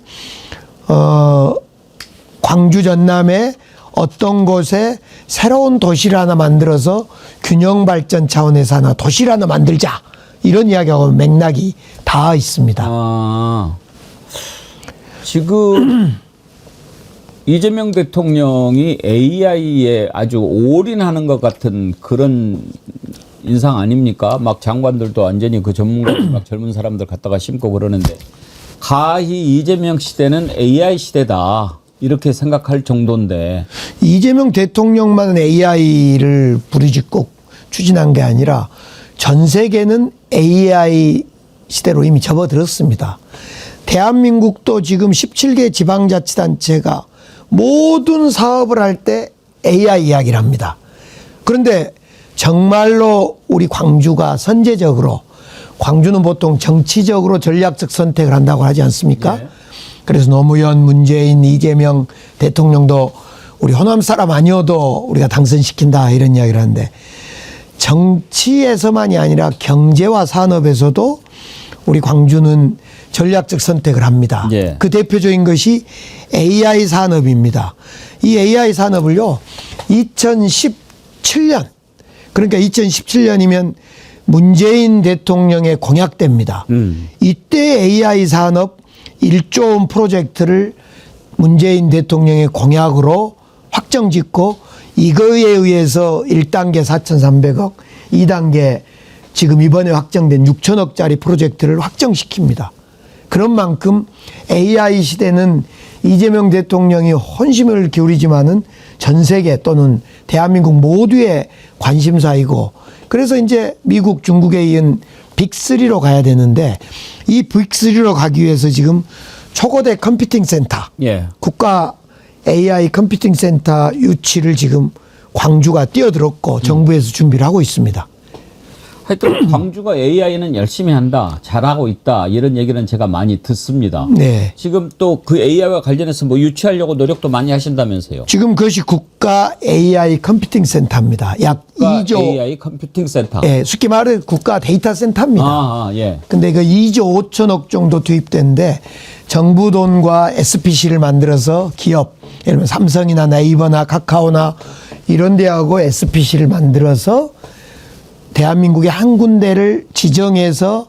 광주 전남의 어떤 곳에 새로운 도시를 하나 만들어서 균형 발전 차원에서 하나 도시를 하나 만들자. 이런 이야기하고 맥락이 다 있습니다. 지금 이재명 대통령이 AI에 아주 올인하는 것 같은 그런 인상 아닙니까? 막 장관들도 완전히 그 전문가들 막 젊은 사람들 갖다가 심고 그러는데 가히 이재명 시대는 AI 시대다 이렇게 생각할 정도인데 이재명 대통령만은 AI를 부르짖고 추진한 게 아니라 전 세계는 AI 시대로 이미 접어들었습니다. 대한민국도 지금 17개 지방자치단체가 모든 사업을 할 때 AI 이야기를 합니다. 그런데 정말로 우리 광주가 선제적으로 광주는 보통 정치적으로 전략적 선택을 한다고 하지 않습니까? 그래서 노무현, 문재인, 이재명 대통령도 우리 호남 사람 아니어도 우리가 당선시킨다 이런 이야기를 하는데 정치에서만이 아니라 경제와 산업에서도 우리 광주는 전략적 선택을 합니다. 그 대표적인 것이 AI 산업입니다. 이 AI 산업을요, 2017년, 그러니까 2017년이면 문재인 대통령의 공약 때입니다. 이때 AI 산업 1조 원 프로젝트를 문재인 대통령의 공약으로 확정 짓고 이거에 의해서 1단계 4,300억, 2단계 지금 이번에 확정된 6천억짜리 프로젝트를 확정시킵니다. 그런 만큼 AI 시대는 이재명 대통령이 혼심을 기울이지만은 전 세계 또는 대한민국 모두의 관심사이고 그래서 이제 미국, 중국에 이은 빅3로 가야 되는데 이 빅3로 가기 위해서 지금 초거대 컴퓨팅 센터, 국가 AI 컴퓨팅 센터 유치를 지금 광주가 뛰어들었고 정부에서 준비를 하고 있습니다. 하여튼 광주가 AI는 열심히 한다, 잘하고 있다 이런 얘기는 제가 많이 듣습니다. 네. 지금 또 그 AI와 관련해서 뭐 유치하려고 노력도 많이 하신다면서요? 지금 그것이 국가 AI 컴퓨팅 센터입니다. 약 국가 2조 AI 컴퓨팅 센터. 예, 쉽게 말해 국가 데이터 센터입니다. 예. 근데 그 2조 5천억 정도 투입된데 정부 돈과 SPC를 만들어서 기업, 예를 들면 삼성이나 네이버나 카카오나 이런 데하고 SPC를 만들어서 대한민국의 한 군데를 지정해서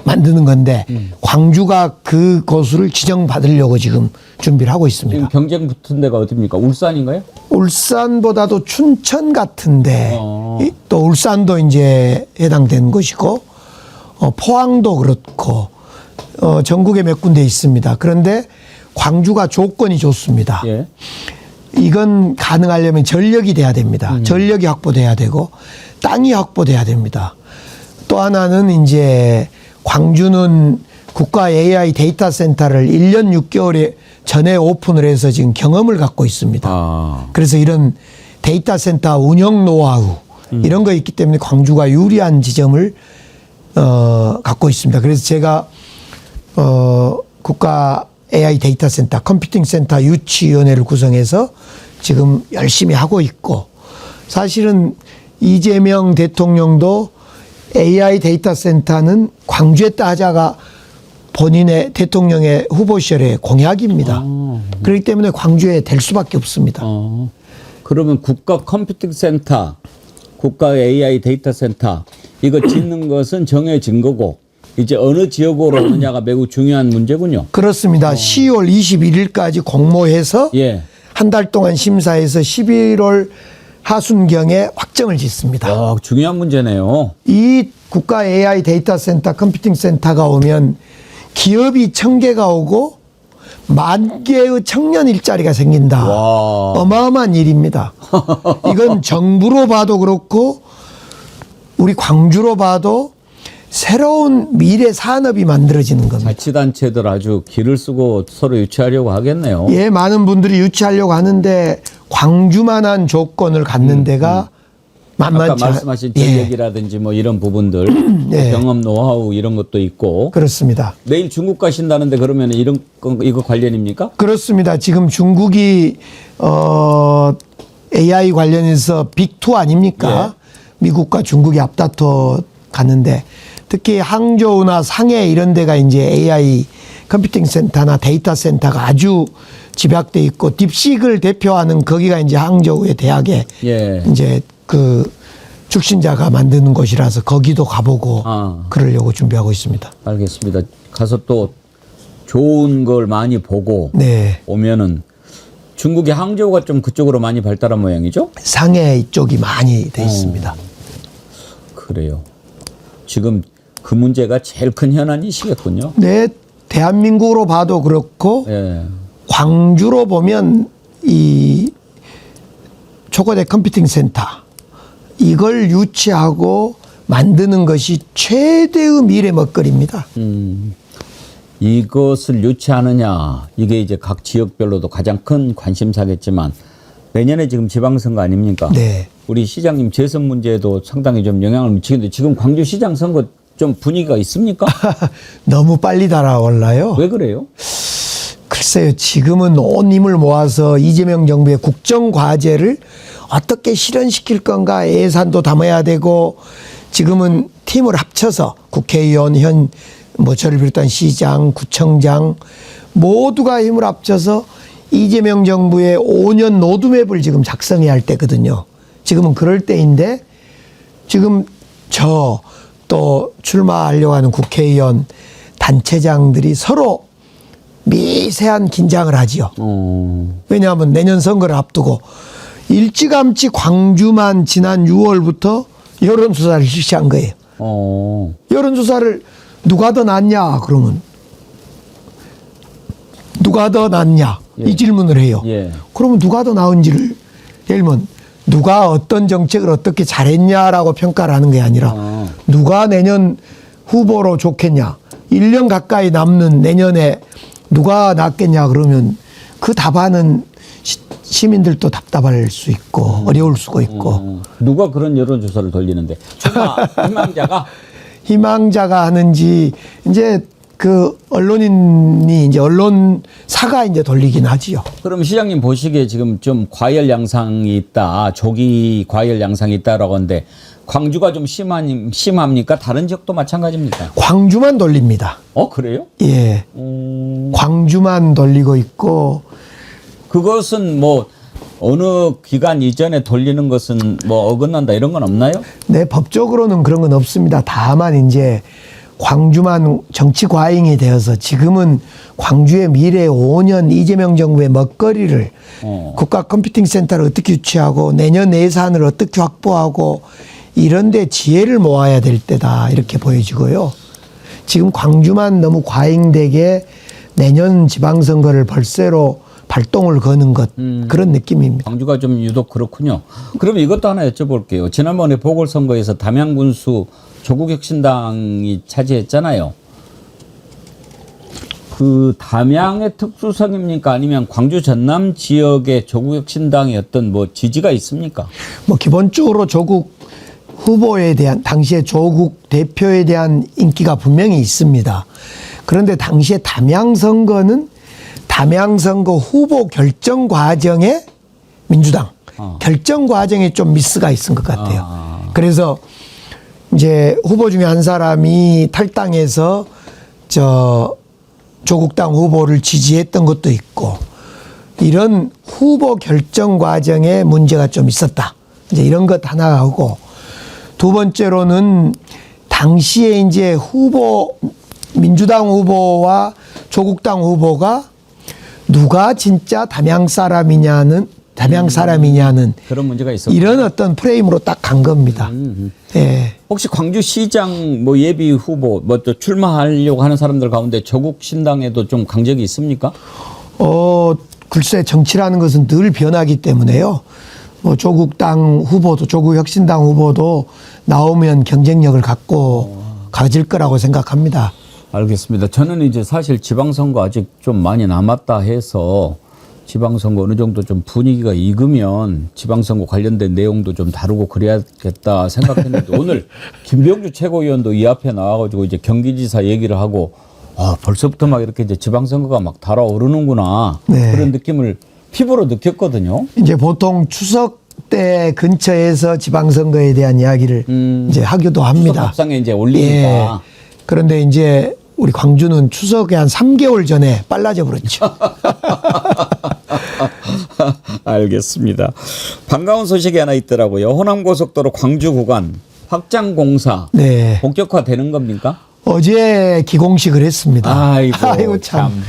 만드는 건데 광주가 그 곳을 지정받으려고 지금 준비를 하고 있습니다. 지금 경쟁 붙은 데가 어디입니까? 울산인가요? 울산보다도 춘천 같은데 또 울산도 이제 해당되는 곳이고 포항도 그렇고 전국에 몇 군데 있습니다. 그런데 광주가 조건이 좋습니다. 예. 이건 가능하려면 전력이 돼야 됩니다. 전력이 확보돼야 되고 땅이 확보돼야 됩니다. 또 하나는 이제 광주는 국가 AI 데이터 센터를 1년 6개월 전에 오픈을 해서 지금 경험을 갖고 있습니다. 그래서 이런 데이터 센터 운영 노하우 이런 거 있기 때문에 광주가 유리한 지점을 갖고 있습니다. 그래서 제가 국가 AI 데이터 센터 컴퓨팅 센터 유치위원회를 구성해서 지금 열심히 하고 있고 사실은 이재명 대통령도 AI 데이터 센터는 광주에 하자가 본인의 대통령의 후보 시절의 공약입니다. 그렇기 때문에 광주에 될 수밖에 없습니다. 그러면 국가 컴퓨팅 센터, 국가 AI 데이터 센터 이거 짓는 것은 정해진 거고 이제 어느 지역으로 오느냐가 매우 중요한 문제군요. 그렇습니다. 10월 21일까지 공모해서 예. 한 달 동안 심사해서 11월 하순경에 확정을 짓습니다. 중요한 문제네요. 이 국가 AI 데이터 센터 컴퓨팅 센터가 오면 기업이 1000개가 오고 10,000개의 청년 일자리가 생긴다. 어마어마한 일입니다. 이건 정부로 봐도 그렇고 우리 광주로 봐도 새로운 미래 산업이 만들어지는 겁니다. 자치단체들 아주 기를 쓰고 서로 유치하려고 하겠네요. 예, 많은 분들이 유치하려고 하는데 광주만한 조건을 갖는 데가 만만치 아까 말씀하신 전력이라든지 뭐 이런 부분들 예. 경험 노하우 이런 것도 있고 그렇습니다. 내일 중국 가신다는데 그러면 이런 이거 관련입니까? 그렇습니다. 지금 중국이 AI 관련해서 빅2 아닙니까? 미국과 중국이 앞다퉈 갔는데 특히 항저우나 상해 이런 데가 이제 AI 컴퓨팅 센터나 데이터 센터가 아주 집약돼 있고 딥식을 대표하는 거기가 이제 항저우의 대학에 이제 그 출신자가 만드는 곳이라서 거기도 가보고 그러려고 준비하고 있습니다. 알겠습니다. 가서 또 좋은 걸 많이 보고 오면은 중국의 항저우가 좀 그쪽으로 많이 발달한 모양이죠? 상해 이쪽이 많이 돼 있습니다. 그래요. 지금 그 문제가 제일 큰 현안이시겠군요. 네, 대한민국으로 봐도 그렇고 광주로 보면 이 초거대 컴퓨팅 센터 이걸 유치하고 만드는 것이 최대의 미래 먹거리입니다. 이것을 유치하느냐 이게 이제 각 지역별로도 가장 큰 관심사겠지만 내년에 지금 지방선거 아닙니까? 네. 우리 시장님 재선 문제에도 상당히 좀 영향을 미치겠는데 지금 광주시장 선거 좀 분위기가 있습니까? 너무 빨리 달아올라요. 왜 그래요? 글쎄요. 지금은 온 힘을 모아서 이재명 정부의 국정과제를 어떻게 실현시킬 건가 예산도 담아야 되고 지금은 팀을 합쳐서 국회의원 뭐 저를 비롯한 시장, 구청장 모두가 힘을 합쳐서 이재명 정부의 5년 로드맵을 지금 작성해야 할 때거든요. 지금은 그럴 때인데 지금 저 또 출마하려고 하는 국회의원 단체장들이 서로 미세한 긴장을 하지요. 왜냐하면 내년 선거를 앞두고 일찌감치 광주만 지난 6월부터 여론조사를 실시한 거예요. 여론조사를 누가 더 낫냐 그러면 누가 더 낫냐 이 질문을 해요. 그러면 누가 더 나은지를 예를 들면 누가 어떤 정책을 어떻게 잘했냐라고 평가를 하는 게 아니라 누가 내년 후보로 좋겠냐 1년 가까이 남는 내년에 누가 낫겠냐 그러면 그 답안은 시민들도 답답할 수 있고 어려울 수가 있고. 누가 그런 여론조사를 돌리는데? 희망자가? 희망자가 하는지 이제 그 언론인이 이제 언론사가 이제 돌리긴 하지요. 그럼 시장님 보시기에 지금 좀 과열 양상이 있다, 조기 과열 양상이 있다라고 하는데 광주가 좀 심합니까? 다른 지역도 마찬가지입니까? 광주만 돌립니다. 그래요? 예. 광주만 돌리고 있고. 그것은 뭐 어느 기간 이전에 돌리는 것은 뭐 어긋난다 이런 건 없나요? 네, 법적으로는 그런 건 없습니다. 다만 이제 광주만 정치 과잉이 되어서 지금은 광주의 미래 5년 이재명 정부의 먹거리를 국가 컴퓨팅 센터를 어떻게 유치하고 내년 예산을 어떻게 확보하고 이런 데 지혜를 모아야 될 때다 이렇게 보여지고요. 지금 광주만 너무 과잉되게 내년 지방선거를 벌새로 발동을 거는 것 그런 느낌입니다. 광주가 좀 유독 그렇군요. 그럼 이것도 하나 여쭤볼게요. 지난번에 보궐선거에서 담양군수 조국혁신당이 차지했잖아요. 그 담양의 특수성입니까? 아니면 광주 전남 지역의 조국혁신당의 어떤 뭐 지지가 있습니까? 뭐 기본적으로 조국 후보에 대한 당시에 조국 대표에 대한 인기가 분명히 있습니다. 그런데 당시에 담양 선거 후보 결정 과정에 민주당 결정 과정에 좀 미스가 있은 것 같아요. 그래서 이제 후보 중에 한 사람이 탈당해서 조국당 후보를 지지했던 것도 있고 이런 후보 결정 과정에 문제가 좀 있었다. 이제 이런 것 하나 하고 두 번째로는 당시에 이제 민주당 후보와 조국당 후보가 누가 진짜 담양 사람이냐는 그런 문제가 있었고 이런 어떤 프레임으로 딱 간 겁니다. 예. 혹시 광주시장 뭐 예비 후보 뭐 또 출마하려고 하는 사람들 가운데 조국 신당에도 좀 강적이 있습니까? 글쎄 정치라는 것은 늘 변하기 때문에요. 뭐 조국당 후보도 조국혁신당 후보도 나오면 경쟁력을 가질 거라고 생각합니다. 알겠습니다. 저는 이제 사실 지방선거 아직 좀 많이 남았다 해서 지방선거 어느 정도 좀 분위기가 익으면 지방선거 관련된 내용도 좀 다루고 그래야겠다 생각했는데 오늘 김병주 최고위원도 이 앞에 나와가지고 이제 경기지사 얘기를 하고 벌써부터 막 이렇게 이제 지방선거가 막 달아오르는구나 네. 그런 느낌을 피부로 느꼈거든요. 이제 보통 추석 때 근처에서 지방선거에 대한 이야기를 이제 하기도 합니다. 추석 밥상에 이제 올리니까. 예. 그런데 이제 우리 광주는 추석에 한 3개월 전에 빨라져 버렸죠. 알겠습니다. 반가운 소식이 하나 있더라고요. 호남고속도로 광주 구간 확장 공사 네. 본격화되는 겁니까? 어제 기공식을 했습니다. 아이고 참.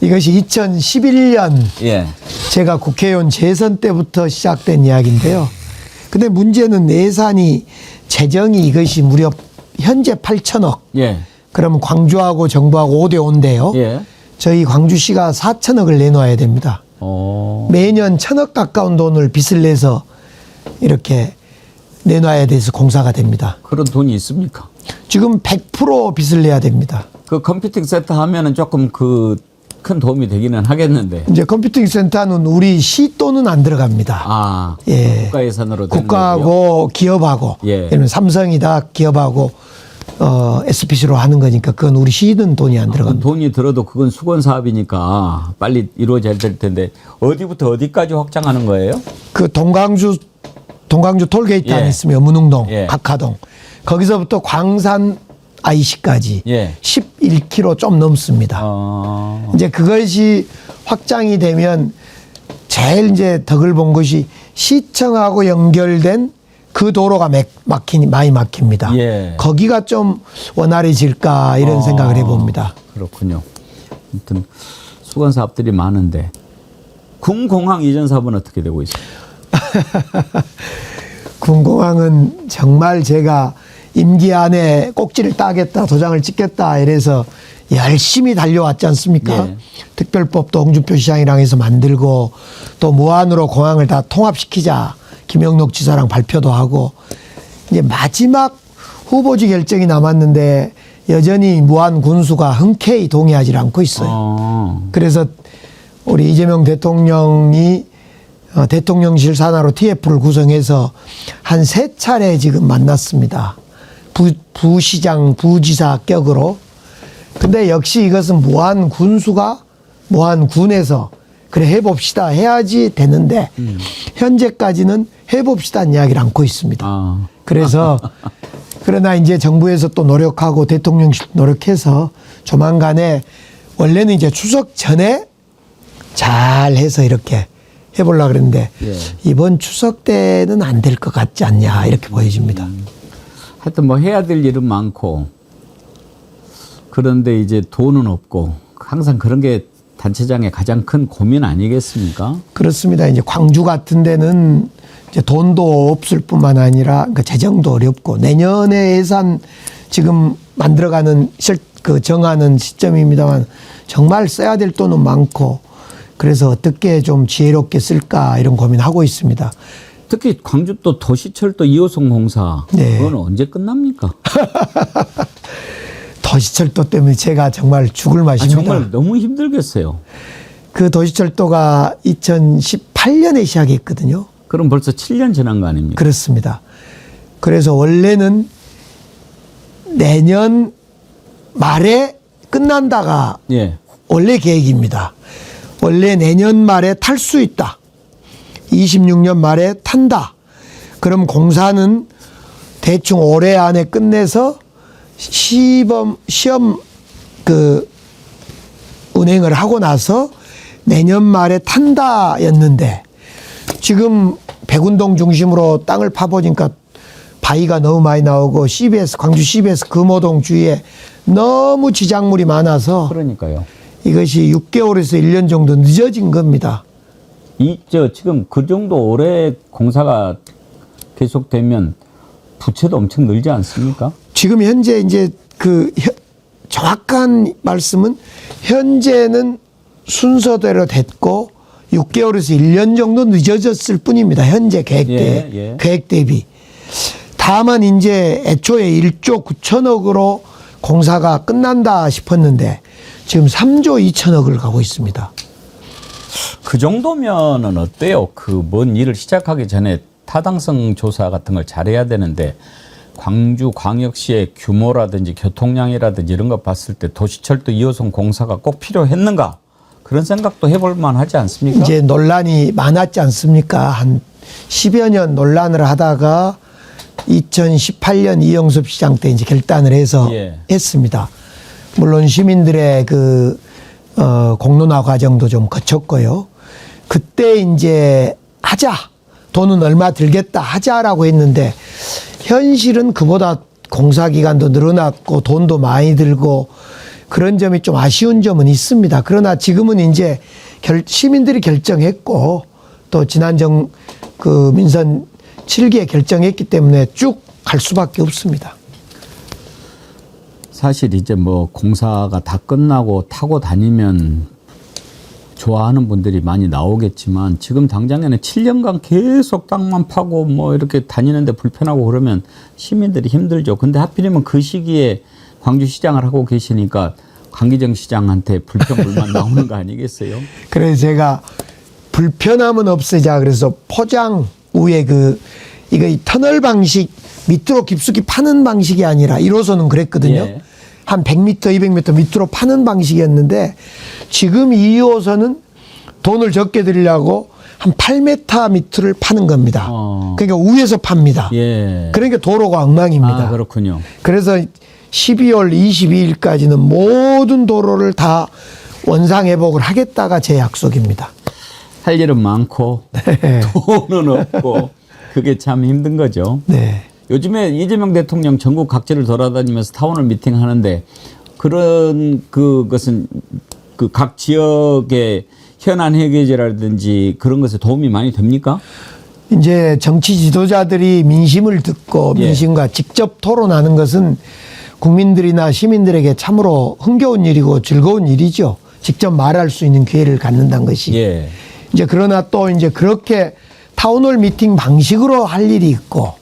이것이 2011년 예. 제가 국회의원 재선 때부터 시작된 이야기인데요. 근데 문제는 예산이 재정이 이것이 무려 현재 8천억. 예. 그러면 광주하고 정부하고 5대 5인데요. 예. 저희 광주시가 4천억을 내놓아야 됩니다. 매년 1,000억 가까운 돈을 빚을 내서 이렇게 내놔야 돼서 공사가 됩니다. 그런 돈이 있습니까? 지금 100% 빚을 내야 됩니다. 그 컴퓨팅 센터 하면은 조금 큰 도움이 되기는 하겠는데. 이제 컴퓨팅 센터는 우리 시 돈은 안 들어갑니다. 예. 국가 예산으로 되는 국가하고 거고요? 기업하고 예. 예를 들면 삼성이다 기업하고 SPC로 하는 거니까 그건 우리 시는 돈이 안 들어갑니다. 돈이 들어도 그건 수건 사업이니까 빨리 이루어져야 될 텐데 어디부터 어디까지 확장하는 거예요? 그 동강주 톨게이트 예. 안에 있으면 문흥동, 예. 각하동 거기서부터 광산 IC까지 예. 11km 좀 넘습니다. 이제 그것이 확장이 되면 제일 이제 덕을 본 것이 시청하고 연결된 그 도로가 많이 막힙니다. 예. 거기가 좀 원활해질까 이런 생각을 해봅니다. 그렇군요. 아무튼 수건 사업들이 많은데 군공항 이전 사업은 어떻게 되고 있습니까? 군공항은 정말 제가 임기 안에 꼭지를 따겠다, 도장을 찍겠다 이래서 열심히 달려왔지 않습니까? 예. 특별법도 홍준표 시장이랑 해서 만들고 또 무한으로 공항을 다 통합시키자 김영록 지사랑 발표도 하고 이제 마지막 후보지 결정이 남았는데 여전히 무한 군수가 흔쾌히 동의하지 않고 있어요. 그래서 우리 이재명 대통령이 대통령실 산하로 TF를 구성해서 한 3차례 지금 만났습니다. 부시장, 부지사 격으로. 근데 역시 이것은 무한 군수가 무한 군에서 그래 해봅시다 해야지 되는데 현재까지는 해봅시다는 이야기를 않고 있습니다. 그래서 그러나 이제 정부에서 또 노력하고 대통령실 노력해서 조만간에 원래는 이제 추석 전에 잘 해서 이렇게 해보려고 그랬는데 이번 추석 때는 안 될 것 같지 않냐 이렇게 보여집니다. 하여튼 뭐 해야 될 일은 많고 그런데 이제 돈은 없고 항상 그런 게 단체장의 가장 큰 고민 아니겠습니까? 그렇습니다. 이제 광주 같은 데는 이제 돈도 없을 뿐만 아니라 그러니까 재정도 어렵고 내년에 예산 지금 만들어가는 정하는 시점입니다만 정말 써야 될 돈은 많고 그래서 어떻게 좀 지혜롭게 쓸까 이런 고민하고 있습니다. 특히 광주 또 도시철도 2호선 공사 그건 언제 끝납니까? 도시철도 때문에 제가 정말 죽을 맛입니다. 정말 너무 힘들겠어요. 그 도시철도가 2018년에 시작했거든요. 그럼 벌써 7년 지난 거 아닙니까? 그렇습니다. 그래서 원래는 내년 말에 끝난다가 원래 계획입니다. 원래 내년 말에 탈 수 있다. 26년 말에 탄다. 그럼 공사는 대충 올해 안에 끝내서 시험 운행을 하고 나서 내년 말에 탄다였는데 지금 백운동 중심으로 땅을 파보니까 바위가 너무 많이 나오고 광주 CBS 금호동 주위에 너무 지작물이 많아서 그러니까요. 이것이 6개월에서 1년 정도 늦어진 겁니다. 지금 그 정도 오래 공사가 계속되면 부채도 엄청 늘지 않습니까? 지금 현재 이제 정확한 말씀은 현재는 순서대로 됐고 6개월에서 1년 정도 늦어졌을 뿐입니다. 현재 계획 대비. 다만 이제 애초에 1조 9천억으로 공사가 끝난다 싶었는데 지금 3조 2천억을 가고 있습니다. 그 정도면은 어때요? 뭔 일을 시작하기 전에 타당성 조사 같은 걸 잘해야 되는데 광주 광역시의 규모라든지 교통량이라든지 이런 거 봤을 때 도시철도 2호선 공사가 꼭 필요했는가? 그런 생각도 해볼 만하지 않습니까? 이제 논란이 많았지 않습니까? 한 10여 년 논란을 하다가 2018년 이영섭 시장 때 이제 결단을 해서 했습니다. 물론 시민들의 공론화 과정도 좀 거쳤고요. 그때 이제 하자. 돈은 얼마 들겠다 하자라고 했는데 현실은 그보다 공사 기간도 늘어났고 돈도 많이 들고 그런 점이 좀 아쉬운 점은 있습니다. 그러나 지금은 이제 시민들이 결정했고 또 지난 민선 7기에 결정했기 때문에 쭉 갈 수밖에 없습니다. 사실 이제 뭐 공사가 다 끝나고 타고 다니면 좋아하는 분들이 많이 나오겠지만 지금 당장에는 7년간 계속 땅만 파고 뭐 이렇게 다니는데 불편하고 그러면 시민들이 힘들죠. 근데 하필이면 그 시기에 광주시장을 하고 계시니까 강기정 시장한테 불평불만 나오는 거 아니겠어요? 그래서 제가 불편함은 없애자 그래서 포장 위에 이거 이 터널 방식 밑으로 깊숙이 파는 방식이 아니라 1호선은 그랬거든요. 한 100m, 200m 밑으로 파는 방식이었는데 지금 2호선은 돈을 적게 들이려고 한 8m 밑을 파는 겁니다. 그러니까 위에서 팝니다. 그러니까 도로가 엉망입니다. 그렇군요. 그래서 12월 22일까지는 모든 도로를 다 원상 회복을 하겠다가 제 약속입니다. 할 일은 많고 돈은 없고 그게 참 힘든 거죠. 요즘에 이재명 대통령 전국 각지를 돌아다니면서 타운홀 미팅 하는데 그것은 각 지역의 현안 해결제라든지 그런 것에 도움이 많이 됩니까? 이제 정치 지도자들이 민심을 듣고 민심과 직접 토론하는 것은 국민들이나 시민들에게 참으로 흥겨운 일이고 즐거운 일이죠. 직접 말할 수 있는 기회를 갖는다는 것이. 이제 그러나 또 이제 그렇게 타운홀 미팅 방식으로 할 일이 있고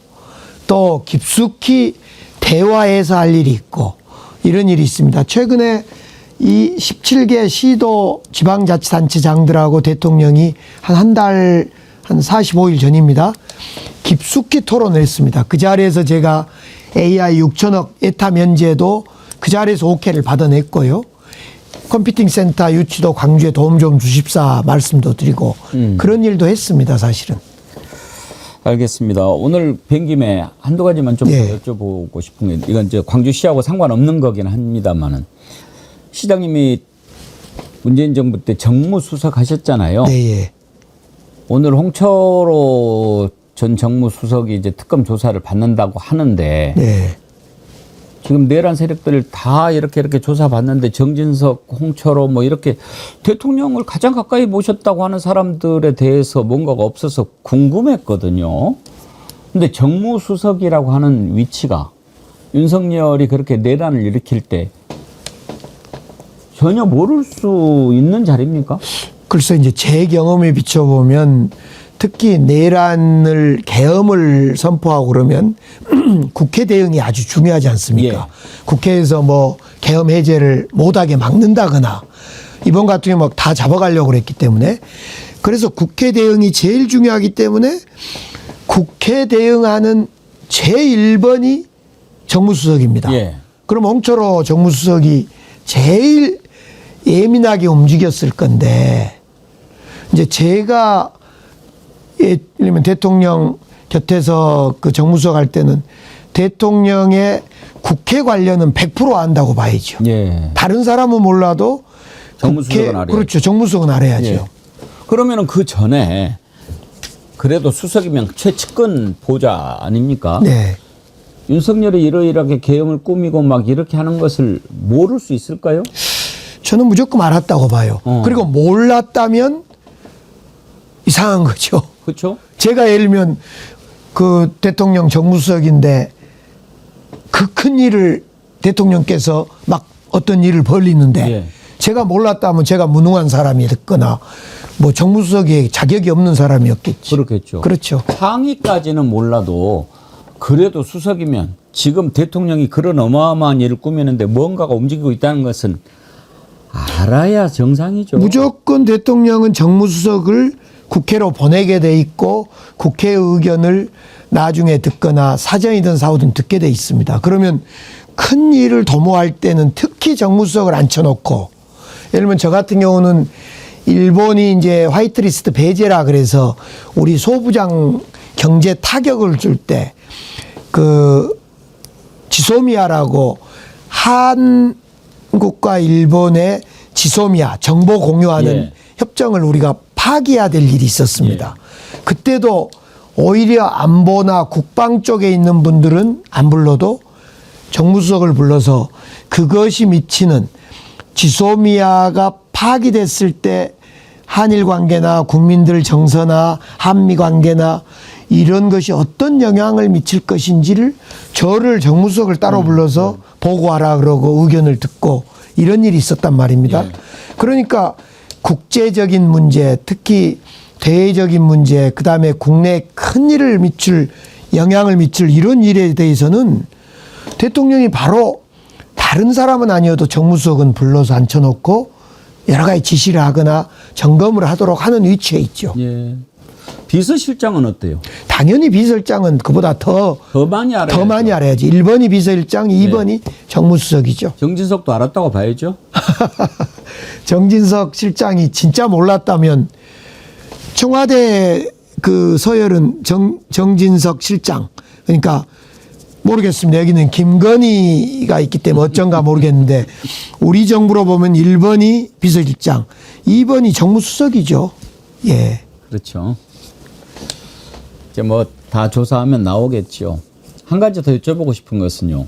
또 깊숙이 대화해서 할 일이 있고 이런 일이 있습니다. 최근에 이 17개 시도 지방자치단체장들하고 대통령이 한 한 45일 전입니다. 깊숙이 토론을 했습니다. 그 자리에서 제가 AI 6천억 예타 면제도 그 자리에서 오케이를 받아냈고요. 컴퓨팅 센터 유치도 광주에 도움 좀 주십사 말씀도 드리고 그런 일도 했습니다, 사실은. 알겠습니다. 오늘 뵌 김에 한두 가지만 좀 여쭤보고 싶은 게, 이건 이제 광주시하고 상관없는 거긴 합니다만은, 시장님이 문재인 정부 때 정무수석 하셨잖아요. 네. 오늘 홍철호 전 정무수석이 이제 특검 조사를 받는다고 하는데, 네. 지금 내란 세력들 다 이렇게 조사받는데 정진석, 홍철호 뭐 이렇게 대통령을 가장 가까이 모셨다고 하는 사람들에 대해서 뭔가가 없어서 궁금했거든요. 근데 정무수석이라고 하는 위치가 윤석열이 그렇게 내란을 일으킬 때 전혀 모를 수 있는 자리입니까? 글쎄 이제 제 경험에 비춰보면 특히 내란을 계엄을 선포하고 그러면 국회 대응이 아주 중요하지 않습니까? 국회에서 뭐 계엄 해제를 못하게 막는다거나 이번 같은 경우 막 다 잡아가려고 그랬기 때문에 그래서 국회 대응이 제일 중요하기 때문에 국회 대응하는 제1번이 정무수석입니다. 그럼 홍철호 정무수석이 제일 예민하게 움직였을 건데 이제 제가 예를 들면 대통령 곁에서 그 정무수석 할 때는 대통령의 국회 관련은 100% 안다고 봐야죠. 다른 사람은 몰라도 정무수석은 알아야죠. 그렇죠. 정무수석은 알아야죠. 그러면은 그 전에 그래도 수석이면 최측근 보좌 아닙니까? 네. 윤석열이 이러이렇게 계엄을 꾸미고 막 이렇게 하는 것을 모를 수 있을까요? 저는 무조건 알았다고 봐요. 그리고 몰랐다면 이상한 거죠. 그렇죠. 제가 예를 들면 그 대통령 정무수석인데 그 큰 일을 대통령께서 막 어떤 일을 벌리는데 제가 몰랐다면 제가 무능한 사람이 됐거나 뭐 정무수석에 자격이 없는 사람이었겠지. 그렇겠죠. 그렇죠. 상위까지는 몰라도 그래도 수석이면 지금 대통령이 그런 어마어마한 일을 꾸미는데 뭔가가 움직이고 있다는 것은 알아야 정상이죠. 무조건 대통령은 정무수석을 국회로 보내게 돼 있고 국회 의견을 나중에 듣거나 사전이든 사후든 듣게 돼 있습니다. 그러면 큰 일을 도모할 때는 특히 정무수석을 앉혀놓고 예를 들면 저 같은 경우는 일본이 이제 화이트리스트 배제라 그래서 우리 소부장 경제 타격을 줄 때 그 지소미아라고 한국과 일본의 지소미아 정보 공유하는 협정을 우리가 파기해야 될 일이 있었습니다. 그때도 오히려 안보나 국방 쪽에 있는 분들은 안 불러도 정무수석을 불러서 그것이 미치는 지소미아가 파기됐을 때 한일 관계나 국민들 정서나 한미 관계나 이런 것이 어떤 영향을 미칠 것인지를 저를 정무수석을 따로 불러서 보고하라 그러고 의견을 듣고 이런 일이 있었단 말입니다. 그러니까 국제적인 문제, 특히 대외적인 문제, 그다음에 국내에 큰 일을 미칠 영향을 미칠 이런 일에 대해서는 대통령이 바로 다른 사람은 아니어도 정무수석은 불러서 앉혀놓고 여러 가지 지시를 하거나 점검을 하도록 하는 위치에 있죠. 비서실장은 어때요? 당연히 비서실장은 그보다 더 많이 알아야죠. 더 많이 알아야지. 1번이 비서실장, 2번이 정무수석이죠. 정진석도 알았다고 봐야죠. 정진석 실장이 진짜 몰랐다면 청와대 그 서열은 정진석 실장 그러니까 모르겠습니다. 여기는 김건희가 있기 때문에 어쩐가 모르겠는데 우리 정부로 보면 1번이 비서실장, 2번이 정무수석이죠. 그렇죠. 이제 뭐 다 조사하면 나오겠죠. 한 가지 더 여쭤보고 싶은 것은요.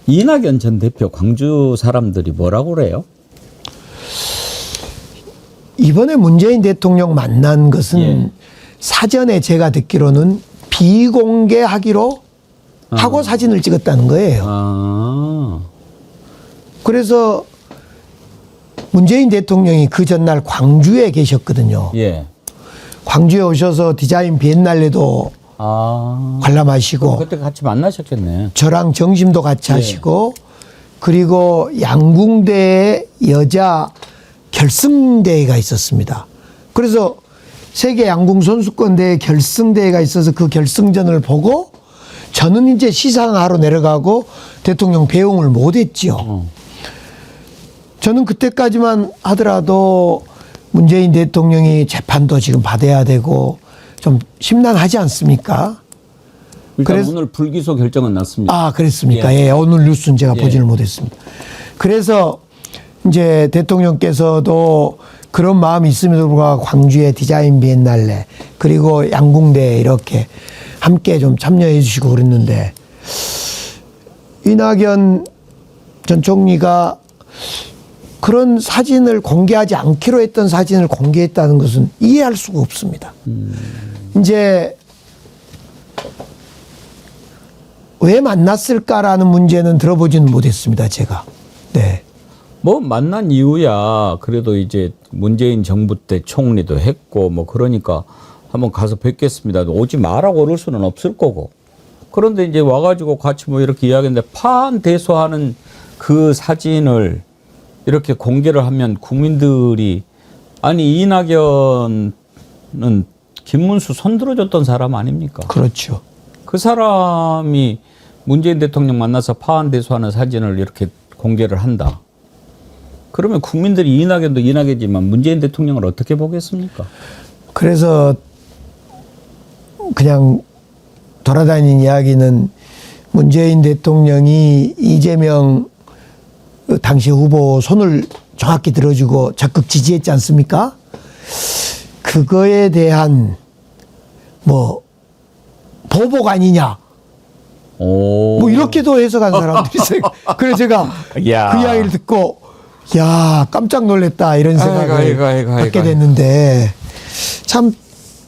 이낙연 전 대표 광주 사람들이 뭐라고 그래요? 이번에 문재인 대통령 만난 것은 사전에 제가 듣기로는 비공개하기로 하고 사진을 찍었다는 거예요. 그래서 문재인 대통령이 그 전날 광주에 계셨거든요. 광주에 오셔서 디자인 비엔날레도 관람하시고 그때 같이 만나셨겠네. 저랑 점심도 같이 하시고 그리고 양궁대에 여자 결승대회가 있었습니다. 그래서 세계 양궁 선수권 대회 결승대회가 있어서 그 결승전을 보고 저는 이제 시상하러 내려가고 대통령 배웅을 못했지요. 저는 그때까지만 하더라도 문재인 대통령이 재판도 지금 받아야 되고 좀 심란하지 않습니까? 그러니까 오늘 불기소 결정은 났습니다. 아, 그랬습니까? 예, 오늘 뉴스는 제가 보지를 못했습니다. 그래서 이제 대통령께서도 그런 마음이 있음에도 불구하고 광주의 디자인 비엔날레 그리고 양궁대회 이렇게 함께 좀 참여해 주시고 그랬는데 이낙연 전 총리가 그런 사진을 공개하지 않기로 했던 사진을 공개했다는 것은 이해할 수가 없습니다. 이제 왜 만났을까라는 문제는 들어보지는 못했습니다, 제가. 네. 뭐 만난 이유야 그래도 이제 문재인 정부 때 총리도 했고 뭐 그러니까 한번 가서 뵙겠습니다. 오지 마라고 그럴 수는 없을 거고. 그런데 이제 와가지고 같이 뭐 이렇게 이야기했는데 파안대소하는 그 사진을 이렇게 공개를 하면 국민들이 아니 이낙연은 김문수 손들어줬던 사람 아닙니까? 그렇죠. 그 사람이 문재인 대통령 만나서 파안대소하는 사진을 이렇게 공개를 한다. 그러면 국민들이 이낙연도 이낙연이지만 문재인 대통령을 어떻게 보겠습니까? 그래서 그냥 돌아다니는 이야기는 문재인 대통령이 이재명 당시 후보 손을 정확히 들어주고 적극 지지했지 않습니까? 그거에 대한 뭐 보복 아니냐. 뭐 이렇게도 해석한 사람들이 있어요. 그래서 제가 그 이야기를 듣고 야 깜짝 놀랐다 이런 생각을 갖게 됐는데 참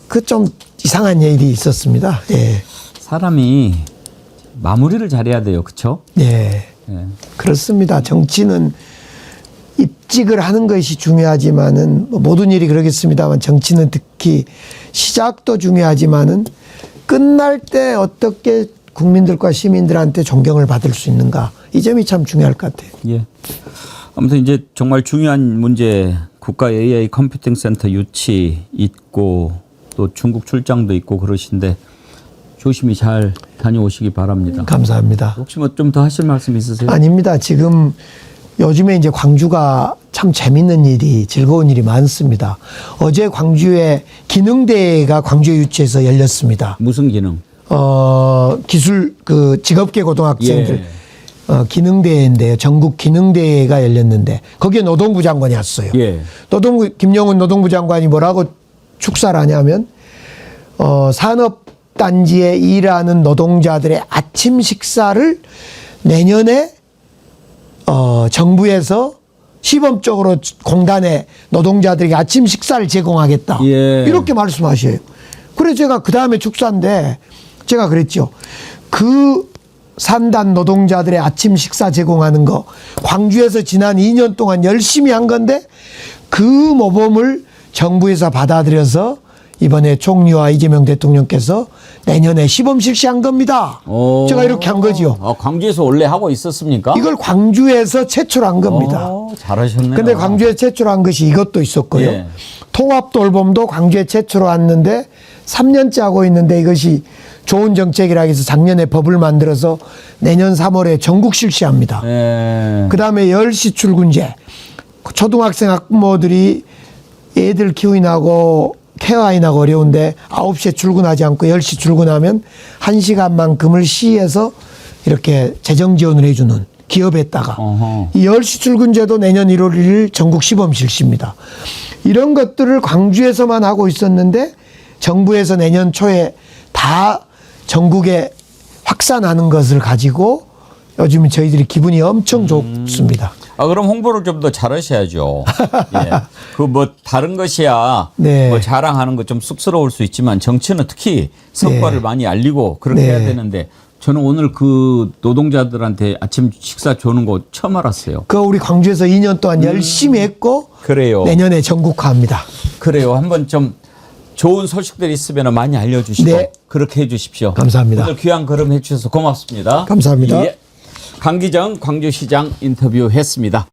그 좀 이상한 일이 있었습니다. 예. 사람이 마무리를 잘해야 돼요, 그렇죠? 예. 그렇습니다. 정치는 입직을 하는 것이 중요하지만은 뭐 모든 일이 그러겠습니다만 정치는 특히 시작도 중요하지만은 끝날 때 어떻게 국민들과 시민들한테 존경을 받을 수 있는가 이 점이 참 중요할 것 같아요. 예. 아무튼 이제 정말 중요한 문제 국가 AI 컴퓨팅 센터 유치 있고 또 중국 출장도 있고 그러신데 조심히 잘 다녀오시기 바랍니다. 감사합니다. 혹시 뭐 좀 더 하실 말씀 있으세요? 아닙니다. 지금 요즘에 이제 광주가 참 재밌는 일이 즐거운 일이 많습니다. 어제 광주에 기능대회가 광주에 유치해서 열렸습니다. 무슨 기능? 기술 그 직업계 고등학생들 기능대회인데요. 전국 기능대회가 열렸는데 거기에 노동부 장관이 왔어요. 김영훈 노동부 장관이 뭐라고 축사를 하냐면 산업단지에 일하는 노동자들의 아침 식사를 내년에 정부에서 시범적으로 공단에 노동자들에게 아침 식사를 제공하겠다. 이렇게 말씀하셔요. 그래서 제가 그 다음에 축사인데 제가 그랬죠. 그 산단 노동자들의 아침 식사 제공하는 거 광주에서 지난 2년 동안 열심히 한 건데 그 모범을 정부에서 받아들여서 이번에 총리와 이재명 대통령께서 내년에 시범 실시한 겁니다. 제가 이렇게 한 거죠. 광주에서 원래 하고 있었습니까? 이걸 광주에서 최초로 한 겁니다. 잘하셨네요. 근데 광주에 최초로 한 것이 이것도 있었고요. 통합돌봄도 광주에 최초로 왔는데 3년째 하고 있는데 이것이 좋은 정책이라 해서 작년에 법을 만들어서 내년 3월에 전국 실시합니다. 그다음에 10시 출근제. 초등학생 학부모들이 애들 키우인하고 케어하인하고 어려운데 9시에 출근하지 않고 10시 출근하면 1시간만큼을 시에서 이렇게 재정 지원을 해주는 기업에다가 이 10시 출근제도 내년 1월 1일 전국 시범 실시입니다. 이런 것들을 광주에서만 하고 있었는데 정부에서 내년 초에 다 전국에 확산하는 것을 가지고 요즘 저희들이 기분이 엄청 좋습니다. 그럼 홍보를 좀 더 잘하셔야죠. 그 뭐 다른 것이야 뭐 자랑하는 거 좀 쑥스러울 수 있지만 정치는 특히 성과를 많이 알리고 그렇게 해야 되는데 저는 오늘 그 노동자들한테 아침 식사 주는 거 처음 알았어요. 그 우리 광주에서 2년 동안 열심히 했고 그래요. 내년에 전국화합니다. 그래요. 한번 좀 좋은 소식들 있으면 많이 알려주시고 그렇게 해주십시오. 감사합니다. 오늘 귀한 걸음 해주셔서 고맙습니다. 감사합니다. 강기정 광주시장 인터뷰했습니다.